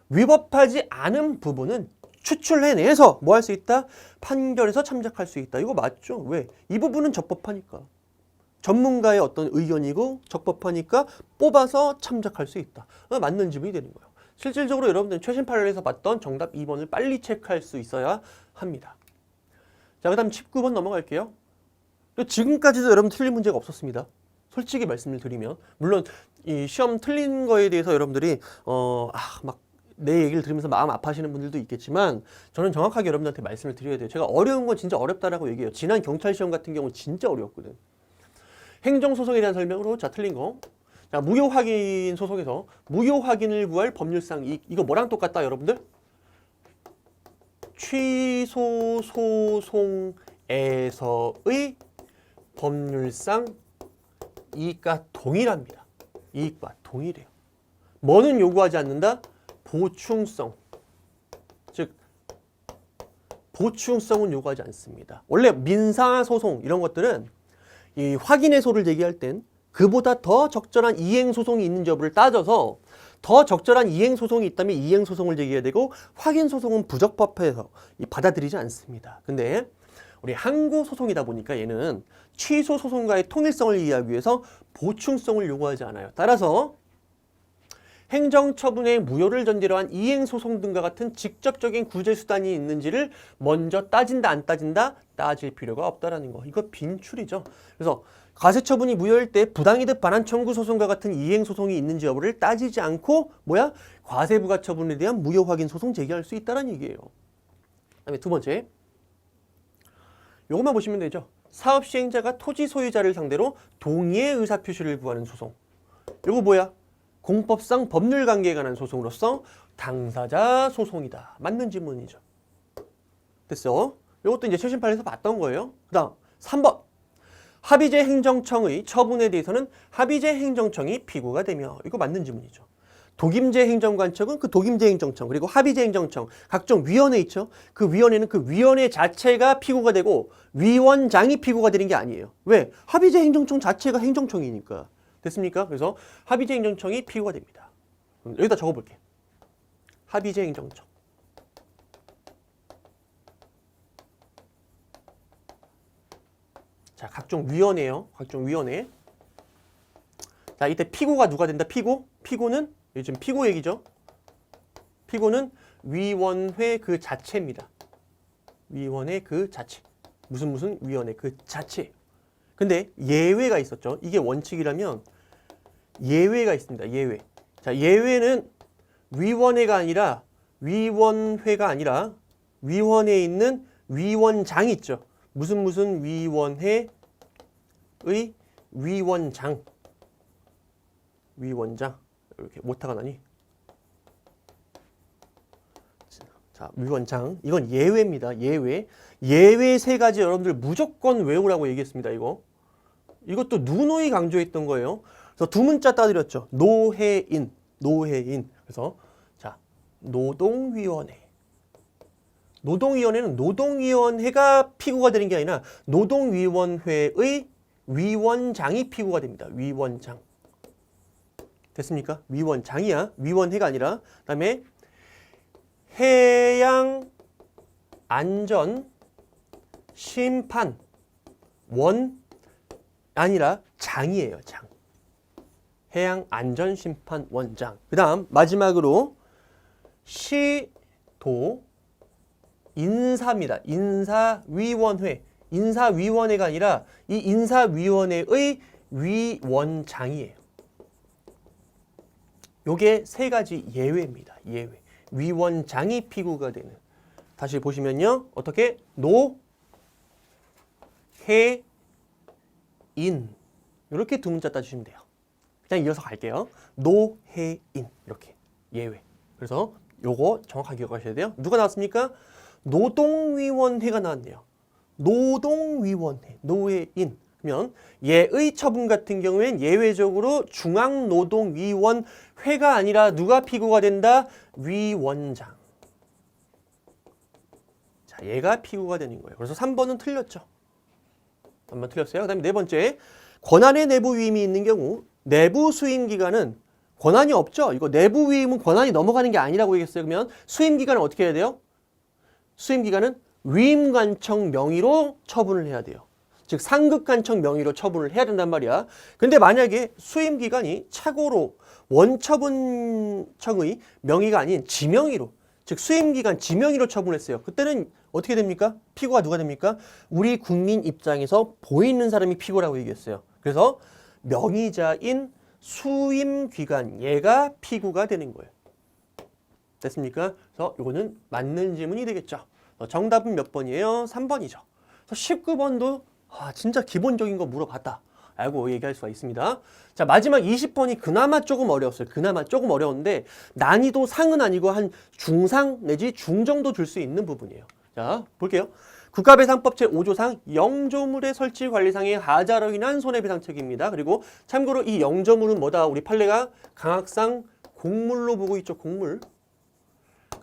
위법하지 않은 부분은 추출해내서 뭐 할 수 있다? 판결에서 참작할 수 있다. 이거 맞죠? 왜? 이 부분은 적법하니까. 전문가의 어떤 의견이고 적법하니까 뽑아서 참작할 수 있다. 맞는 지문이 되는 거예요. 실질적으로 여러분들 최신 판례에서 봤던 정답 2번을 빨리 체크할 수 있어야 합니다. 자, 그 다음 19번 넘어갈게요. 지금까지도 여러분 틀린 문제가 없었습니다. 솔직히 말씀을 드리면. 물론 이 시험 틀린 거에 대해서 여러분들이 내 얘기를 들으면서 마음 아파하시는 분들도 있겠지만 저는 정확하게 여러분들한테 말씀을 드려야 돼요. 제가 어려운 건 진짜 어렵다라고 얘기해요. 지난 경찰 시험 같은 경우는 진짜 어려웠거든. 행정소송에 대한 설명으로 자 틀린 거. 자, 무효 확인 소송에서 무효 확인을 구할 법률상 이거 뭐랑 똑같다 여러분들? 취소 소송에서의 법률상 이익과 동일합니다. 이익과 동일해요. 뭐는 요구하지 않는다? 보충성. 즉 보충성은 요구하지 않습니다. 원래 민사소송 이런 것들은 이 확인해소를 제기할 땐 그보다 더 적절한 이행소송이 있는지 여부를 따져서 더 적절한 이행소송이 있다면 이행소송을 제기해야 되고 확인소송은 부적법해서 받아들이지 않습니다. 근데 우리 항고소송이다 보니까 얘는 취소소송과의 통일성을 이해하기 위해서 보충성을 요구하지 않아요. 따라서 행정처분의 무효를 전제로 한 이행소송 등과 같은 직접적인 구제수단이 있는지를 먼저 따진다 안 따진다? 따질 필요가 없다라는 거. 이거 빈출이죠. 그래서 과세처분이 무효일 때 부당이득 반환 청구 소송과 같은 이행소송이 있는지 여부를 따지지 않고 과세부가처분에 대한 무효 확인 소송 제기할 수 있다는 얘기예요. 그다음에 두 번째. 요것만 보시면 되죠. 사업시행자가 토지 소유자를 상대로 동의의 의사표시를 구하는 소송. 요거 뭐야? 공법상 법률관계에 관한 소송으로서 당사자 소송이다. 맞는 지문이죠. 됐어? 이것도 이제 최신 판례에서 봤던 거예요. 그 다음 3번. 합의제 행정청의 처분에 대해서는 합의제 행정청이 피고가 되며 이거 맞는 지문이죠. 독임제 행정관청은 그 독임제 행정청 그리고 합의제 행정청 각종 위원회 있죠. 그 위원회는 그 위원회 자체가 피고가 되고 위원장이 피고가 되는 게 아니에요. 왜? 합의제 행정청 자체가 행정청이니까. 됐습니까? 그래서 합의제 행정청이 피고가 됩니다. 여기다 적어볼게. 합의제 행정청. 자, 각종 위원회요. 각종 위원회. 자, 이때 피고가 누가 된다? 피고는 요즘 피고 얘기죠. 피고는 위원회 그 자체입니다. 위원회 그 자체. 무슨 위원회 그 자체. 근데 예외가 있었죠. 이게 원칙이라면 예외가 있습니다. 예외. 자, 예외는 위원회가 아니라 위원회에 있는 위원장이 있죠. 무슨 위원회의 위원장. 이렇게 오타가 나니? 자, 위원장. 이건 예외입니다. 예외. 예외 세 가지 여러분들 무조건 외우라고 얘기했습니다. 이것도 누누이 강조했던 거예요. 그래서 두 문자 따드렸죠. 노회인. 그래서 자, 노동위원회. 노동위원회는 노동위원회가 피고가 되는 게 아니라 노동위원회의 위원장이 피고가 됩니다. 위원장. 됐습니까? 위원장이야. 위원회가 아니라. 그다음에 해양안전심판원 아니라 장이에요. 장. 해양안전심판원장. 그 다음 마지막으로 시도 인사입니다. 인사위원회. 인사위원회가 아니라 이 인사위원회의 위원장이에요. 요게 세 가지 예외입니다. 예외. 위원장이 피고가 되는. 다시 보시면요. 어떻게? 노회인. 이렇게 두 문자 따주시면 돼요. 그냥 이어서 갈게요. 노회인. 이렇게. 예외. 그래서 요거 정확하게 기억하셔야 돼요. 누가 나왔습니까? 노동위원회가 나왔네요. 노동위원회. 노회인. 그러면 예의 처분 같은 경우엔 예외적으로 중앙노동위원회가 아니라 누가 피고가 된다? 위원장. 자, 얘가 피고가 되는 거예요. 그래서 3번은 틀렸죠. 3번 틀렸어요. 그 다음에 네 번째, 권한의 내부 위임이 있는 경우 내부 수임 기간은 권한이 없죠. 이거 내부 위임은 권한이 넘어가는 게 아니라고 얘기했어요. 그러면 수임 기간은 어떻게 해야 돼요? 수임 기간은 위임관청 명의로 처분을 해야 돼요. 즉 상급관청 명의로 처분을 해야 된단 말이야. 근데 만약에 수임 기간이 착오로 원처분청의 명의가 아닌 지명의로, 즉 수임 기간 지명의로 처분했어요. 그때는 어떻게 됩니까? 피고가 누가 됩니까? 우리 국민 입장에서 보이는 사람이 피고라고 얘기했어요. 그래서 명의자인 수임 기간 얘가 피고가 되는 거예요. 됐습니까? 그래서 이거는 맞는 질문이 되겠죠. 정답은 몇 번이에요? 3번이죠. 그래서 19번도 진짜 기본적인 거 물어봤다 라고 얘기할 수가 있습니다. 자, 마지막 20번이 그나마 조금 어려웠어요. 그나마 조금 어려운데 난이도 상은 아니고 한 중상 내지 중 정도 줄 수 있는 부분이에요. 자, 볼게요. 국가배상법 제5조상 영조물의 설치 관리상의 하자로 인한 손해배상 책임입니다. 그리고 참고로 이 영조물은 뭐다? 우리 판례가 강학상 공물로 보고 있죠. 공물.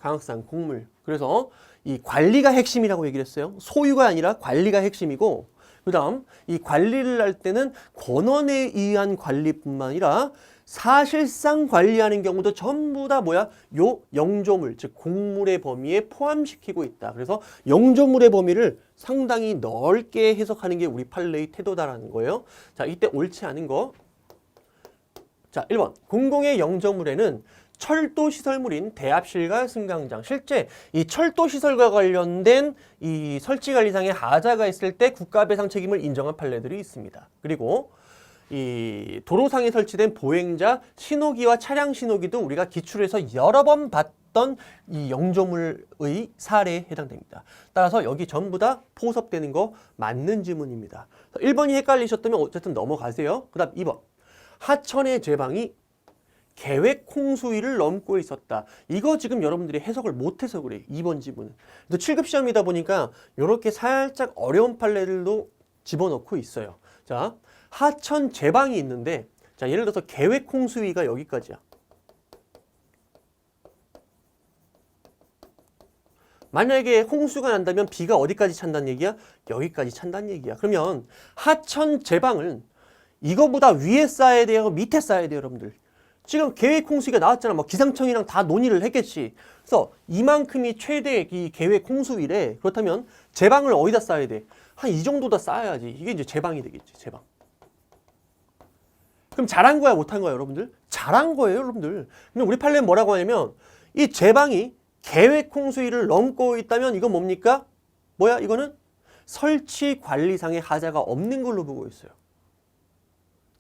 강학상 공물. 그래서 이 관리가 핵심이라고 얘기를 했어요. 소유가 아니라 관리가 핵심이고, 그 다음 이 관리를 할 때는 권한에 의한 관리뿐만 아니라 사실상 관리하는 경우도 전부 다 뭐야? 요 영조물, 즉 공물의 범위에 포함시키고 있다. 그래서 영조물의 범위를 상당히 넓게 해석하는 게 우리 판례의 태도다라는 거예요. 자, 이때 옳지 않은 거. 자, 1번. 공공의 영조물에는 철도시설물인 대합실과 승강장, 실제 이 철도시설과 관련된 이 설치관리상의 하자가 있을 때 국가배상 책임을 인정한 판례들이 있습니다. 그리고 이 도로상에 설치된 보행자 신호기와 차량 신호기도 우리가 기출해서 여러 번 봤던 이 영조물의 사례에 해당됩니다. 따라서 여기 전부 다 포섭되는 거 맞는 지문입니다. 1번이 헷갈리셨다면 어쨌든 넘어가세요. 그 다음 2번. 하천의 제방이 계획 홍수위를 넘고 있었다. 이거 지금 여러분들이 해석을 못해서 그래요. 2번 지문은. 그래서 7급 시험이다 보니까 이렇게 살짝 어려운 판례들도 집어넣고 있어요. 자, 하천 제방이 있는데, 자, 예를 들어서 계획 홍수위가 여기까지야. 만약에 홍수가 난다면 비가 어디까지 찬다는 얘기야? 여기까지 찬다는 얘기야. 그러면 하천 제방은 이거보다 위에 쌓아야 돼요? 밑에 쌓아야 돼요, 여러분들? 지금 계획 홍수위가 나왔잖아. 뭐 기상청이랑 다 논의를 했겠지. 그래서 이만큼이 최대 이 계획 홍수위래. 그렇다면 제방을 어디다 쌓아야 돼? 한 이 정도다 쌓아야지. 이게 이제 제방이 되겠지. 제방. 그럼 잘한 거야, 못한 거야, 여러분들? 잘한 거예요, 여러분들. 근데 우리 판례는 뭐라고 하냐면 이 제방이 계획 홍수위를 넘고 있다면 이건 뭡니까? 뭐야? 이거는 설치 관리상의 하자가 없는 걸로 보고 있어요.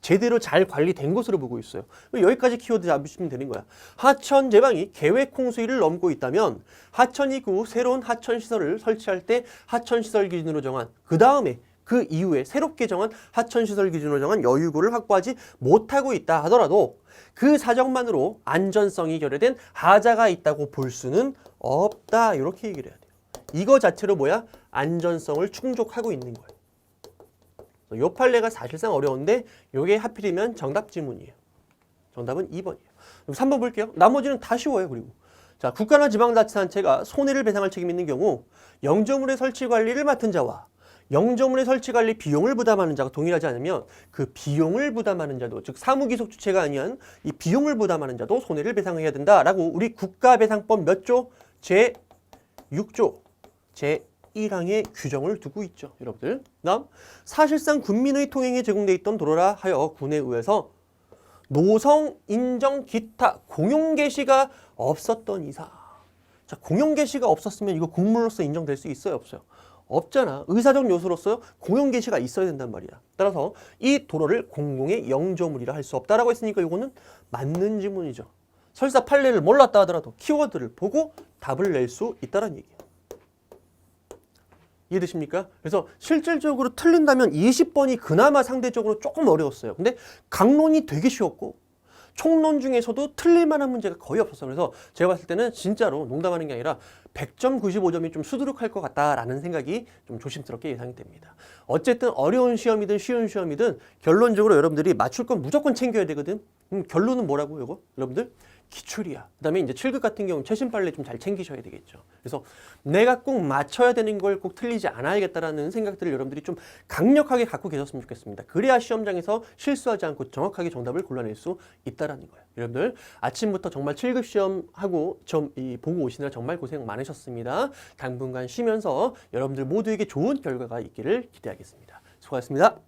제대로 잘 관리된 것으로 보고 있어요. 여기까지 키워드 잡으시면 되는 거야. 하천 제방이 계획 홍수위를 넘고 있다면 하천 이후 새로운 하천 시설을 설치할 때 하천 시설 기준으로 정한 그 다음에 그 이후에 새롭게 정한 하천 시설 기준으로 정한 여유구를 확보하지 못하고 있다 하더라도 그 사정만으로 안전성이 결여된 하자가 있다고 볼 수는 없다. 이렇게 얘기를 해야 돼요. 이거 자체로 뭐야? 안전성을 충족하고 있는 거예요. 요 판례가 사실상 어려운데 요게 하필이면 정답 지문이에요. 정답은 2번이에요. 3번 볼게요. 나머지는 다 쉬워요. 그리고 자, 국가나 지방자치단체가 손해를 배상할 책임이 있는 경우 영조물의 설치 관리를 맡은 자와 영조물의 설치 관리 비용을 부담하는 자가 동일하지 않으면 그 비용을 부담하는 자도, 즉 사무기속 주체가 아니한 이 비용을 부담하는 자도 손해를 배상해야 된다라고 우리 국가배상법 몇 조? 제6조 제1항에 규정을 두고 있죠. 여러분들. 다음, 사실상 군민의 통행에 제공돼 있던 도로라 하여 군에 의해서 노성, 인정, 기타, 공용 개시가 없었던 이상. 자, 공용 개시가 없었으면 이거 공물로서 인정될 수 있어요, 없어요? 없잖아. 의사적 요소로서 공용 개시가 있어야 된단 말이야. 따라서 이 도로를 공공의 영조물이라 할 수 없다라고 했으니까 이거는 맞는 지문이죠. 설사 판례를 몰랐다 하더라도 키워드를 보고 답을 낼 수 있다는 얘기예요. 이해되십니까? 그래서 실질적으로 틀린다면 20번이 그나마 상대적으로 조금 어려웠어요. 근데 강론이 되게 쉬웠고 총론 중에서도 틀릴 만한 문제가 거의 없었어요. 그래서 제가 봤을 때는 진짜로 농담하는 게 아니라 100점, 95점이 좀 수두룩할 것 같다라는 생각이 좀 조심스럽게 예상이 됩니다. 어쨌든 어려운 시험이든 쉬운 시험이든 결론적으로 여러분들이 맞출 건 무조건 챙겨야 되거든. 결론은 뭐라고 이거? 여러분들? 기출이야. 그 다음에 이제 7급 같은 경우는 최신 판례 좀 잘 챙기셔야 되겠죠. 그래서 내가 꼭 맞춰야 되는 걸 꼭 틀리지 않아야겠다라는 생각들을 여러분들이 좀 강력하게 갖고 계셨으면 좋겠습니다. 그래야 시험장에서 실수하지 않고 정확하게 정답을 골라낼 수 있다라는 거예요. 여러분들 아침부터 정말 7급 시험하고 보고 오시느라 정말 고생 많으셨습니다. 당분간 쉬면서 여러분들 모두에게 좋은 결과가 있기를 기대하겠습니다. 수고하셨습니다.